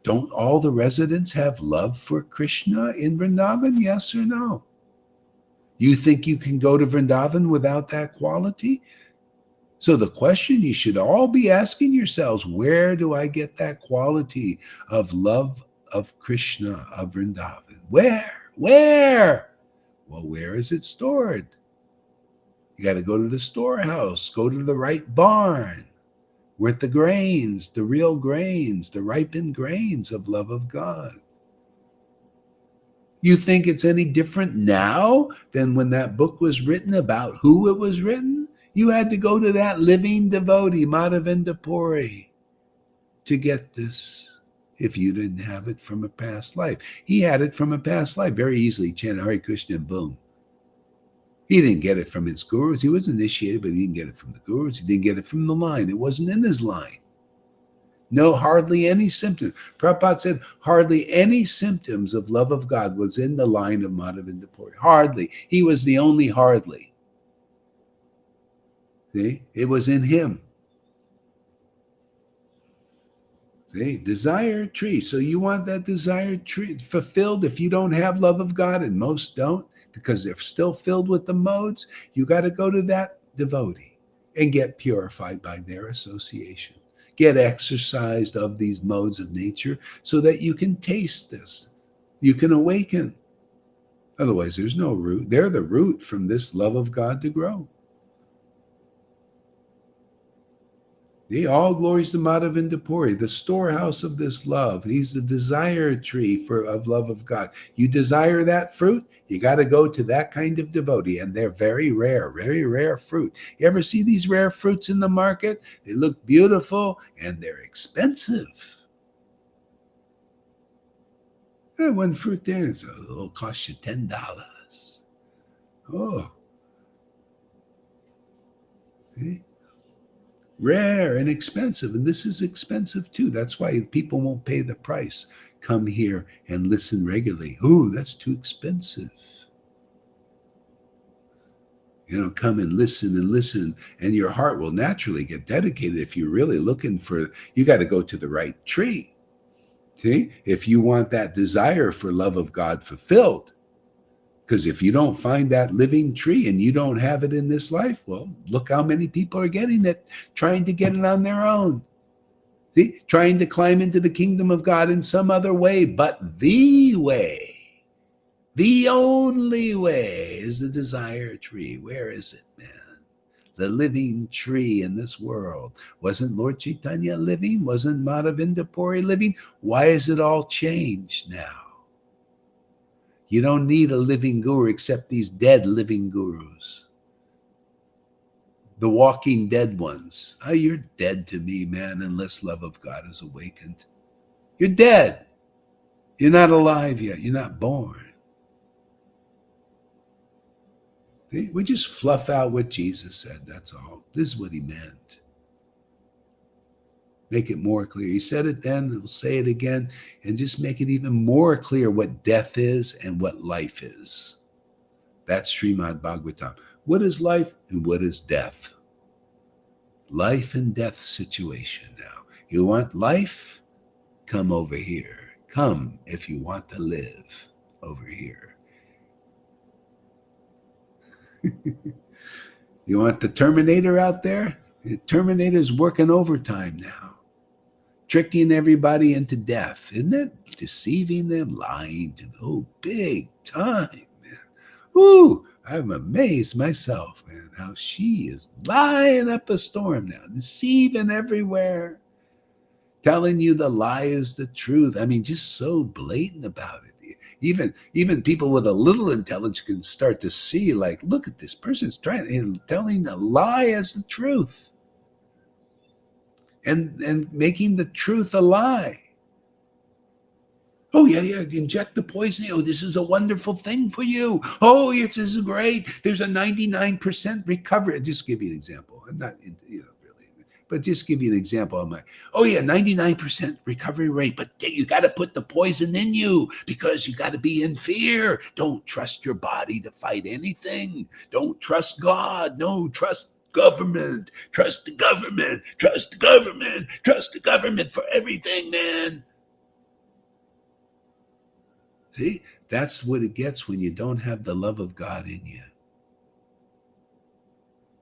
Don't all the residents have love for Krishna in Vrindavan? Yes or no? You think you can go to Vrindavan without that quality? So the question you should all be asking yourselves, where do I get that quality of love of Krishna, of Vrindavan? Where? Well, where is it stored? You got to go to the storehouse, go to the right barn, where the grains, the real grains, the ripened grains of love of God. You think it's any different now than when that book was written, about who it was written? You had to go to that living devotee, Madhavinda Puri, to get this. If you didn't have it from a past life, he had it from a past life very easily. Chant Hare Krishna and boom. He didn't get it from his gurus. He was initiated, but he didn't get it from the gurus. He didn't get it from the line. It wasn't in his line. No, hardly any symptoms. Prabhupada said hardly any symptoms of love of God was in the line of Madhavinda Puri. Hardly. He was the only hardly. See? It was in him. See? Desire tree. So you want that desire tree fulfilled if you don't have love of God, and most don't, because they're still filled with the modes. You got to go to that devotee and get purified by their association. Get exercised of these modes of nature so that you can taste this. You can awaken. Otherwise, there's no root. They're the root from this love of God to grow. All glories to Madhavinda Puri, the storehouse of this love. He's the desire tree of love of God. You desire that fruit, you got to go to that kind of devotee, and they're very rare fruit. You ever see these rare fruits in the market? They look beautiful and they're expensive. One fruit there it'll cost you $10. Oh. See? Rare and expensive, and this is expensive too. That's why people won't pay the price. Come here and listen regularly. Ooh, that's too expensive. Come and listen, and your heart will naturally get dedicated. If you're really looking for, you got to go to the right tree. See, if you want that desire for love of God fulfilled, because if you don't find that living tree and you don't have it in this life, well, look how many people are getting it, trying to get it on their own. See, trying to climb into the kingdom of God in some other way, but the way, the only way is the desire tree. Where is it, man? The living tree in this world. Wasn't Lord Chaitanya living? Wasn't Madhavinda Puri living? Why is it all changed now? You don't need a living guru except these dead living gurus. The walking dead ones. Oh, you're dead to me, man, unless love of God is awakened. You're dead. You're not alive yet. You're not born. See? We just fluff out what Jesus said, that's all. This is what he meant. Make it more clear. He said it then, he'll say it again, and just make it even more clear what death is and what life is. That's Srimad Bhagavatam. What is life and what is death? life and death situation now. You want life? Come over here. Come if you want to live over here. You want the Terminator out there? The Terminator's working overtime now, tricking everybody into death. Isn't it? Deceiving them, lying to them. Oh, big time, man. Ooh, I'm amazed myself, man, how she is lying up a storm now, deceiving everywhere, telling you the lie is the truth. I mean, just so blatant about it. Even people with a little intelligence can start to see, like, look at this person's telling a lie as the truth, and making the truth a lie. Oh, yeah, inject the poison. Oh, this is a wonderful thing for you. Oh, yes, this is great. There's a 99% recovery. I'll just give you an example. I'm not, really, but just give you an example of 99% recovery rate, but you got to put the poison in you because you got to be in fear. Don't trust your body to fight anything. Don't trust God. No, trust government. Trust the government. Trust the government. Trust the government for everything, man. See, that's what it gets when you don't have the love of God in you.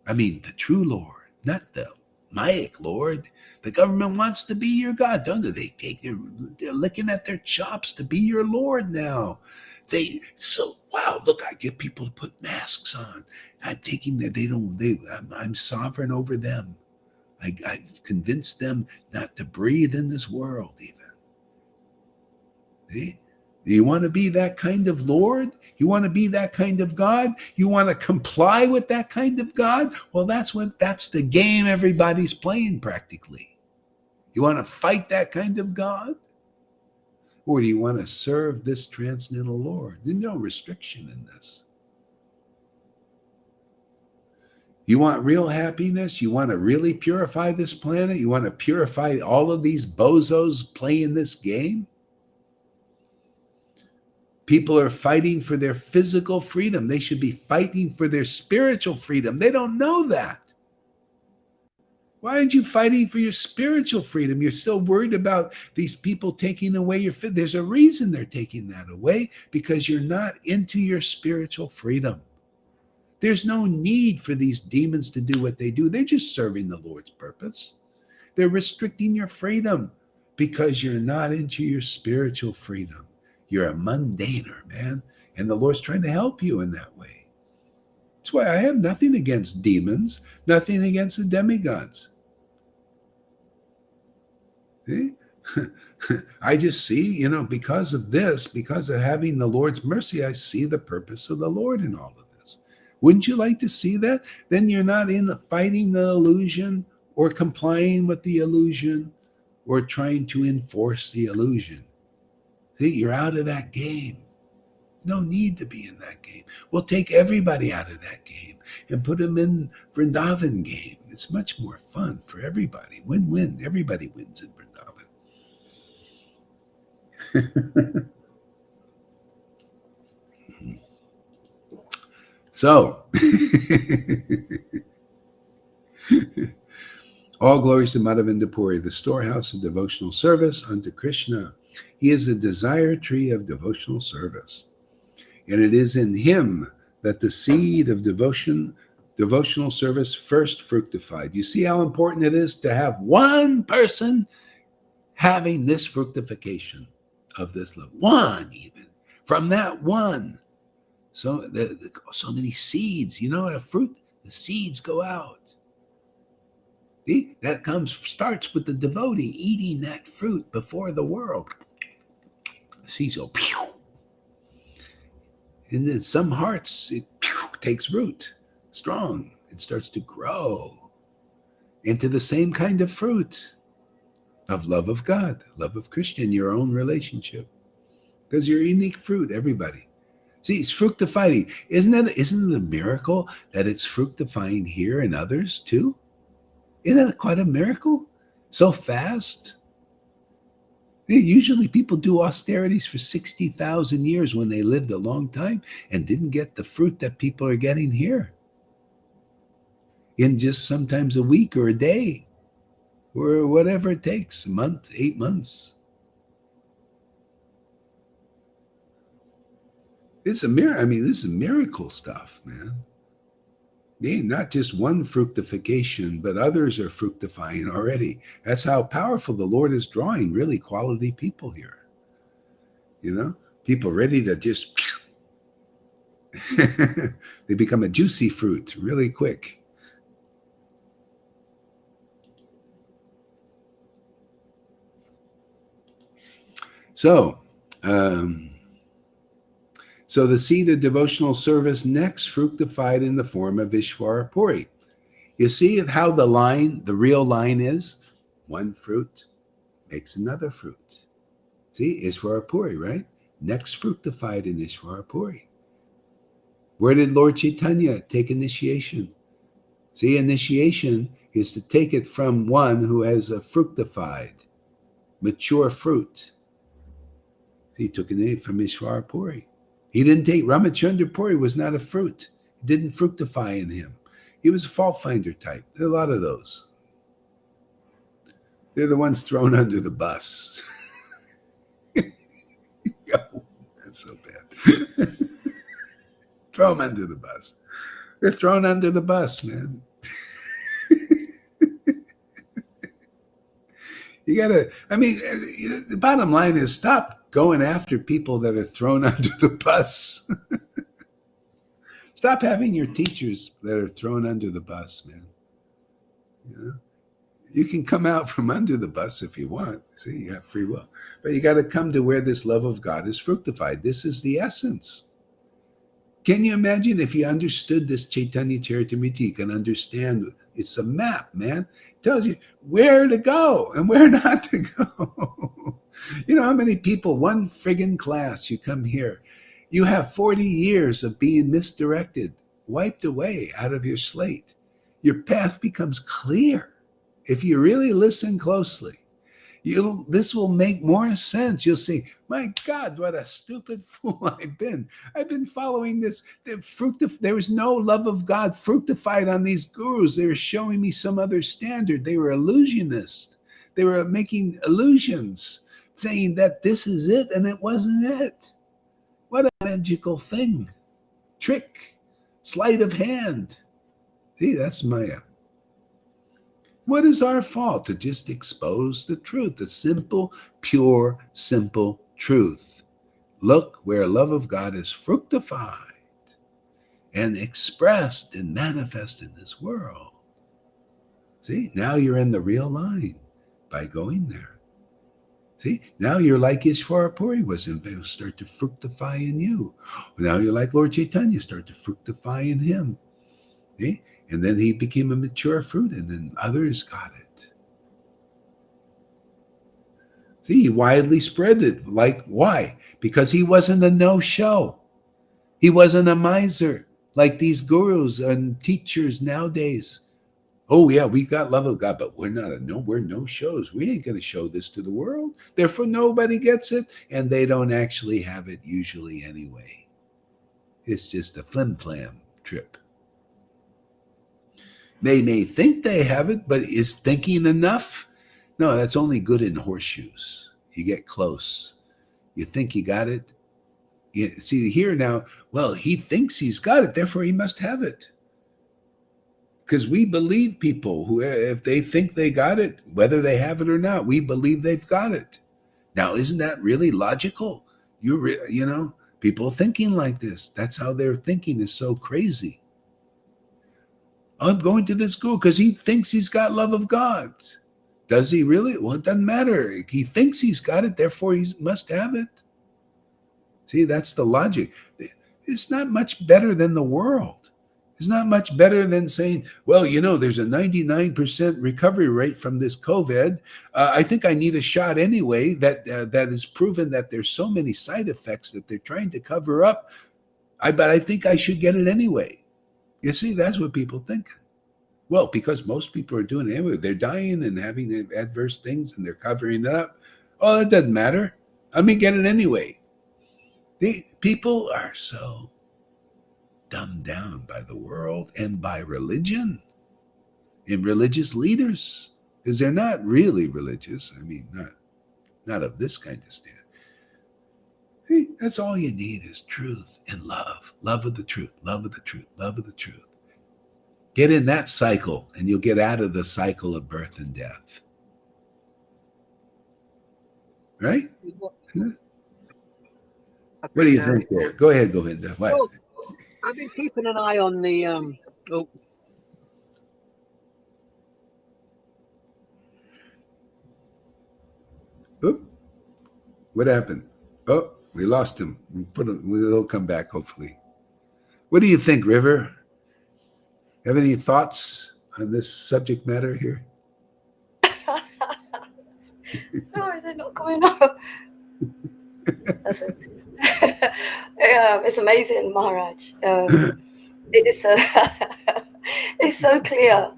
I mean, the true Lord, not the Mayak Lord. The government wants to be your God, don't they? They're licking at their chops to be your Lord now. Wow, look, I get people to put masks on. I'm taking that I'm sovereign over them. I convinced them not to breathe in this world even. See? Do you want to be that kind of Lord? You want to be that kind of God? You want to comply with that kind of God? Well, that's the game everybody's playing practically. You want to fight that kind of God? Or do you want to serve this transcendental Lord? There's no restriction in this. You want real happiness? You want to really purify this planet? You want to purify all of these bozos playing this game? People are fighting for their physical freedom. They should be fighting for their spiritual freedom. They don't know that. Why aren't you fighting for your spiritual freedom? You're still worried about these people taking away your freedom. There's a reason they're taking that away, because you're not into your spiritual freedom. There's no need for these demons to do what they do. They're just serving the Lord's purpose. They're restricting your freedom because you're not into your spiritual freedom. You're a mundaner, man. And the Lord's trying to help you in that way. That's why I have nothing against demons, nothing against the demigods. See? I just see, because of this, because of having the Lord's mercy, I see the purpose of the Lord in all of this. Wouldn't you like to see that? Then you're not in fighting the illusion or complying with the illusion or trying to enforce the illusion. See, you're out of that game. No need to be in that game. We'll take everybody out of that game and put them in Vrindavan game. It's much more fun for everybody. Win-win. Everybody wins in Vrindavan. So, all glories to Madhavinda Puri, the storehouse of devotional service unto Krishna. He is a desire tree of devotional service. And it is in him that the seed of devotional service first fructified. You see how important it is to have one person having this fructification of this love. One even. From that one. So many seeds. A fruit, the seeds go out. See? That starts with the devotee eating that fruit before the world. The seeds go pew. And in some hearts, it takes root, strong. It starts to grow into the same kind of fruit of love of God, love of Krishna in your own relationship. Because you're a unique fruit, everybody. See, it's fructifying. Isn't it a miracle that it's fructifying here and others too? Isn't that quite a miracle? So fast. Usually people do austerities for 60,000 years when they lived a long time and didn't get the fruit that people are getting here. in just sometimes a week or a day or whatever it takes, a month, 8 months. It's a miracle. I mean, this is miracle stuff, man. Not just one fructification, but others are fructifying already. That's how powerful the Lord is drawing really quality people here. You know, people ready to just, they become a juicy fruit really quick. So the seed of devotional service next fructified in the form of Ishvara Puri. You see how the real line is? One fruit makes another fruit. See, Ishvara Puri, right? Next fructified in Ishvara Puri. Where did Lord Chaitanya take initiation? See, initiation is to take it from one who has a fructified, mature fruit. He took it from Ishvara Puri. He didn't take Ramachandra Puri, was not a fruit. It didn't fructify in him. He was a fault finder type. There are a lot of those. They're the ones thrown under the bus. Oh, that's so bad. Throw them under the bus. They're thrown under the bus, man. You gotta, I mean, the bottom line is stop going after people that are thrown under the bus. Stop having your teachers that are thrown under the bus, man. You know, you can come out from under the bus if you want. See, you have free will. But you got to come to where this love of God is fructified. This is the essence. Can you imagine if you understood this Chaitanya Charitamrita? You can understand it's a map, man. It tells you where to go and where not to go. You know how many people, one friggin' class, you come here, you have 40 years of being misdirected, wiped away out of your slate. Your path becomes clear if you really listen closely. This will make more sense. You'll see, my God, what a stupid fool I've been. I've been following this. There was no love of God fructified on these gurus. They were showing me some other standard. They were illusionists. They were making illusions, saying that this is it, and it wasn't it. What a magical thing. Trick, sleight of hand. See, that's Maya. What is our fault? To just expose the truth, the simple, pure, simple truth. Look where love of God is fructified and expressed and manifest in this world. See, now you're in the real line by going there. See, now you're like Ishvara Puri was, and will start to fructify in you. Now you're like Lord Chaitanya, start to fructify in him. See? And then he became a mature fruit, and then others got it. See, he widely spread it. Like, why? Because he wasn't a no-show. He wasn't a miser like these gurus and teachers nowadays. Oh, yeah, we got love of God, but we're no-shows. We ain't going to show this to the world. Therefore, nobody gets it, and they don't actually have it usually anyway. It's just a flim-flam trip. They may think they have it, but is thinking enough? No, that's only good in horseshoes. You get close. You think you got it. You see here now, well, he thinks he's got it, therefore he must have it. Because we believe people who, if they think they got it, whether they have it or not, we believe they've got it. Now, isn't that really logical? You know, people thinking like this. That's how their thinking is so crazy. I'm going to this guru because he thinks he's got love of God. Does he really? Well, it doesn't matter. He thinks he's got it, therefore he must have it. See, that's the logic. It's not much better than the world. It's not much better than saying, well, you know, there's a 99% recovery rate from this COVID. I think I need a shot anyway. That is proven that there's so many side effects that they're trying to cover up. But I think I should get it anyway. You see, that's what people think. Well, because most people are doing it anyway. They're dying and having adverse things and they're covering it up. Oh, it doesn't matter. Let me get it anyway. People are so dumbed down by the world and by religion. and religious leaders, because they're not really religious. I mean, not of this kind of stand. Hey, that's all you need is truth and love. Love of the truth, love of the truth, love of the truth. Get in that cycle and you'll get out of the cycle of birth and death. Right? What do you think there? Go ahead, Govinda. What? Well, I've been keeping an eye on the Oop. What happened? Oh, we lost him. We'll come back, hopefully. What do you think, River? Have any thoughts on this subject matter here? Oh, is it not going on? That's it. It's amazing, Maharaj. It is so, it's so clear.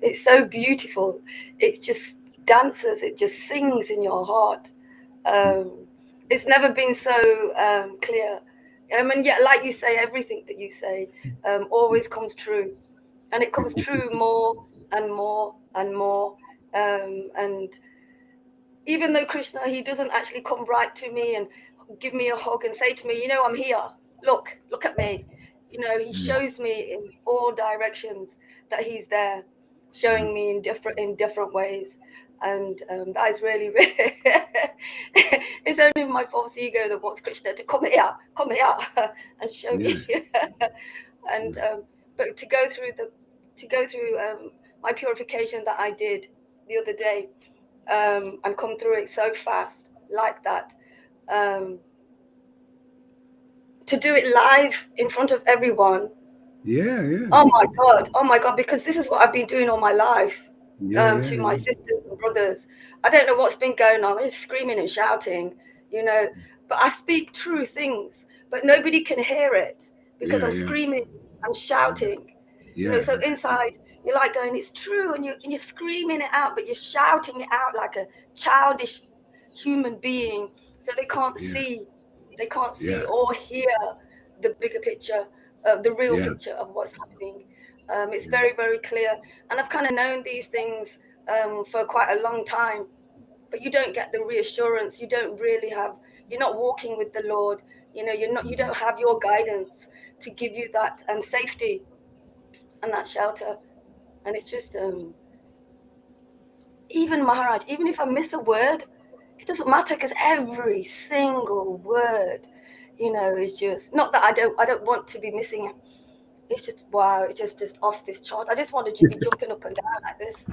It's so beautiful. It just dances. It just sings in your heart. It's never been so clear. And yet, like you say, everything that you say always comes true. And it comes true more and more and more. And even though Krishna, he doesn't actually come right to me and give me a hug and say to me, I'm here. Look at me. He shows me in all directions that he's there, showing me in different ways. And that is really, really it's only my false ego that wants Krishna to come here and show me. And but to go through my purification that I did the other day, and come through it so fast like that, to do it live in front of everyone. Oh my god, because this is what I've been doing all my life. To my sisters and brothers, I don't know what's been going on. I'm just screaming and shouting, but I speak true things, but nobody can hear it because I'm screaming, I'm shouting. So inside you're like going, it's true, and you're screaming it out, but you're shouting it out like a childish human being, so they can't see or hear the bigger picture, the real picture of what's happening. It's very, very clear, and I've kind of known these things for quite a long time, but you don't get the reassurance. You don't really have. You're not walking with the Lord. You don't have your guidance to give you that safety and that shelter. And it's just even Maharaj, even if I miss a word, it doesn't matter, because every single word, is just not that I don't want to be missing it. It's just wow, it's just off this chart. I just wanted you to be jumping up and down like this.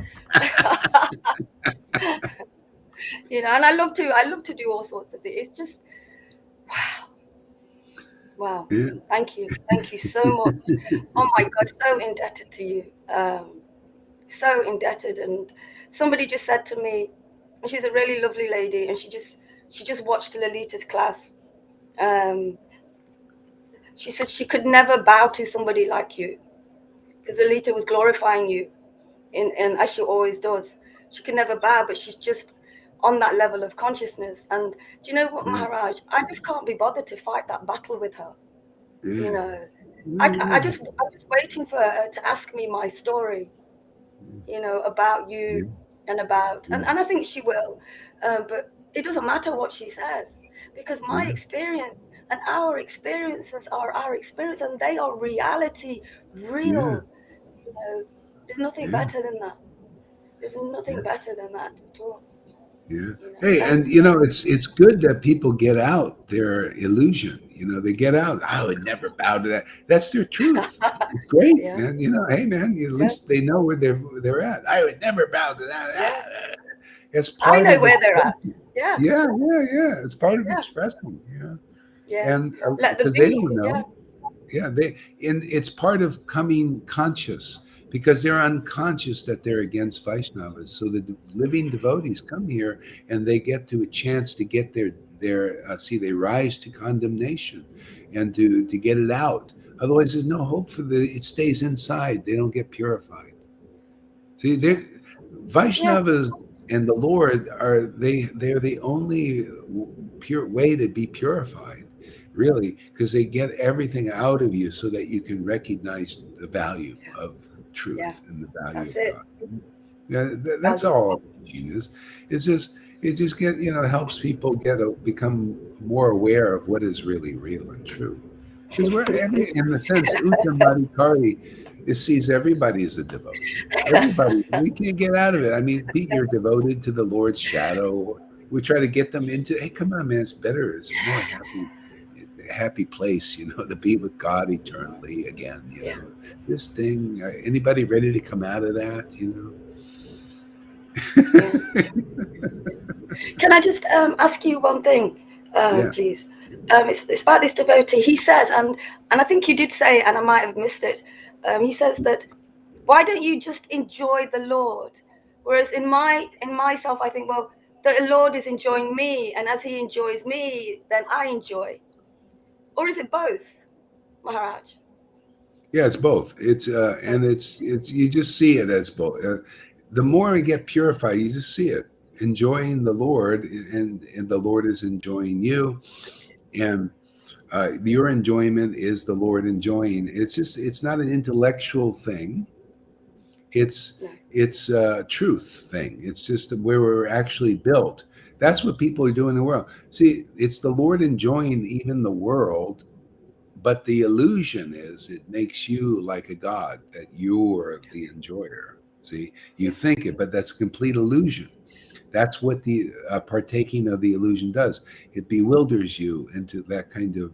And I love to do all sorts of things. It's just wow. Thank you so much. Oh my God, so indebted to you. So indebted. And somebody just said to me, and she's a really lovely lady, and she just watched Lalita's class. She said she could never bow to somebody like you, because Lalita was glorifying you, and as she always does. She could never bow, but she's just on that level of consciousness. And do you know what, Maharaj? I just can't be bothered to fight that battle with her. I just waiting for her to ask me my story, about you and about, and I think she will, but it doesn't matter what she says, because my experience and our experiences are our experience, and they are reality, real. There's nothing better than that. There's nothing better than that at all. Hey, and it's good that people get out their illusion. They get out. I would never bow to that. That's their truth. It's great, man. Hey, man. At least they know where they're at. I would never bow to that. It's part. I know where they're at. Yeah. It's part of expressing. And because they don't know. It's part of coming conscious, because they're unconscious that they're against Vaishnavas. So the living devotees come here and they get to a chance to get they rise to condemnation and to get it out. Otherwise, there's no hope it stays inside. They don't get purified. See, Vaishnavas and the Lord they're the only pure way to be purified, really, because they get everything out of you so that you can recognize the value truth Yeah. and the value That's of it. God. Yeah, that's all teaching is. It's just it just helps people become more aware of what is really real and true. Because in the sense, Uttamadi it sees everybody as a devotee. Everybody, we can't get out of it. I mean, you're devoted to the Lord's shadow. We try to get them into, hey, come on, man, it's better. It's a more happy place, to be with God eternally again. Yeah. This thing. Anybody ready to come out of that? Yeah. Can I just ask you one thing, Yeah. please? It's about this devotee. He says, and I think you did say, and I might have missed it. He says that, why don't you just enjoy the Lord? Whereas in myself, I think, well, the Lord is enjoying me, and as He enjoys me, then I enjoy. Or is it both, Maharaj? Yeah, it's both. It's you just see it as both. The more we get purified, you just see it, enjoying the Lord, and the Lord is enjoying you, and your enjoyment is the Lord enjoying. It's not an intellectual thing. It's a truth thing. It's just where we're actually built. That's what people are doing in the world. See, it's the Lord enjoying even the world. But the illusion is it makes you like a god, that you're the enjoyer. See, you think it, but that's a complete illusion. That's what the partaking of the illusion does. It bewilders you into that kind of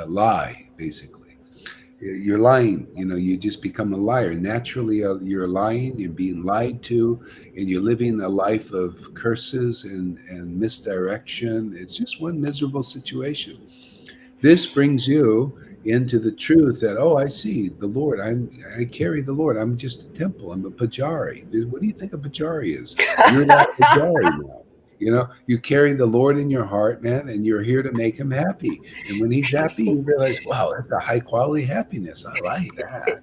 lie, basically. You're lying, you just become a liar. Naturally, you're lying, you're being lied to, and you're living a life of curses and misdirection. It's just one miserable situation. This brings you into the truth that, oh, I see the Lord. I carry the Lord. I'm just a temple. I'm a pujari. What do you think a pujari is? You're that pujari now. You carry the Lord in your heart, man, and you're here to make him happy. And when he's happy, you realize, wow, that's a high quality happiness. I like that.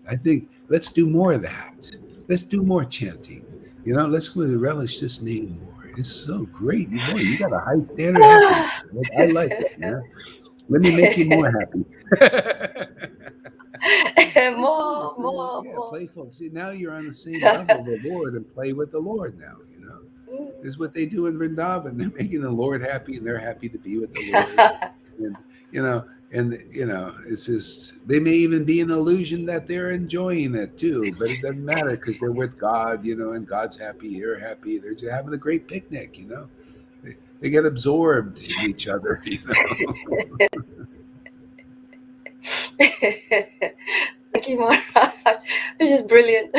I think let's do more of that. Let's do more chanting. Let's relish this name more. It's so great. You got a high standard of happiness. I like it, man. Let me make you more happy. more. Yeah, playful. See, now you're on the same level of the Lord and play with the Lord now, This is what they do in Vrindavan. They're making the Lord happy and they're happy to be with the Lord. It's just, they may even be an illusion that they're enjoying it too, but it doesn't matter because they're with God, and God's happy, they're happy, they're just having a great picnic, They get absorbed in each other, Thank you, Maharaj. This is brilliant.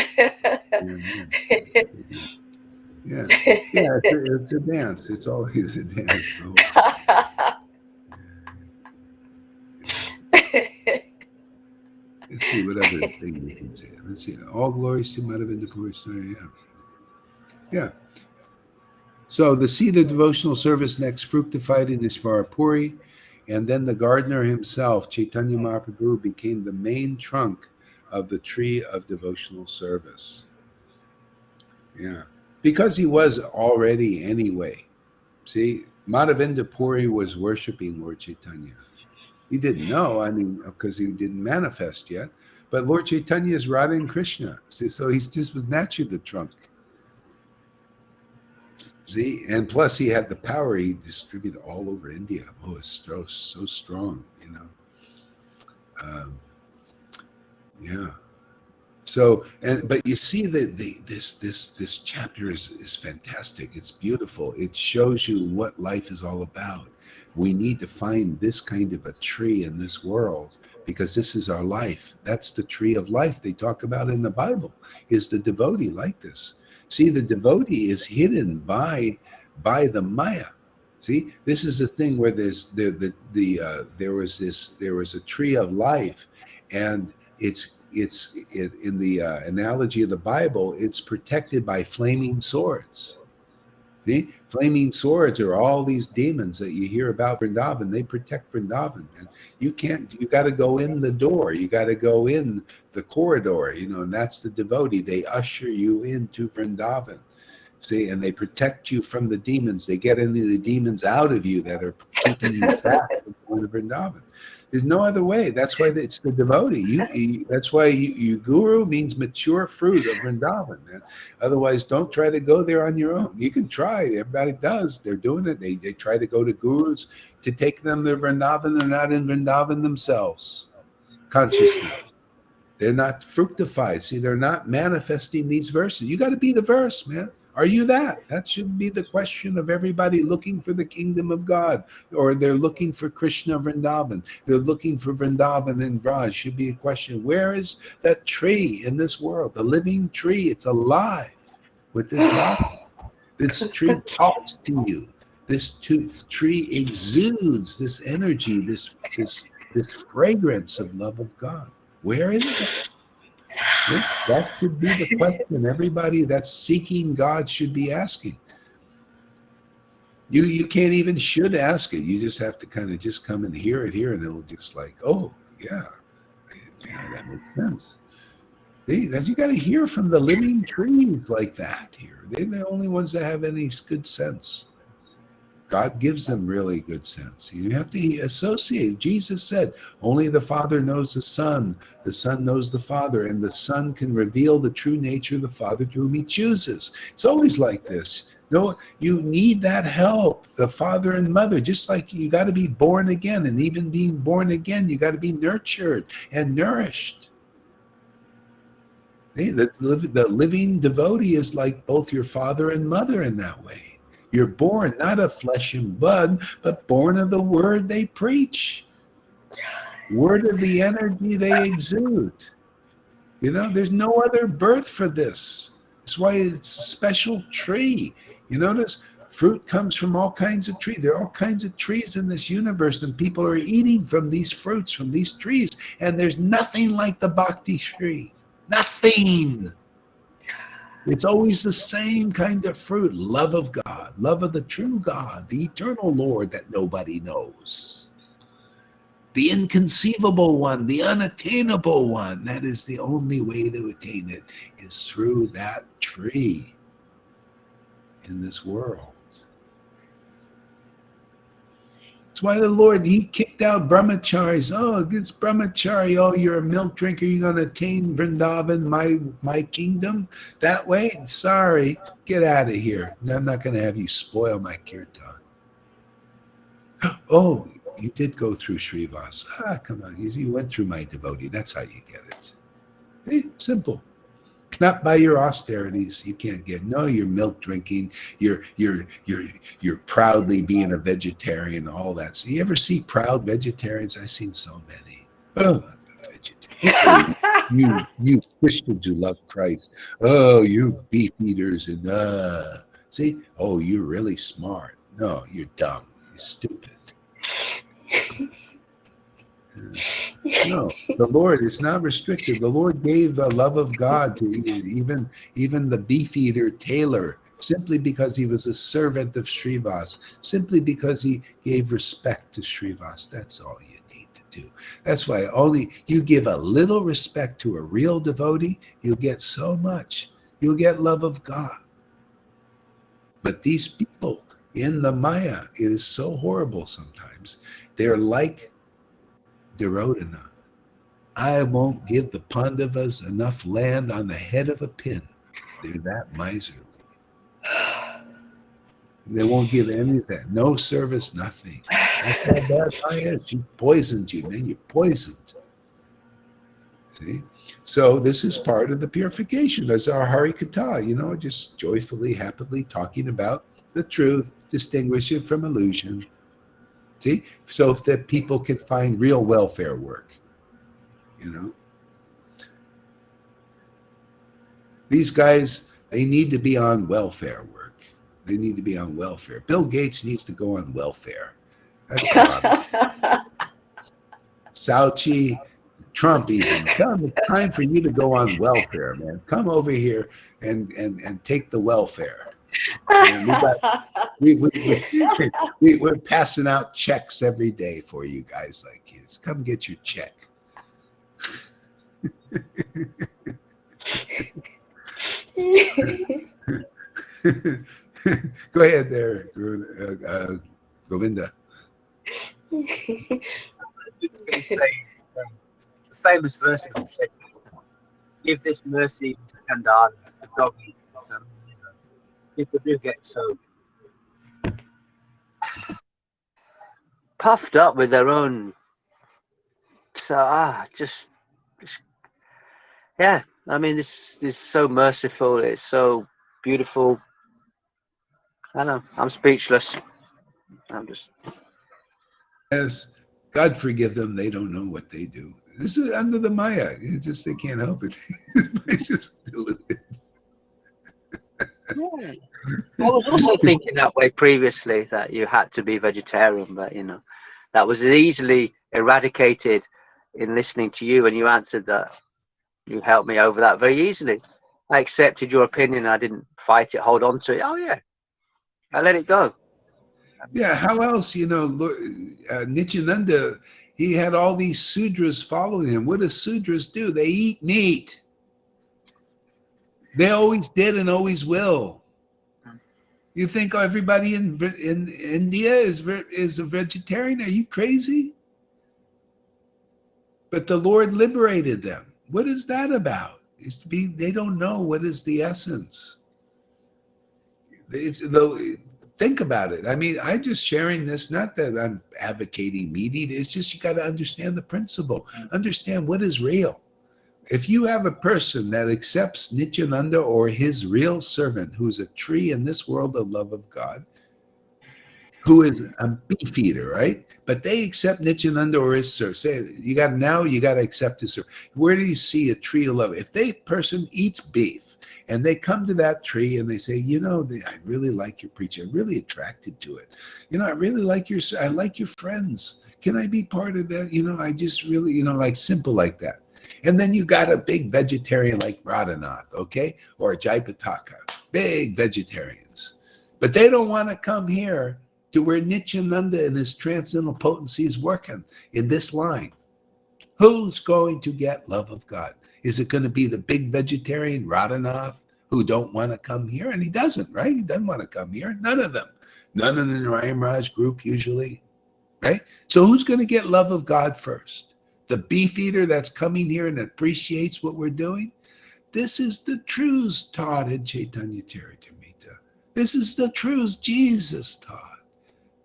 Yeah. It's a dance. It's always a dance. Let's see what other thing we can say. Let's see. All glories to Madhavinda Puri. Yeah. So the seed of devotional service next fructified in Isvarapuri, and then the gardener himself, Chaitanya Mahaprabhu, became the main trunk of the tree of devotional service. Yeah. Because he was already anyway. See, Madhavinda Puri was worshiping Lord Chaitanya. He didn't know, because he didn't manifest yet. But Lord Chaitanya is Radha and Krishna. See, so he just was naturally the trunk. See, and plus he had the power. He distributed all over India. Oh, it's so strong, yeah. So, but you see that this chapter is fantastic. It's beautiful. It shows you what life is all about. We need to find this kind of a tree in this world because this is our life. That's the tree of life they talk about in the Bible. Is the devotee like this? See, the devotee is hidden by the Maya. See, this is the thing where there was a tree of life, and it's in the analogy of the Bible, it's protected by flaming swords. See? Flaming swords are all these demons that you hear about Vrindavan. They protect Vrindavan. And you got to go in the door. You got to go in the corridor, and that's the devotee. They usher you into Vrindavan. See, and they protect you from the demons. They get any of the demons out of you that are keeping you back from going to Vrindavan. There's no other way. That's why it's the devotee. That's why you guru means mature fruit of Vrindavan, man. Otherwise, don't try to go there on your own. You can try. Everybody does. They're doing it. They try to go to gurus to take them to Vrindavan. They're not in Vrindavan themselves. Consciously. They're not fructified. See, they're not manifesting these verses. You got to be the verse, man. Are you that? That should be the question of everybody looking for the kingdom of God, or they're looking for Krishna Vrindavan. They're looking for Vrindavan and Vraj. Should be a question. Where is that tree in this world? The living tree. It's alive with this body. This tree talks to you. This tree exudes this energy, this fragrance of love of God. Where is it? That should be the question everybody that's seeking God should be asking. You can't even should ask it. You just have to kind of just come and hear it here, and it'll just like, oh, yeah, that makes sense. You got to hear from the living trees like that here. They're the only ones that have any good sense. God gives them really good sense. You have to associate. Jesus said, only the Father knows the Son knows the Father, and the Son can reveal the true nature of the Father to whom he chooses. It's always like this. No, you need that help, the father and mother, just like you got to be born again, and even being born again, you got to be nurtured and nourished. The living devotee is like both your father and mother in that way. You're born not of flesh and blood, but born of the word they preach. Word of the energy they exude. You know, there's no other birth for this. That's why it's a special tree. You notice fruit comes from all kinds of trees. There are all kinds of trees in this universe, and people are eating from these fruits, from these trees. And there's nothing like the bhakti tree. Nothing. It's always the same kind of fruit. Love of God, love of the true God, the eternal Lord that nobody knows. The inconceivable one, the unattainable one. That is the only way to attain it, is through that tree in this world. That's why the Lord, he kicked out brahmacharis. Oh, it's brahmachari. Oh, you're a milk drinker. You're going to attain Vrindavan, my kingdom, that way? Sorry, get out of here. I'm not going to have you spoil my kirtan. Oh, you did go through Srivas. Come on. You went through my devotee. That's how you get it. Hey, simple. Not by your austerities. You can't get. No, you're milk drinking. You're proudly being a vegetarian. All that. So you ever see proud vegetarians? I've seen so many. Oh, I'm a vegetarian. you Christians who love Christ. Oh, you beef eaters and see. Oh, you're really smart. No, you're dumb. You're stupid. No, the Lord is not restricted. The Lord gave the love of God to even the beef eater tailor, simply because he was a servant of Srivas, simply because he gave respect to Srivas. That's all you need to do. That's why only you give a little respect to a real devotee, you'll get so much. You'll get love of God. But these people in the Maya, it is so horrible sometimes. They're like Duryodhana. I won't give the Pandavas enough land on the head of a pin. They're that miserly. They won't give any of that. No service, nothing. That's how bad Maya is. She poisons you, man. You're poisoned. See? So this is part of the purification. That's our Harikatha, just joyfully, happily talking about the truth, distinguish it from illusion. See? So that people can find real welfare work. These guys, they need to be on welfare work. They need to be on welfare. Bill Gates needs to go on welfare. That's the problem. Fauci, Trump even. Tell them it's time for you to go on welfare, man. Come over here and take the welfare. We're passing out checks every day for you guys like this. Come get your check. Go ahead there, Govinda. was going to say the famous verse of Chaitanya, give this mercy to Kandharas, the dog eaters. People do get so puffed up with their own. So just yeah. I mean, this is so merciful. It's so beautiful. I know. I'm speechless. I'm just. Yes, God forgive them. They don't know what they do. This is under the Maya. It's just they can't help it. It's just Yeah. I was also thinking that way previously, that you had to be vegetarian, but that was easily eradicated in listening to you, and you answered that. You helped me over that very easily. I accepted your opinion. I didn't fight it, hold on to it. Oh yeah, I let it go. Yeah, how else, look, Nityananda, he had all these sudras following him. What do sudras do? They eat meat. They always did and always will. You think everybody in India is a vegetarian? Are you crazy? But the Lord liberated them. What is that about? They don't know what is the essence. Think about it. I mean, I'm just sharing this, not that I'm advocating meat eating. It's just you got to understand the principle. Understand what is real. If you have a person that accepts Nityananda or his real servant, who's a tree in this world of love of God, who is a beef eater, right? But they accept Nityananda or his servant. Say, you got to accept his servant. Where do you see a tree of love? If they person eats beef, and they come to that tree and they say, I really like your preaching. I'm really attracted to it. I really like I like your friends. Can I be part of that? I just really, like simple like that. And then you got a big vegetarian like Radhanath, okay? Or Jaipataka, big vegetarians. But they don't want to come here to where Nityananda and his transcendental potency is working in this line. Who's going to get love of God? Is it going to be the big vegetarian Radhanath who don't want to come here? And he doesn't, right? He doesn't want to come here. None of them. None in the Narayan Raj group usually, right? So who's going to get love of God first? The beef eater that's coming here and appreciates what we're doing? This is the truths taught in Chaitanya Charitamrita. This is the truths Jesus taught.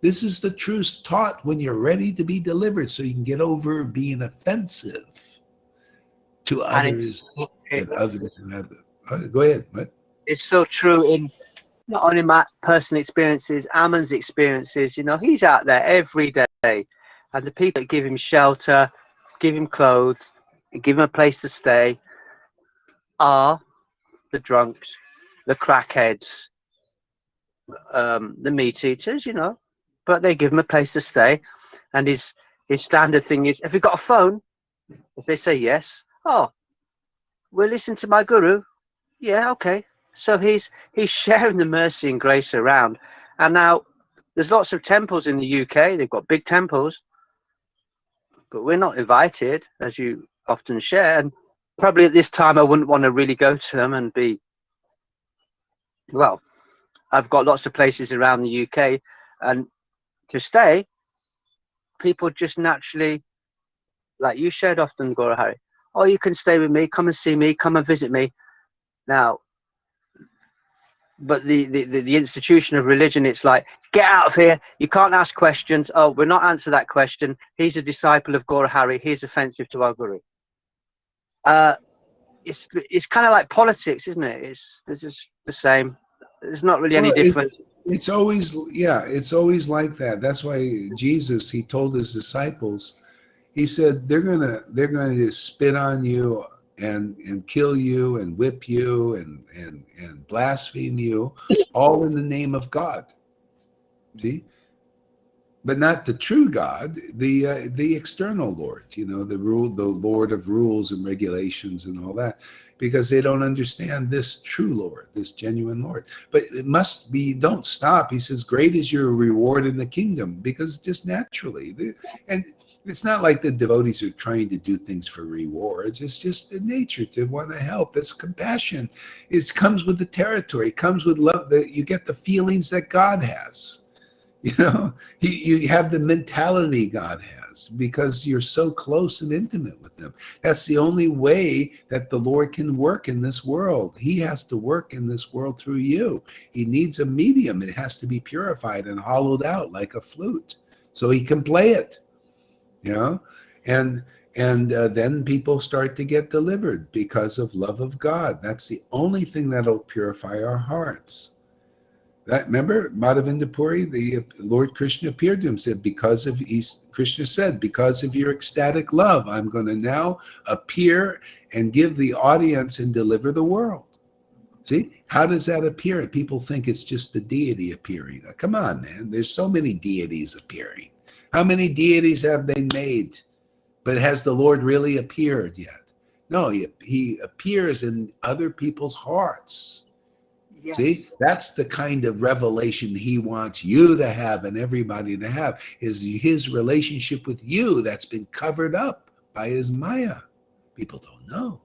This is the truths taught when you're ready to be delivered, so you can get over being offensive to others and others. Go ahead. What? It's so true in not only my personal experiences, Amon's experiences. He's out there every day, and the people that give him shelter, give him clothes, give him a place to stay are the drunks, the crackheads, the meat eaters, but they give him a place to stay. And his standard thing is, have you got a phone? If they say yes, we'll listen to my guru. Yeah, okay. So he's sharing the mercy and grace around. And now there's lots of temples in the UK. They've got big temples, but we're not invited, as you often share. And probably at this time, I wouldn't want to really go to them and be, well, I've got lots of places around the UK, and to stay, people just naturally, like you shared often, Gora Hari, you can stay with me, come and see me, come and visit me. Now, but the institution of religion, it's like, get out of here, you can't ask questions. We're not answer that question. He's a disciple of Gora Hari, he's offensive to our guru. It's kind of like politics, isn't it? They're just the same. There's not really any difference. It's always like that. That's why Jesus, he told his disciples, he said they're going to spit on you and kill you and whip you and blaspheme you, all in the name of God. See? But not the true God, the external Lord, the Lord of rules and regulations and all that, because they don't understand this true Lord, this genuine Lord. But it must be, don't stop. He says, great is your reward in the kingdom, because just naturally, and it's not like the devotees are trying to do things for rewards. It's just the nature to want to help. That's compassion. It comes with the territory. It comes with love. That you get the feelings that God has. You have the mentality God has because you're so close and intimate with them. That's the only way that the Lord can work in this world. He has to work in this world through you. He needs a medium. It has to be purified and hollowed out like a flute so he can play it, and then people start to get delivered because of love of God. That's the only thing that'll purify our hearts. Remember, Madhavinda Puri, the Lord Krishna appeared to him, said, Krishna said, because of your ecstatic love, I'm going to now appear and give the audience and deliver the world. See, how does that appear? People think it's just the deity appearing. Come on, man. There's so many deities appearing. How many deities have they made? But has the Lord really appeared yet? No, he appears in other people's hearts. Yes. See, that's the kind of revelation he wants you to have and everybody to have, is his relationship with you that's been covered up by his Maya. People don't know.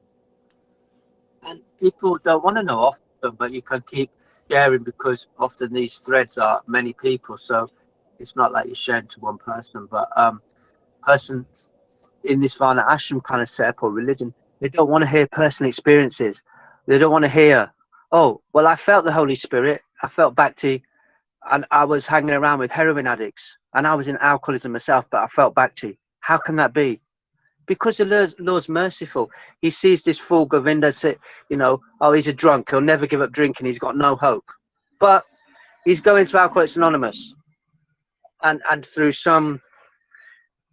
And people don't want to know often, but you can keep sharing because often these threads are many people. So it's not like you're sharing to one person, but persons in this Varna ashram kind of setup or religion, they don't want to hear personal experiences. They don't want to hear, oh, well, I felt the Holy Spirit. I felt Bhakti, and I was hanging around with heroin addicts, and I was in alcoholism myself, but I felt Bhakti. How can that be? Because the Lord's merciful. He sees this fool Govinda say, oh, he's a drunk. He'll never give up drinking. He's got no hope. But he's going to Alcoholics Anonymous. And through some...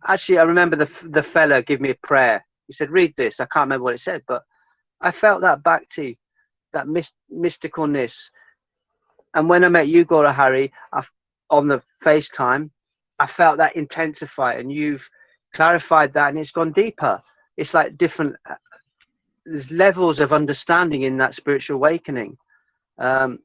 Actually, I remember the fella give me a prayer. He said, read this. I can't remember what it said, but I felt that Bhakti, that mysticalness. And when I met you, Gora Hari, on the FaceTime, I felt that intensify, and you've clarified that, and it's gone deeper. It's like different, there's levels of understanding in that spiritual awakening. And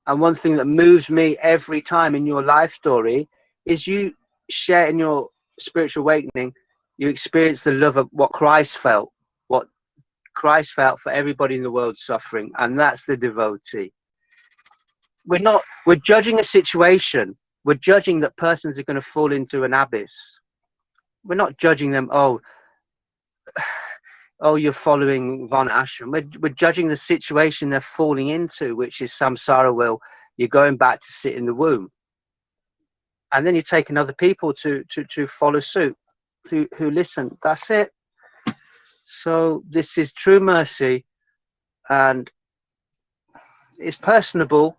one thing that moves me every time in your life story is you share in your spiritual awakening, you experience the love of what Christ felt for everybody in the world suffering, and that's the devotee. We're judging a situation. We're judging that persons are going to fall into an abyss. We're not judging them, oh, you're following Varna ashram. We're judging the situation they're falling into, which is samsara will. You're going back to sit in the womb. And then you're taking other people to follow suit, who listen. That's it. So this is true mercy, and it's personable,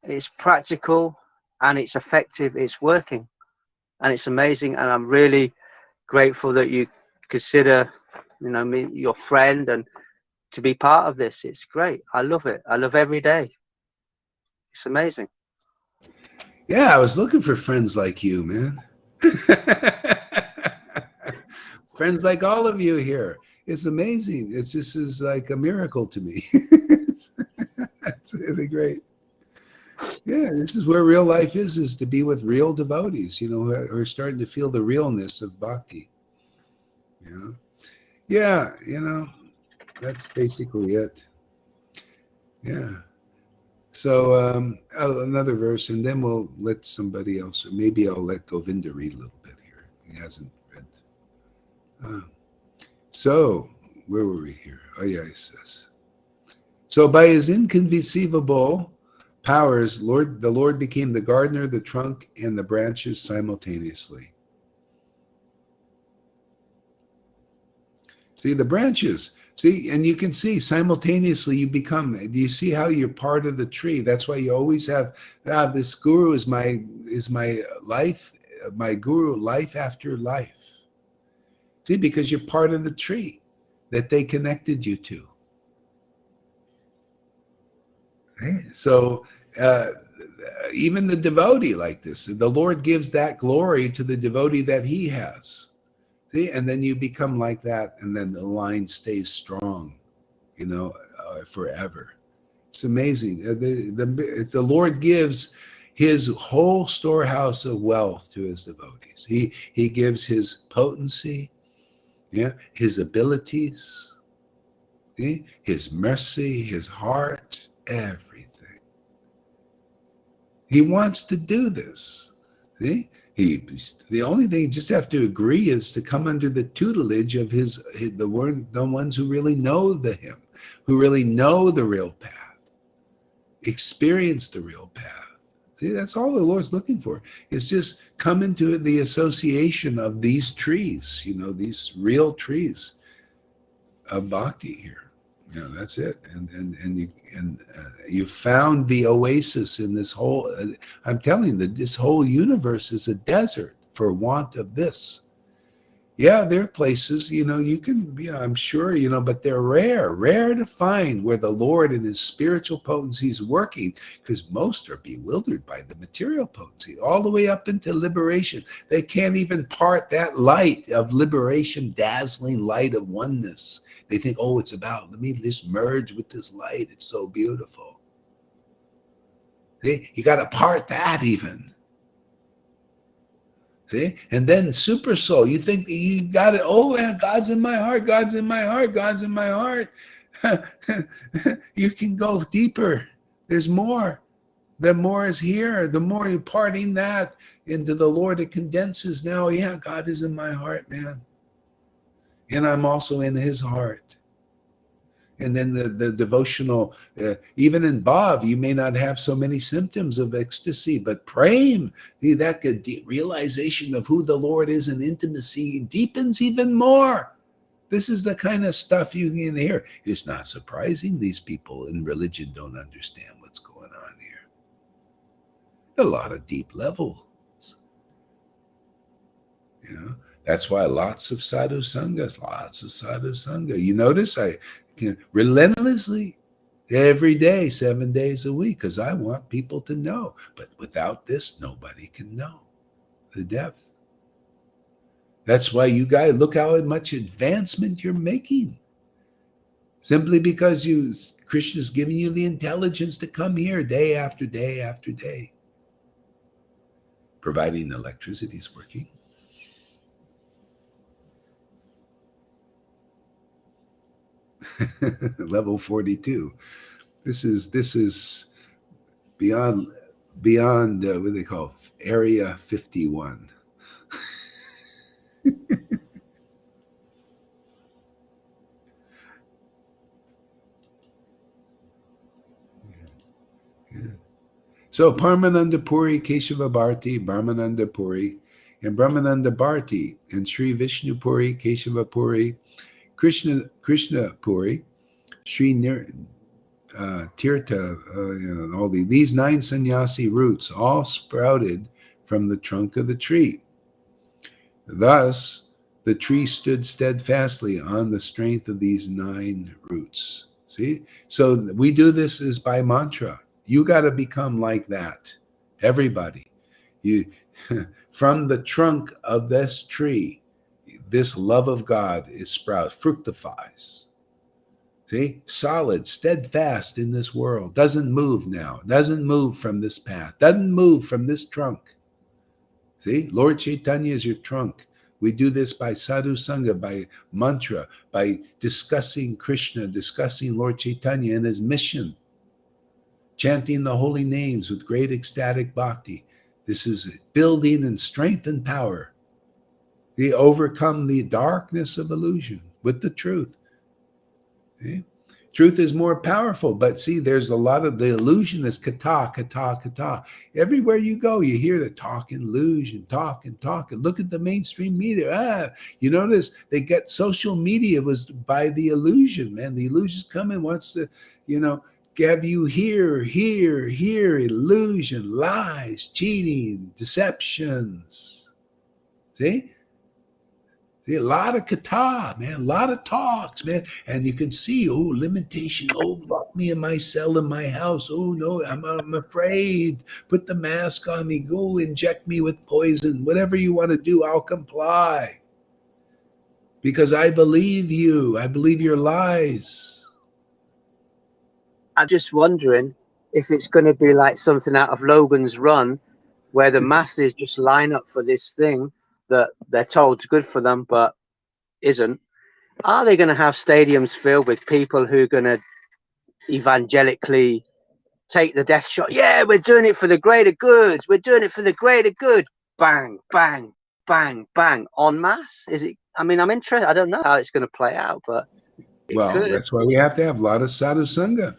it's practical, and it's effective. It's working, and it's amazing. And I'm really grateful that you consider, me your friend, and to be part of this. It's great. I love it. I love every day. It's amazing. Yeah, I was looking for friends like you, man. Friends like all of you here. It's amazing. This is like a miracle to me. That's really great. Yeah, this is where real life is to be with real devotees, who are starting to feel the realness of bhakti. Yeah, that's basically it. Yeah. So another verse, and then we'll let somebody else, or maybe I'll let Govinda read a little bit here. He hasn't read. So where were we here? Oh yeah, he says. So by his inconceivable powers, the Lord became the gardener, the trunk, and the branches simultaneously. See, the branches. See, and you can see simultaneously you become. Do you see how you're part of the tree? That's why you always have, this guru is my life, my guru, life after life. See, because you're part of the tree that they connected you to. Right? So even the devotee like this, the Lord gives that glory to the devotee that he has. See, and then you become like that, and then the line stays strong, forever. It's amazing. The Lord gives his whole storehouse of wealth to his devotees. He gives his potency, his abilities, his mercy, his heart, everything. He wants to do this. See? The only thing you just have to agree is to come under the tutelage of the ones who really know him, who really know the real path, experience the real path. See, that's all the Lord's looking for. It's just come into the association of these trees, these real trees of bhakti here. That's it. And you found the oasis in this whole. I'm telling you that this whole universe is a desert for want of this. Yeah, there are places, you can, I'm sure, but they're rare to find where the Lord and his spiritual potency is working, because most are bewildered by the material potency, all the way up into liberation. They can't even part that light of liberation, dazzling light of oneness. They think, oh, it's about, let me just merge with this light. It's so beautiful. See, you got to part that even. See? And then super soul, you think you got it. Oh, yeah, God's in my heart. God's in my heart. God's in my heart. You can go deeper. There's more. The more is here. The more you're parting that into the Lord, it condenses now. Yeah, God is in my heart, man. And I'm also in his heart. And then the devotional, even in Bhav, you may not have so many symptoms of ecstasy, but prem, that realization of who the Lord is and intimacy deepens even more. This is the kind of stuff you can hear. It's not surprising these people in religion don't understand what's going on here. A lot of deep levels. That's why lots of sadhu sanghas, You notice I can relentlessly every day, 7 days a week, because I want people to know. But without this, nobody can know the depth. That's why you guys, look how much advancement you're making. Simply because Krishna's giving you the intelligence to come here day after day after day. Providing electricity is working. Level 42. This is beyond what do they call area 51. So Paramananda Puri, Keshava Bharti, Brahmananda Puri, and Brahmananda Bharti, and Sri Vishnu Puri, Keshava Puri, Krishna Puri, Sri Tirtha, all these 9 sannyasi roots all sprouted from the trunk of the tree. Thus, the tree stood steadfastly on the strength of these 9 roots. See? So we do this is by mantra. You got to become like that. Everybody. From the trunk of this tree, this love of God fructifies. See? Solid, steadfast in this world. Doesn't move now. Doesn't move from this path. Doesn't move from this trunk. See? Lord Chaitanya is your trunk. We do this by sadhu sangha, by mantra, by discussing Krishna, discussing Lord Chaitanya and his mission. Chanting the holy names with great ecstatic bhakti. This is building in strength and power. They overcome the darkness of illusion with the truth. Okay? Truth is more powerful, but see, there's a lot of the illusion is kata. Everywhere you go, you hear the talk and illusion, talk and look at the mainstream media. You notice they get social media was by the illusion, man. The illusion's coming, wants to, have you hear, illusion, lies, cheating, deceptions. See? A lot of kata, man, a lot of talks, man. And you can see, limitation. Lock me in my cell in my house. Oh, no, I'm afraid. Put the mask on me. Go inject me with poison. Whatever you want to do, I'll comply. Because I believe you. I believe your lies. I'm just wondering if it's going to be like something out of Logan's Run, where the masses just line up for this thing that they're told is good for them, but isn't. Are they going to have stadiums filled with people who are going to evangelically take the death shot? Yeah, we're doing it for the greater good. We're doing it for the greater good. bang, bang, bang, bang, en masse? Is it? I mean, I'm interested. I don't know how it's going to play out, but it Well, could. that's why we have to have a lot of sadhusanga.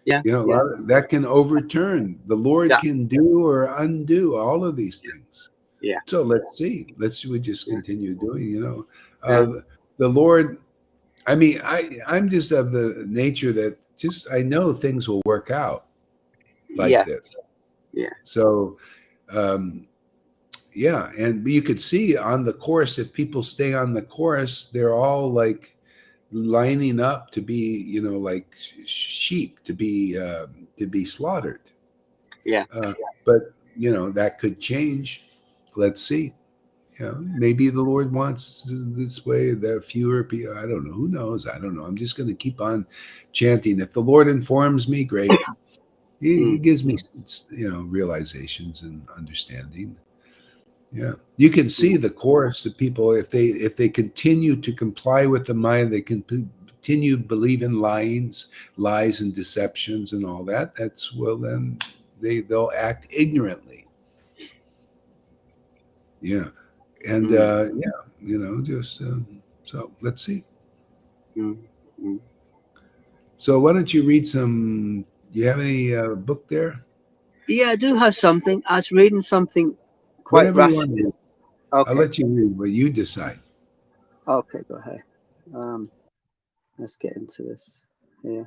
Yeah, You know, a yeah, lot of, that can overturn. The Lord yeah, can do or undo all of these things. yeah, So let's see. We just continue doing. You know, yeah, the Lord. I mean, I'm just of the nature that just I know things will work out like yeah, this. yeah, So, yeah, and you could see on the course, if people stay on the course, they're all like lining up to be, you know, like sheep to be slaughtered. yeah. But you know that could change. Let's see. You know, maybe the Lord wants this way that fewer people. I don't know. Who knows? I don't know. I'm just going to keep on chanting. If the Lord informs me, great. He gives me, you know, realizations and understanding. Yeah, you can see the chorus of people if they continue to comply with the mind, they can continue to believe in lies and deceptions and all that. That's well, then they'll act ignorantly. Yeah, and yeah, you know, just so let's see. Mm, mm. So why don't you read some? You have any book there? Yeah, I do have something. I was reading something quite Whatever you want to rational. read. I'll Okay, let you read what you decide. okay, go ahead. Um, let's get into this. Yeah.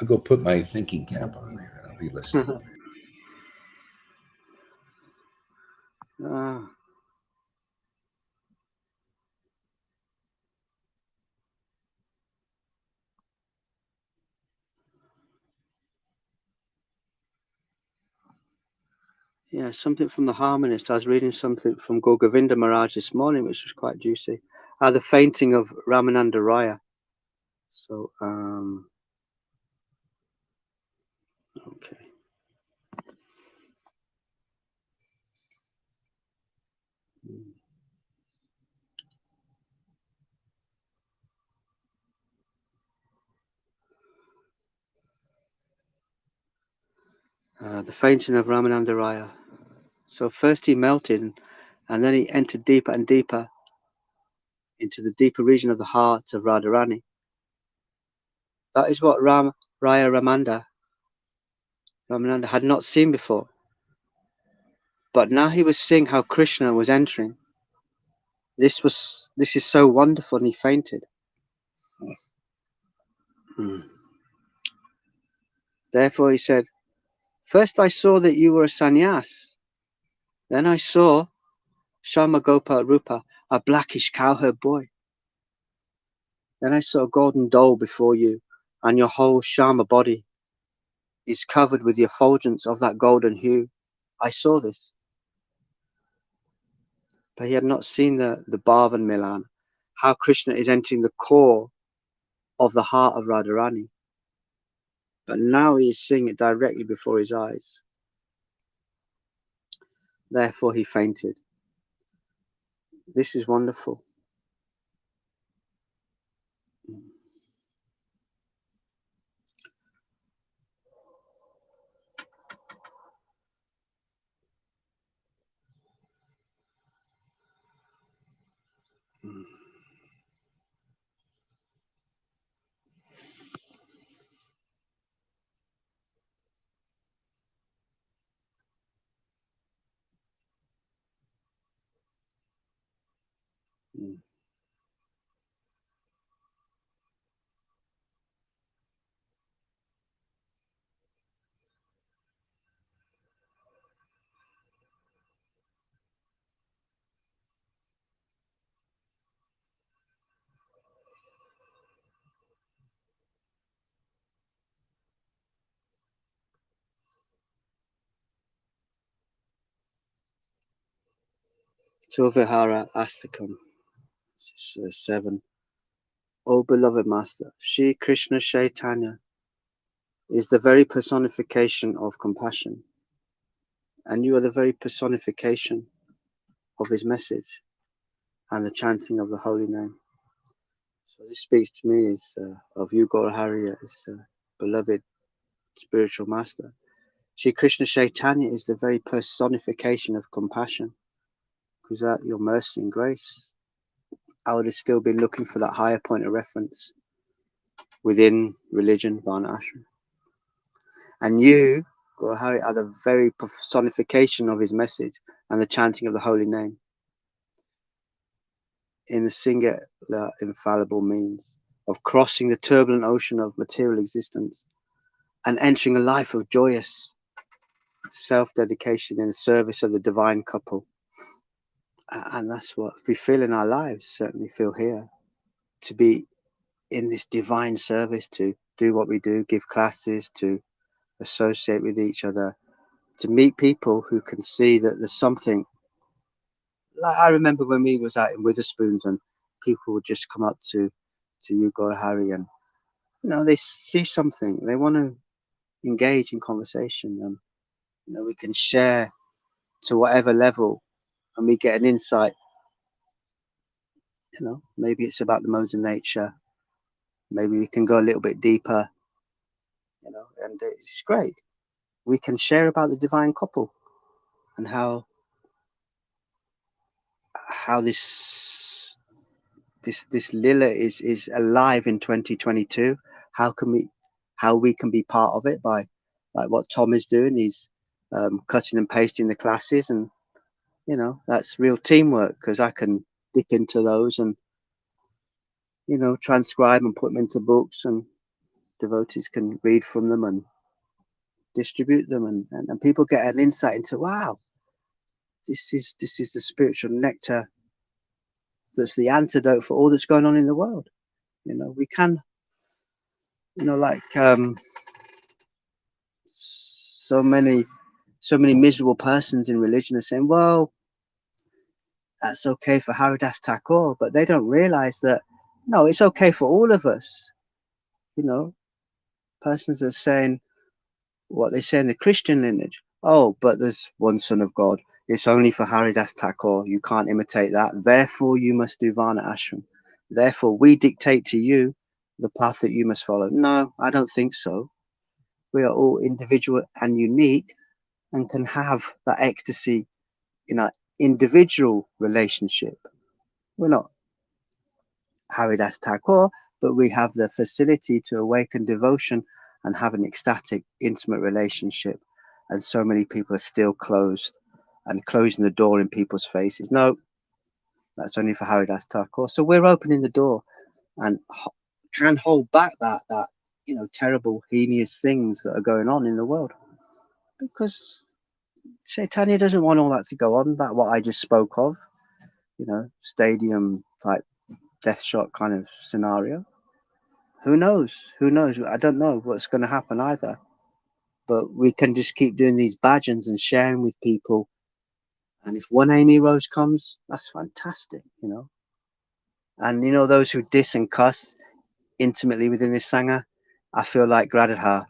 I'll go put my thinking cap on there. I'll be listening. Ah, yeah, something from the harmonist. I was reading something from Govinda Maharaj this morning, which was quite juicy. The fainting of Ramananda Raya. So, okay. The fainting of Ramananda Raya. So first he melted, and then he entered deeper and deeper into the deeper region of the heart of Radharani. That is what Raya Ramananda had not seen before. But now he was seeing how Krishna was entering. This is so wonderful, and he fainted. Therefore he said, first I saw that you were a sannyas. Then I saw Shamagopa Rupa, a blackish cowherd boy. Then I saw a golden doll before you, and your whole Shama body is covered with the effulgence of that golden hue. I saw this. But he had not seen the Bhavan Milan, how Krishna is entering the core of the heart of Radharani. But now he is seeing it directly before his eyes. Therefore he fainted. This is wonderful. So Vihara Astakam 7. O beloved Master, Shri Krishna Chaitanya is the very personification of compassion, and you are the very personification of his message and the chanting of the holy name. So this speaks to me of you, Gaur Hari, as beloved spiritual master. Shri Krishna Chaitanya is the very personification of compassion. Because without your mercy and grace, I would have still been looking for that higher point of reference within religion, Varna Ashram. And you, Guru Hari, are the very personification of his message and the chanting of the holy name in the singular infallible means of crossing the turbulent ocean of material existence and entering a life of joyous self-dedication in the service of the divine couple. And that's what we feel in our lives, certainly feel here, to be in this divine service, to do what we do, give classes, to associate with each other, to meet people who can see that there's something. Like I remember when we was out in Witherspoons and people would just come up to you, Guru Hari, and they see something, they want to engage in conversation, and we can share to whatever level, and we get an insight. Maybe it's about the modes of nature, maybe we can go a little bit deeper, and it's great. We can share about the divine couple and how this lila is alive in 2022. How we can be part of it by like what Tom is doing. He's cutting and pasting the classes, and that's real teamwork, because I can dip into those and transcribe and put them into books, and devotees can read from them and distribute them, and people get an insight into, wow, this is the spiritual nectar that's the antidote for all that's going on in the world. We can, like so many miserable persons in religion are saying, well, that's okay for Haridas Thakur, but they don't realize that no, it's okay for all of us. Persons are saying what they say in the Christian lineage. Oh, but there's one Son of God. It's only for Haridas Thakur. You can't imitate that. Therefore, you must do Varna Ashram. Therefore, we dictate to you the path that you must follow. No, I don't think so. We are all individual and unique, and can have that ecstasy in our individual relationship. We're not Haridas Thakur, but we have the facility to awaken devotion and have an ecstatic, intimate relationship. And so many people are still closed and closing the door in people's faces. No, that's only for Haridas Thakur. So we're opening the door and can hold back that terrible, heinous things that are going on in the world, because Chaitanya doesn't want all that to go on. That what I just spoke of, stadium type death shot kind of scenario. Who knows? I don't know what's going to happen either. But we can just keep doing these bhajans and sharing with people. And if one Amy Rose comes, that's fantastic, And those who diss and cuss intimately within this Sangha, I feel like Gradadhar,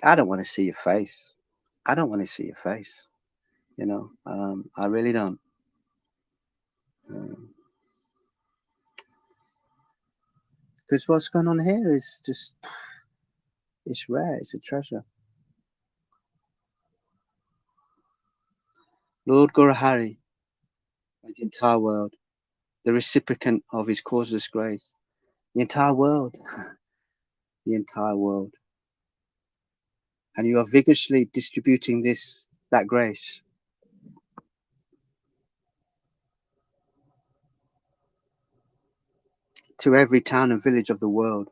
I don't want to see your face. I don't want to see your face. I really don't. Because what's going on here is just, it's rare. It's a treasure. Lord Guru Hari, the entire world, the recipient of his causeless grace, the entire world, and you are vigorously distributing that grace. To every town and village of the world.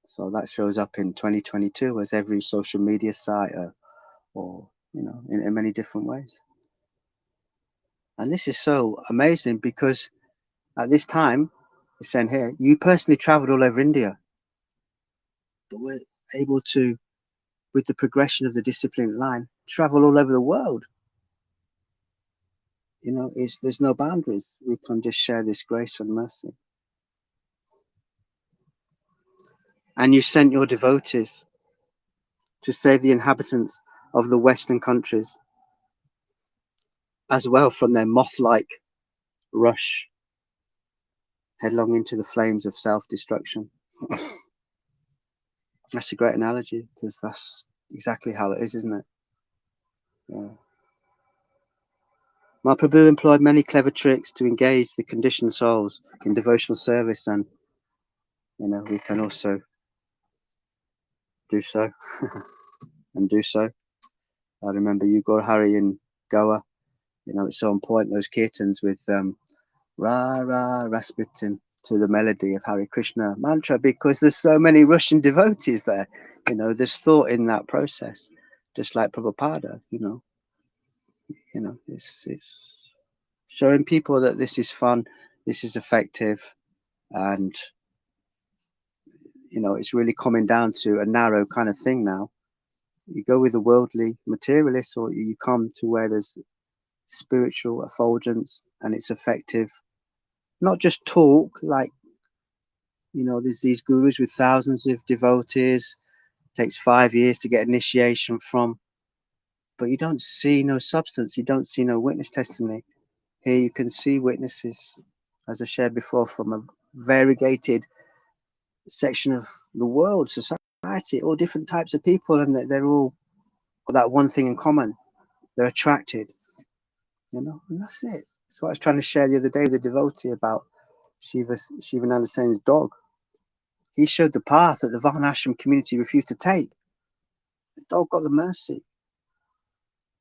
So that shows up in 2022 as every social media site or in many different ways. And this is so amazing, because at this time, it's saying here, you personally traveled all over India, but we're able to, with the progression of the discipline line, travel all over the world. There's no boundaries. We can just share this grace and mercy. And you sent your devotees to save the inhabitants of the Western countries as well from their moth-like rush headlong into the flames of self-destruction. That's a great analogy, because exactly how it is, isn't it? Yeah. Mahaprabhu employed many clever tricks to engage the conditioned souls in devotional service, and we can also do so and do so. I remember Ugor Hari in Goa. It's so important, those kirtans with Ra Ra Rasputin to the melody of Hare Krishna mantra, because there's so many Russian devotees there. There's thought in that process, just like Prabhupada. It's showing people that this is fun, this is effective, and it's really coming down to a narrow kind of thing now. You go with the worldly materialist, or you come to where there's spiritual effulgence and it's effective. Not just talk, like, there's these gurus with thousands of devotees, takes 5 years to get initiation from, but you don't see no substance, you don't see no witness testimony. Here you can see witnesses, as I shared before, from a variegated section of the world, society, all different types of people, and they're all got that one thing in common. They're attracted, and that's it. That's what I was trying to share the other day with a devotee about Shivananda Sen's dog. He showed the path that the Varnashram community refused to take. The dog got the mercy.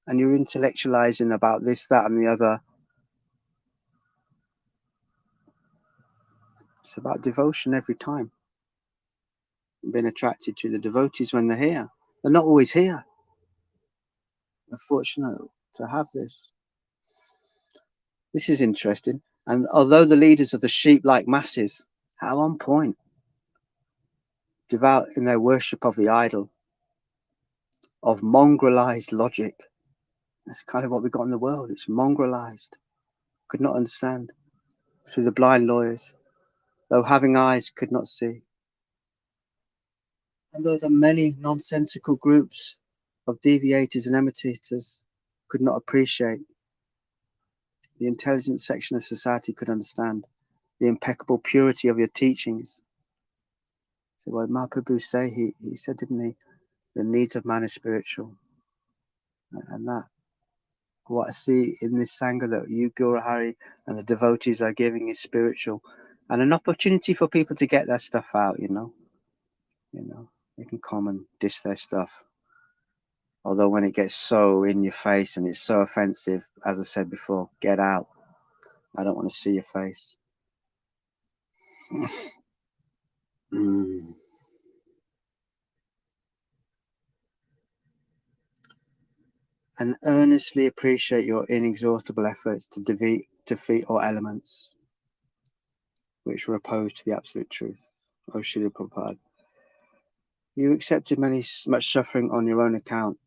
And you're intellectualizing about this, that, and the other. It's about devotion every time. Being attracted to the devotees when they're here. They're not always here. We're fortunate to have this. This is interesting. And although the leaders of the sheep-like masses, how on point, devout in their worship of the idol, of mongrelized logic. That's kind of what we got in the world. It's mongrelized. Could not understand. Through the blind lawyers, though having eyes could not see. And though the many nonsensical groups of deviators and imitators could not appreciate, the intelligent section of society could understand the impeccable purity of your teachings. So what Mahaprabhu say, he said, didn't he? The needs of man is spiritual. And that, what I see in this Sangha that you, Guru Hari, and the devotees are giving is spiritual. And an opportunity for people to get their stuff out, They can come and diss their stuff. Although when it gets so in your face and it's so offensive, as I said before, get out. I don't want to see your face. And earnestly appreciate your inexhaustible efforts to defeat all elements which were opposed to the absolute truth. O Srila Prabhupada, you accepted much suffering on your own account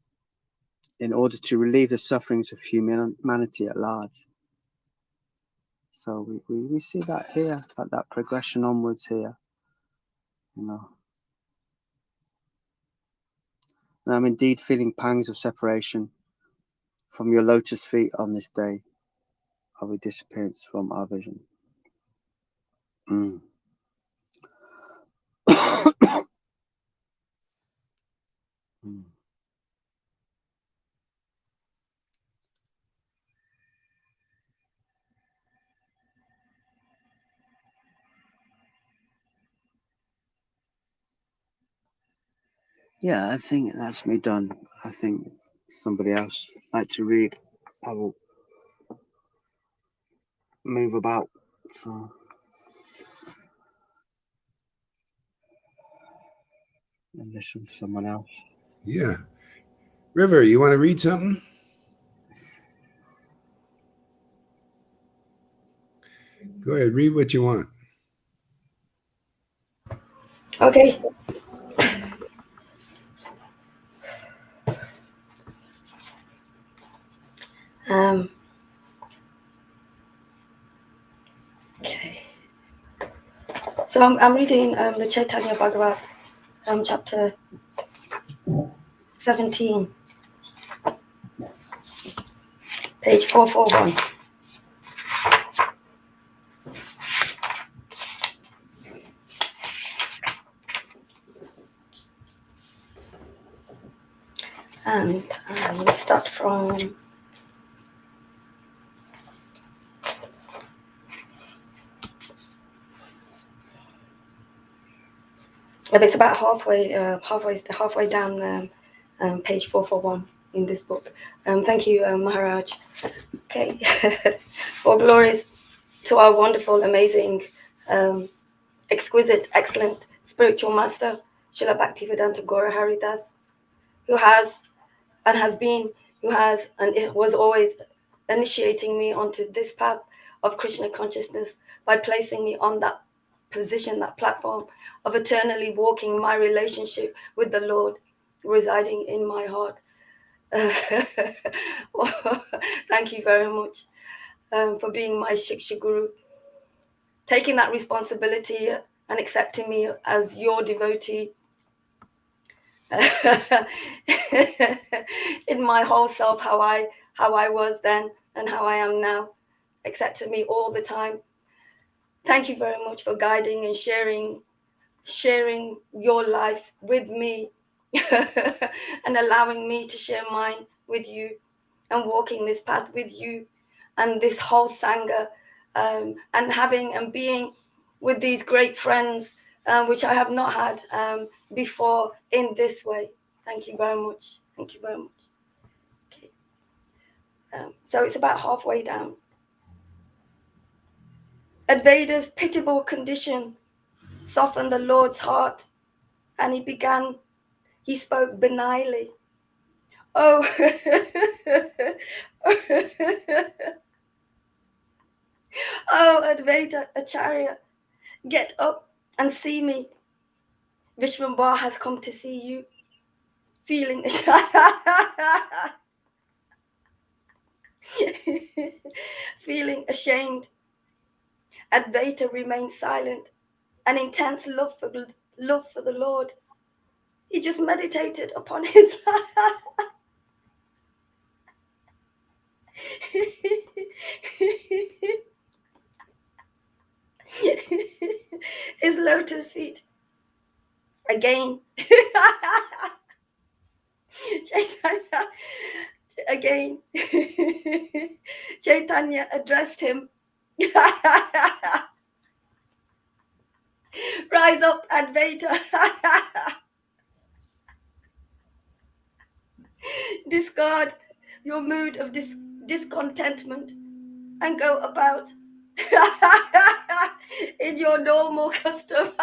in order to relieve the sufferings of humanity at large. So we see that here, that progression onwards here, And I'm indeed feeling pangs of separation from your lotus feet on this day of a disappearance from our vision. Yeah, I think that's me done. I think somebody else like to read. I will move about. So and listen to someone else. Yeah. River, you want to read something? Go ahead, read what you want. Okay. Okay. So I'm reading the Chaitanya Bhagavat, chapter 17, page 441. And we'll start from it's about halfway down page 441 in this book. Thank you, Maharaj. Okay. All glories to our wonderful, amazing, exquisite, excellent spiritual master, Srila Bhaktivedanta Gaura Haridas, who has and it was always initiating me onto this path of Krishna consciousness by placing me on that position, that platform of eternally walking my relationship with the Lord residing in my heart. Thank you very much for being my Shiksha Guru, taking that responsibility and accepting me as your devotee in my whole self, how I was then and how I am now, accepting me all the time. Thank you very much for guiding and sharing your life with me and allowing me to share mine with you and walking this path with you and this whole Sangha, and having and being with these great friends, which I have not had before in this way. Thank you very much. Thank you very much. Okay. So it's about halfway down. Advaita's pitiable condition softened the Lord's heart, and he spoke benignly. Oh, oh, Advaita Acharya, get up and see me. Vishwambhar has come to see you. Feeling ashamed, Advaita remained silent. An intense love for the Lord. He just meditated upon his his lotus feet. Again. Again. Chaitanya addressed him. Rise up, Advaita. Discard your mood of discontentment and go about in your normal custom.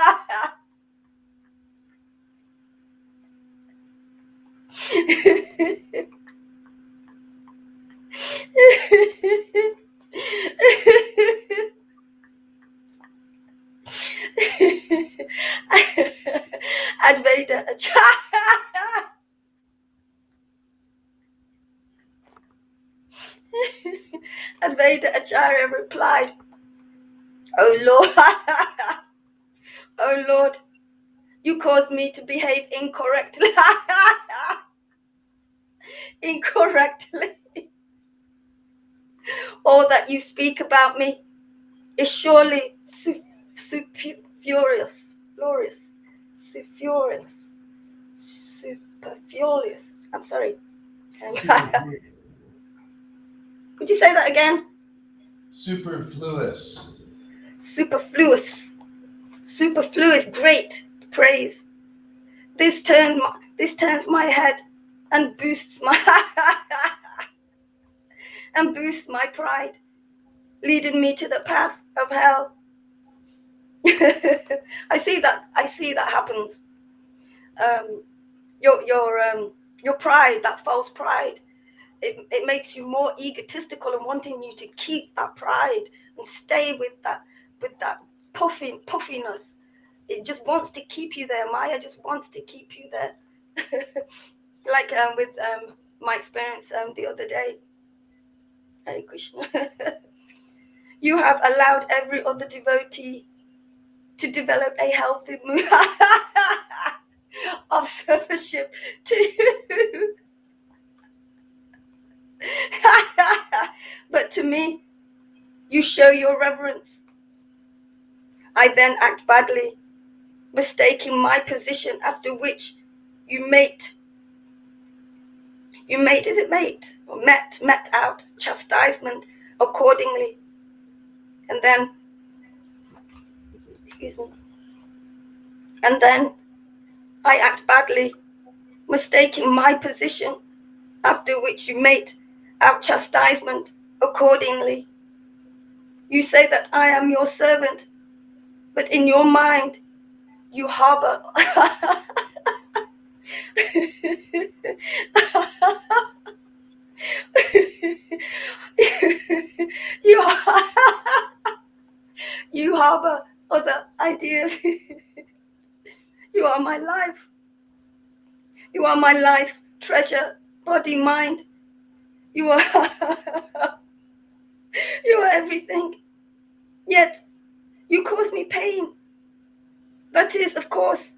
Advaita Acharya replied, "Oh Lord, oh Lord, you caused me to behave incorrectly. All that you speak about me is surely superfluous. I'm sorry. Could you say that again? Superfluous. Superfluous, great praise. This turns my head and boosts my pride, leading me to the path of hell. I see that happens. Your pride, that false pride, it makes you more egotistical and wanting you to keep that pride and stay with that puffiness. It just wants to keep you there. Maya just wants to keep you there. Like with my experience the other day. Hare Krishna. You have allowed every other devotee to develop a healthy mood of servitorship to you. But to me, you show your reverence. I then act badly, mistaking my position, after which you mate You met out chastisement accordingly. And then, and then I act badly, mistaking my position, after which you mete out chastisement accordingly. You say that I am your servant, but in your mind you harbor you harbor other ideas. You are my life. You are my life, treasure, body, mind. You are you are everything. Yet you cause me pain. That is, of course,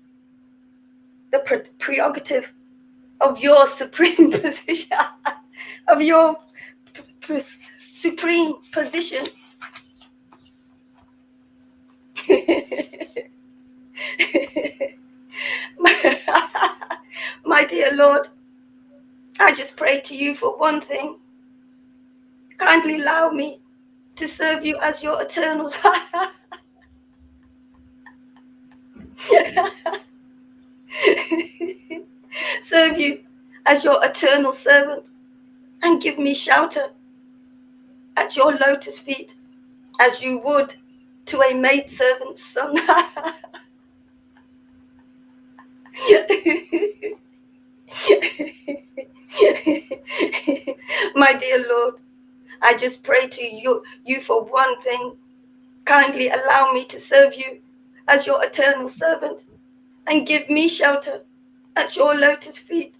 the prerogative of your supreme position, of your supreme position. My dear Lord, I just pray to you for one thing. Kindly allow me to serve you as your eternal serve you as your eternal servant, and give me shelter at your lotus feet, as you would to a maidservant's son. My dear Lord, I just pray to you for one thing. Kindly allow me to serve you as your eternal servant, and give me shelter at your lotus feet,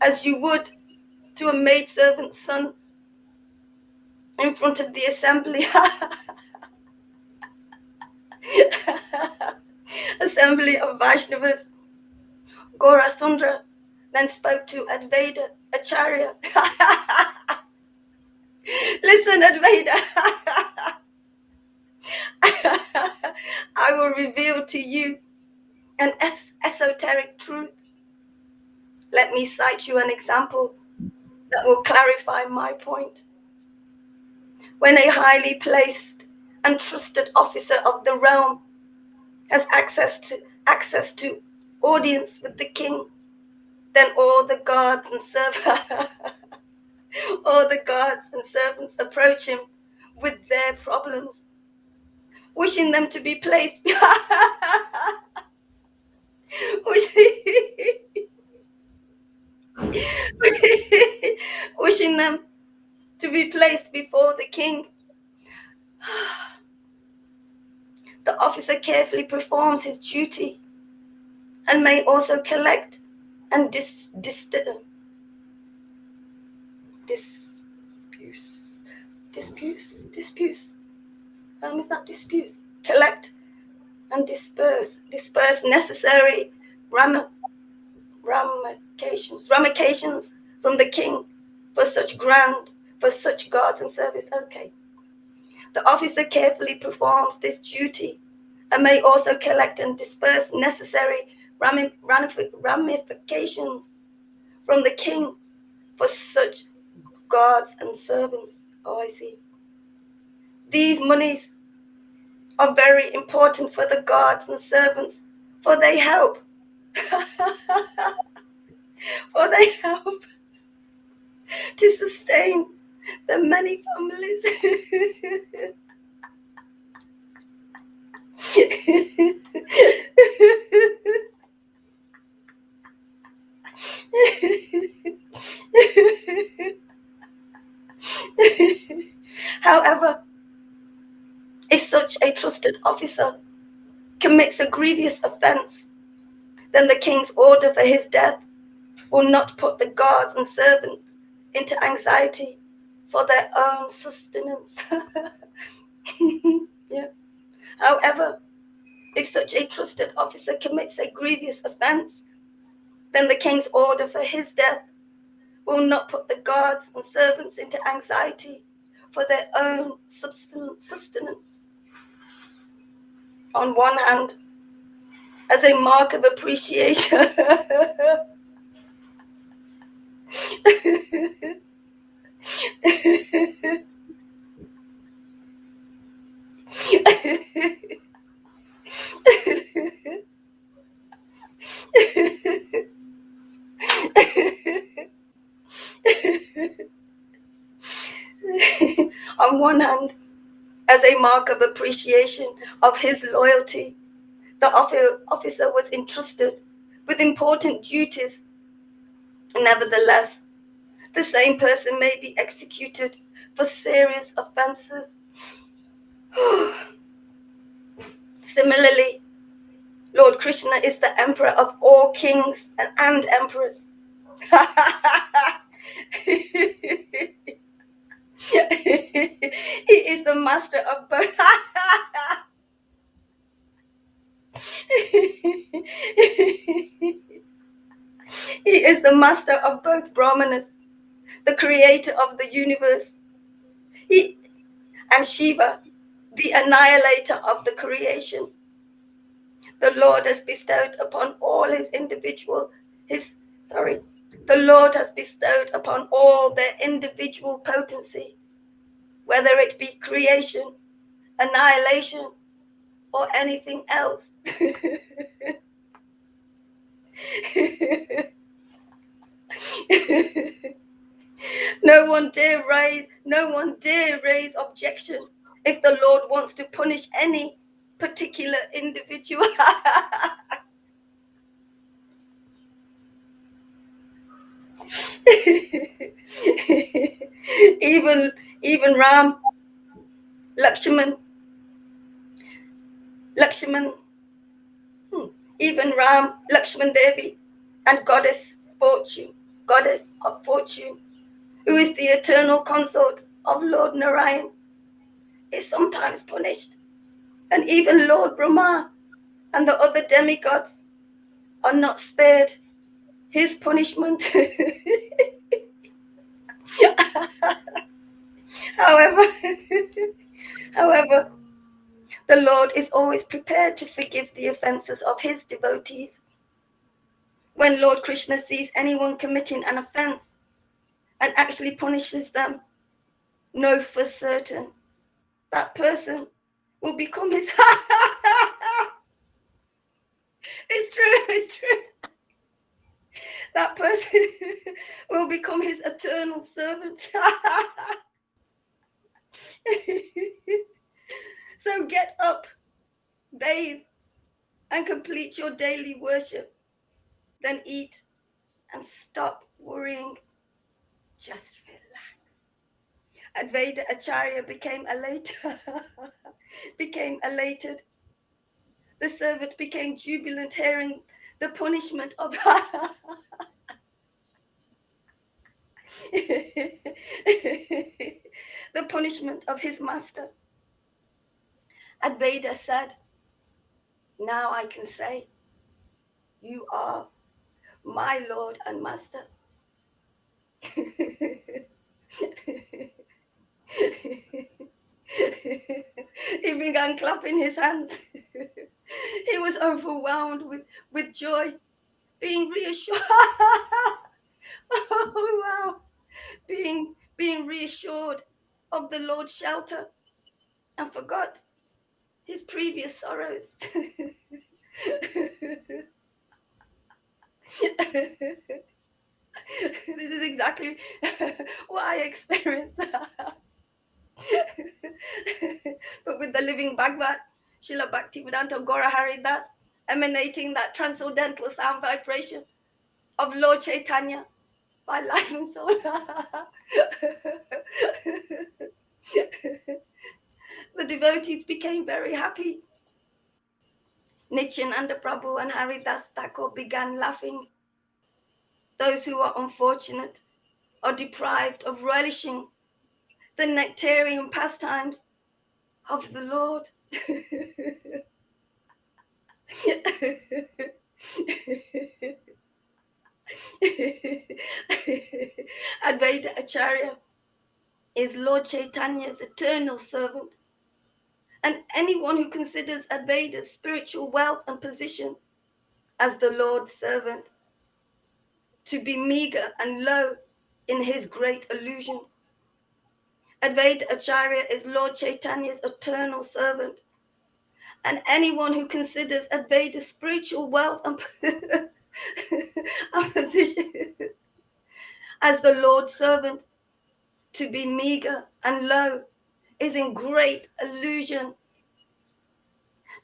as you would to a maidservant's son, in front of the assembly. Assembly of Vaishnavas. Gora Sundra then spoke to Advaita Acharya. Listen, Advaita. I will reveal to you an esoteric truth. Let me cite you an example that will clarify my point. When a highly placed and trusted officer of the realm has access to audience with the king, then all the guards and servants approach him with their problems, wishing them to be placed wishing them to be placed before the king. The officer carefully performs his duty and may also collect and collect and disperse necessary ramifications from the king for such guards and service. Okay. The officer carefully performs this duty and may also collect and disperse necessary ramifications from the king for such guards and servants. Oh, I see. These monies are very important for the guards and servants, for they help. For they help to sustain the many families. However, if such a trusted officer commits a grievous offense, then the king's order for his death will not put the guards and servants into anxiety for their own sustenance. Yeah. However, if such a trusted officer commits a grievous offense, then the king's order for his death will not put the guards and servants into anxiety for their own sustenance. On one hand, as a mark of appreciation, On one hand, as a mark of appreciation of his loyalty, the officer was entrusted with important duties. Nevertheless, the same person may be executed for serious offenses. Similarly, Lord Krishna is the emperor of all kings and emperors. He is the master of both. He is the master of both Brahmanas, the creator of the universe, and Shiva, the annihilator of the creation. The Lord has bestowed upon all the Lord has bestowed upon all their individual potency, whether it be creation, annihilation, or anything else. No one dare raise objection if the Lord wants to punish any particular individual. even Ram, Lakshman, even Ram, Lakshman Devi, and goddess of fortune, who is the eternal consort of Lord Narayan, is sometimes punished. And even Lord Brahma and the other demigods are not spared his punishment. However, the Lord is always prepared to forgive the offenses of his devotees. When Lord Krishna sees anyone committing an offense and actually punishes them, know for certain that person will become his. It's true. That person will become his eternal servant. So get up, bathe, and complete your daily worship. Then eat and stop worrying. Just relax. Advaita Acharya became elated. The servant became jubilant, hearing the punishment of the punishment of his master. Advaita said, "Now I can say, you are my Lord and Master." He began clapping his hands. He was overwhelmed with joy, being reassured. Oh, wow. Being reassured of the Lord's shelter, and forgot his previous sorrows. This is exactly what I experienced. But with the living Bhagavad, Srila Bhaktivedanta Gaura Haridas, emanating that transcendental sound vibration of Lord Chaitanya by life and soul. The devotees became very happy. Nityananda Prabhu and Haridas Thakur began laughing. Those who are unfortunate are deprived of relishing the nectarian pastimes of the Lord. Advaita Acharya is Lord Chaitanya's eternal servant, and anyone who considers Advaita's spiritual wealth and position as the Lord's servant to be meager and low in his great illusion. Advaita Acharya is Lord Chaitanya's eternal servant. And anyone who considers Advaita's spiritual wealth and position as the Lord's servant to be meager and low is in great illusion.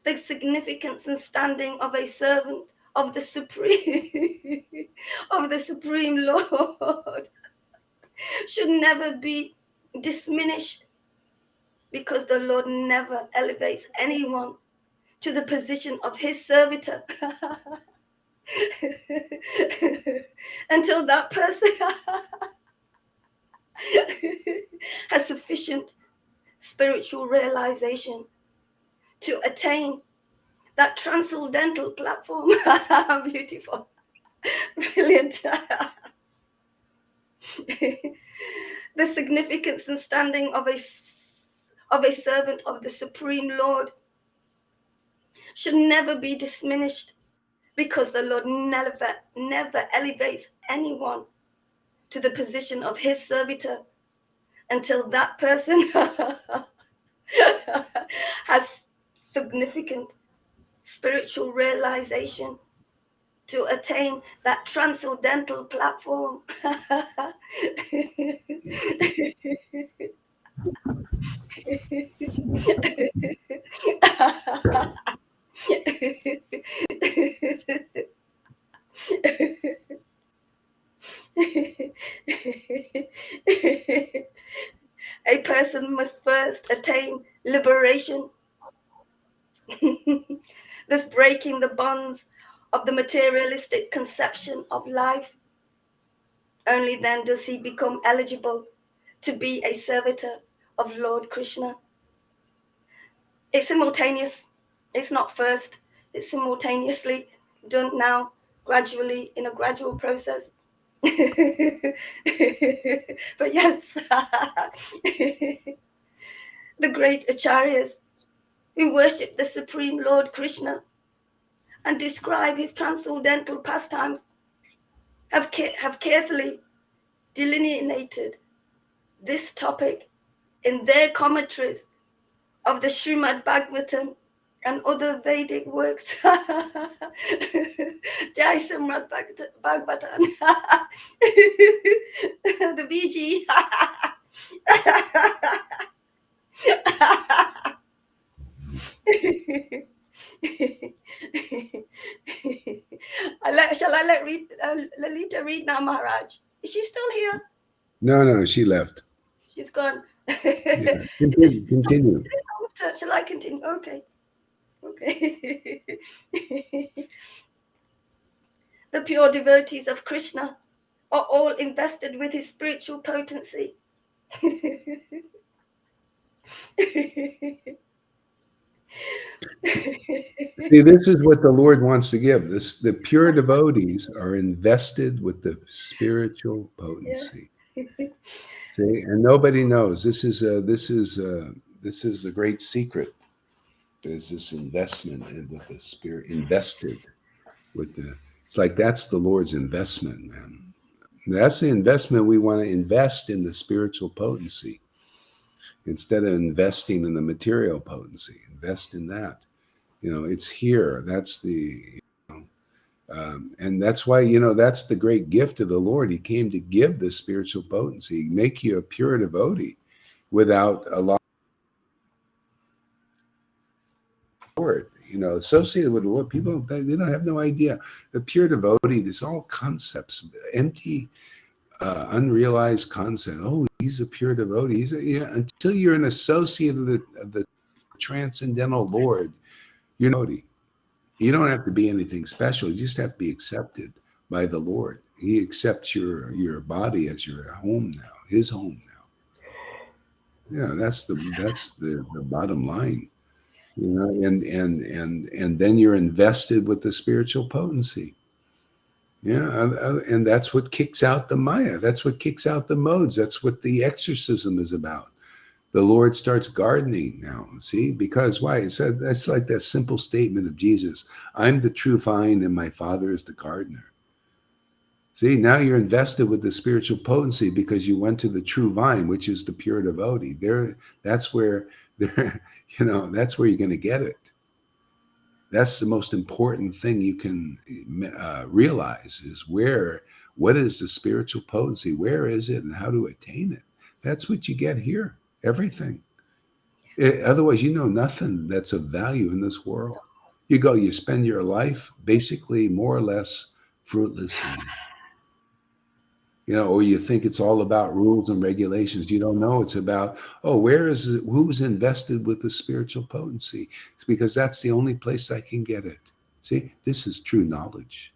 The significance and standing of a servant of the Supreme of the Supreme Lord should never be diminished, because the Lord never elevates anyone to the position of his servitor until that person has sufficient spiritual realization to attain that transcendental platform. Beautiful, brilliant. The significance and standing of a servant of the Supreme Lord should never be diminished, because the Lord never elevates anyone to the position of his servitor until that person has significant spiritual realization to attain that transcendental platform. A person must first attain liberation, thus breaking the bonds of the materialistic conception of life. Only then does he become eligible to be a servitor of Lord Krishna. It's simultaneous. It's not first. It's simultaneously done now, gradually, in a gradual process. But yes, the great acharyas who worship the Supreme Lord Krishna and describe his transcendental pastimes have carefully delineated this topic in their commentaries of the Srimad Bhagavatam and other Vedic works. Jai Srimad Bhagavatam. The BG. Shall I let Lalita read now, Maharaj? Is she still here? No, she left. She's gone. Yeah. Continue. Shall I continue? Okay. The pure devotees of Krishna are all invested with his spiritual potency. See, this is what the Lord wants to give. The pure devotees are invested with the spiritual potency. Yeah. See, and nobody knows. This is a great secret. There's this investment with the spirit, invested with the. It's like that's the Lord's investment, man. That's the investment we want to invest in the spiritual potency instead of investing in the material potency. Invest in that. It's here. That's the, and that's why, that's the great gift of the Lord. He came to give the spiritual potency, make you a pure devotee without a lot of Lord, associated with the Lord. People, they don't have no idea. The pure devotee, there's all concepts, empty, unrealized concept. Oh, he's a pure devotee. Until you're an associate of the transcendental Lord, you're a devotee. You don't have to be anything special. You just have to be accepted by the Lord. He accepts your body as your home now, his home now. Yeah, that's the bottom line. And then you're invested with the spiritual potency. Yeah, and that's what kicks out the Maya. That's what kicks out the modes. That's what the exorcism is about. The Lord starts gardening now, see? Because why? That's like that simple statement of Jesus. I'm the true vine and my Father is the gardener. See, now you're invested with the spiritual potency because you went to the true vine, which is the pure devotee. That's where that's where you're going to get it. That's the most important thing you can realize is what is the spiritual potency? Where is it and how to attain it? That's what you get here. Everything. Otherwise, you know nothing that's of value in this world. You spend your life basically more or less fruitlessly. Or you think it's all about rules and regulations. You don't know. It's about, who's invested with the spiritual potency? It's because that's the only place I can get it. See, this is true knowledge.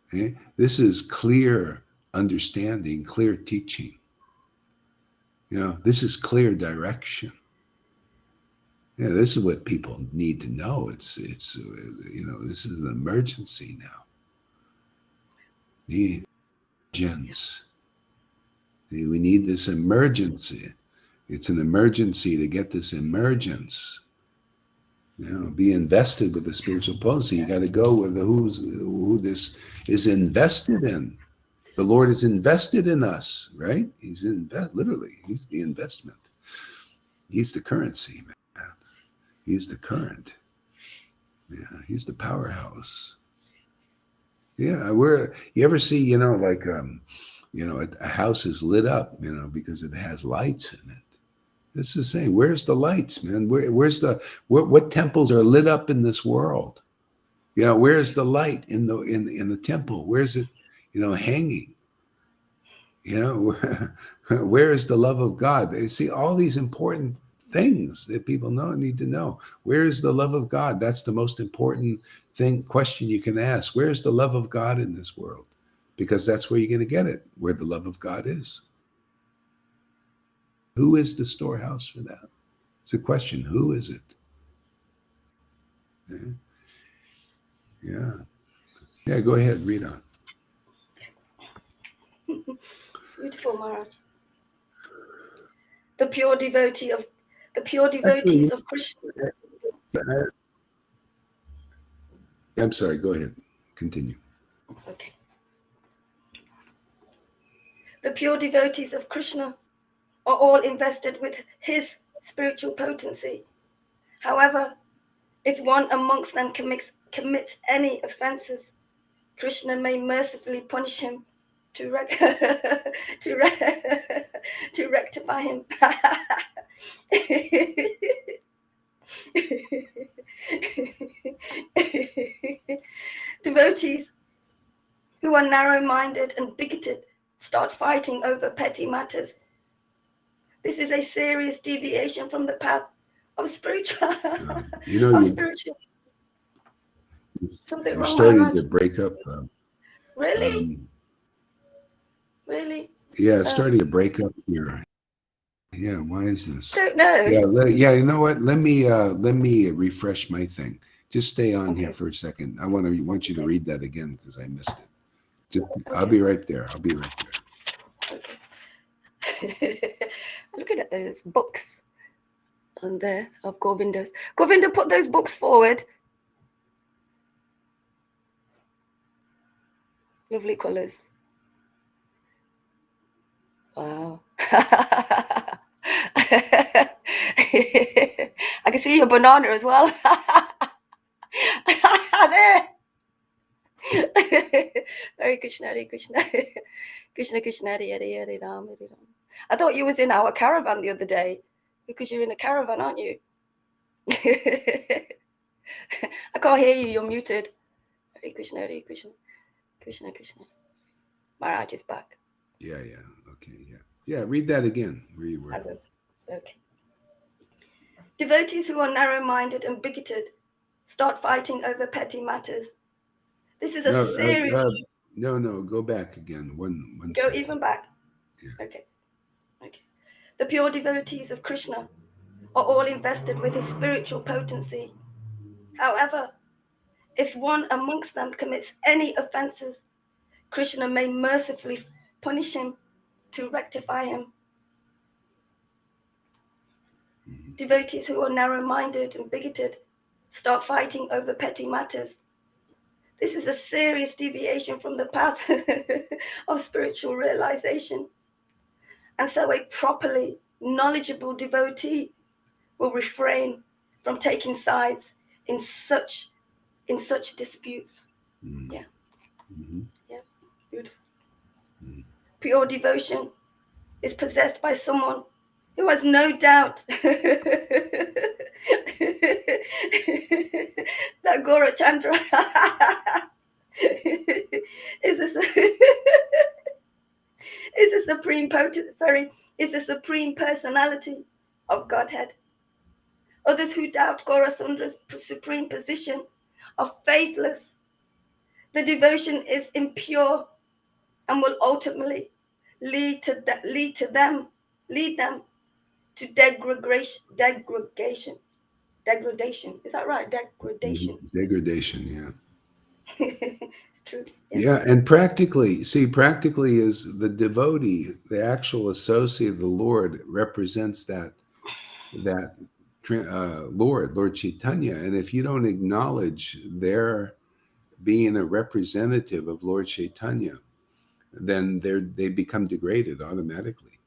Okay? This is clear understanding, clear teaching. This is clear direction. This is what people need to know. It's this is an emergency now. The emergence. We need this emergency. It's an emergency to get this emergence. Be invested with the spiritual potency. You got to go with who this is invested in. The Lord is invested in us, right? He's literally. He's the investment. He's the currency, man. He's the current. Yeah, he's the powerhouse. Yeah, you ever see, a house is lit up, because it has lights in it. It's the same. Where's the lights, man? Where's what temples are lit up in this world? Where's the light in the temple? Where's it, hanging? Where is the love of God? They see all these important things that people need to know. Where is the love of God? That's the most important question you can ask. Where's the love of God in this world? Because that's where you're going to get it, where the love of God is. Who is the storehouse for that? It's a question. Who is it? Yeah, go ahead, read on. Beautiful, Maharaj. The pure devotees of Krishna. I'm sorry, go ahead. Continue. Okay. The pure devotees of Krishna are all invested with his spiritual potency. However, if one amongst them commits any offenses, Krishna may mercifully punish him to rectify him. Devotees who are narrow-minded and bigoted start fighting over petty matters. This is a serious deviation from the path of spiritual. Something you're wrong, starting Maharaj? to break up. Really? Really? Yeah, it's starting to break up here. Yeah, why is this? Don't know. Yeah. You know what? Let me refresh my thing. Just stay on here for a second. I want you to read that again because I missed it. I'll be right there. Okay. Looking at those books on there of Govinda's. Govinda, put those books forward. Lovely colors. Wow. I can see your banana as well. There. Hare Krishna, Hare Krishna. Krishna Krishna, Hare Hare, Hare Ram, Hare Ram. I thought you was in our caravan the other day because you're in a caravan, aren't you? I can't hear you. You're muted. Hare Krishna, Hare Krishna. Krishna Krishna. Maharaj is back. Yeah. Okay. Yeah. Read that again. Where you were. Okay. Devotees who are narrow-minded and bigoted start fighting over petty matters. This is a serious. No. Go back again. One. Go second. even back. Yeah. Okay. The pure devotees of Krishna are all invested with his spiritual potency. However, if one amongst them commits any offenses, Krishna may mercifully punish him to rectify him. Devotees who are narrow-minded and bigoted start fighting over petty matters. This is a serious deviation from the path of spiritual realization. And so a properly knowledgeable devotee will refrain from taking sides in such disputes. Mm. Yeah. Mhm. Yeah. Beautiful. Mm. Pure devotion is possessed by someone who has no doubt that Gaura Chandra is the supreme personality of Godhead. Others who doubt Gaura Sundra's supreme position are faithless. The devotion is impure and will ultimately lead them to degradation. Is that right? Degradation. Mhm. Degradation, yeah. It's true. Yes. Yeah, and practically is the devotee, the actual associate of the Lord, represents that Lord Chaitanya. And if you don't acknowledge their being a representative of Lord Chaitanya, then they become degraded automatically,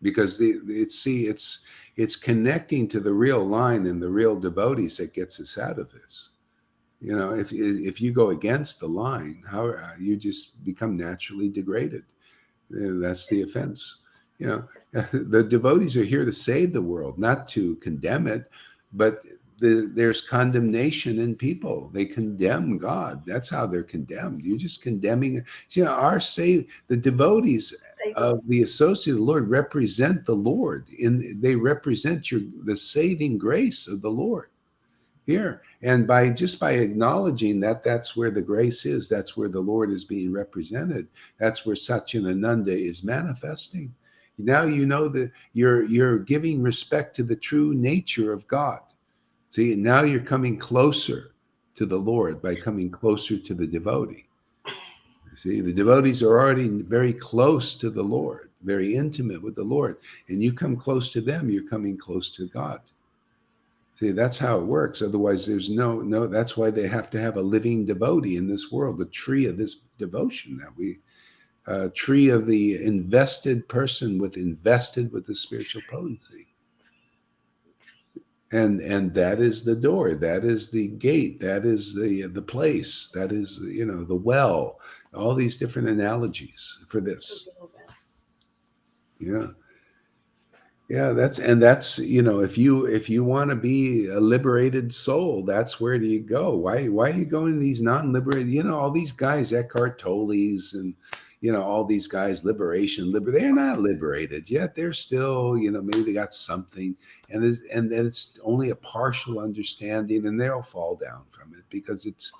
because it's connecting to the real line and the real devotees that gets us out of this. You know, if you go against the line, how you just become naturally degraded. That's the offense. You know, the devotees are here to save the world, not to condemn it, but there's condemnation in people. They condemn God. That's how they're condemned. You're just condemning. You know, the devotees of the associate of the Lord represent the Lord. They represent the saving grace of the Lord here. And by acknowledging that that's where the grace is, that's where the Lord is being represented, that's where Satchidananda is manifesting. Now you know that you're giving respect to the true nature of God. See, now you're coming closer to the Lord by coming closer to the devotee. See, the devotees are already very close to the Lord, very intimate with the Lord. And you come close to them, you're coming close to God. See, that's how it works. Otherwise, there's no. That's why they have to have a living devotee in this world, a tree of this devotion tree of the invested person invested with the spiritual potency. And that is the door. That is the gate. That is the place. That is, the well. All these different analogies for this. Yeah. Yeah, that's if you want to be a liberated soul, that's where do you go? Why are you going to these non-liberated, all these guys, Eckhart Tolle's and all these guys, they're not liberated yet. They're still, maybe they got something, and then it's only a partial understanding, and they'll fall down from it because it's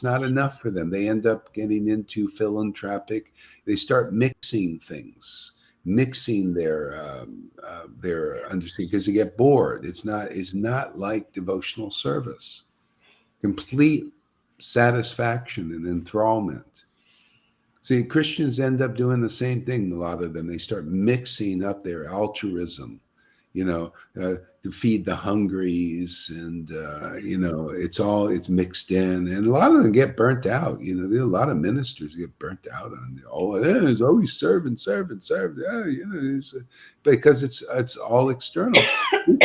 not enough for them. They end up getting into philanthropic, they start mixing things, mixing their understanding because they get bored. It's not like devotional service, complete satisfaction and enthrallment. See, Christians end up doing the same thing. A lot of them, they start mixing up their altruism, to feed the hungries, and it's mixed in, and a lot of them get burnt out. There are a lot of ministers get burnt out on it's always serve. Because it's all external.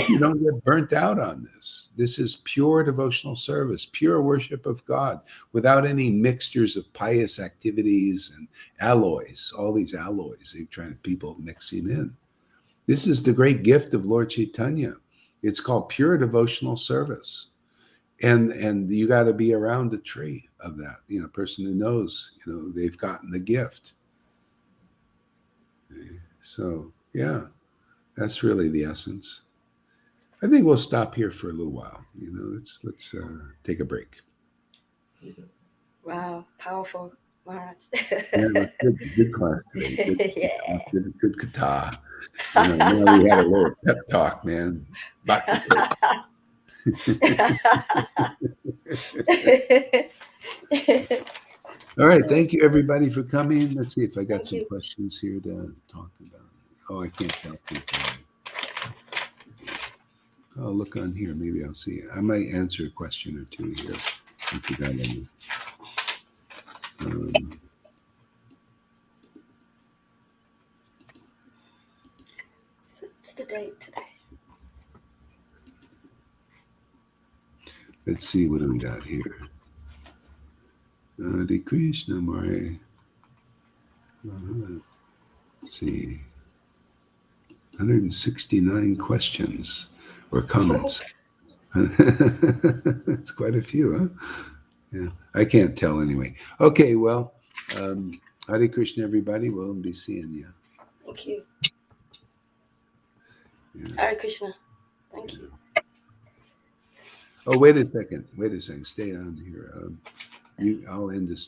You don't get burnt out on this. This is pure devotional service, pure worship of God, without any mixtures of pious activities and alloys. All these alloys people mixing in. This is the great gift of Lord Chaitanya. It's called pure devotional service. And you got to be around the tree of that, person who knows, they've gotten the gift. So, yeah, that's really the essence. I think we'll stop here for a little while. Let's take a break. Wow, powerful, Maharaj. Yeah, good class today. Yeah. Good kata. Now we had a little pep talk, man. All right, thank you everybody for coming. Let's see if I got some questions here to talk about. Oh, I can't talk to you. I'll look on here. Maybe I'll see. I might answer a question or two here. I forgot it. It's the date today. Let's see, what do we got here? Hare Krishna, Mare. Let's see. 169 questions or comments. It's quite a few, huh? Yeah, I can't tell anyway. Okay, well, Hare Krishna, everybody. We'll be seeing you. Thank you. Yeah. Hare Krishna. Thank you. Oh, wait a second. Stay on here. I'll end this.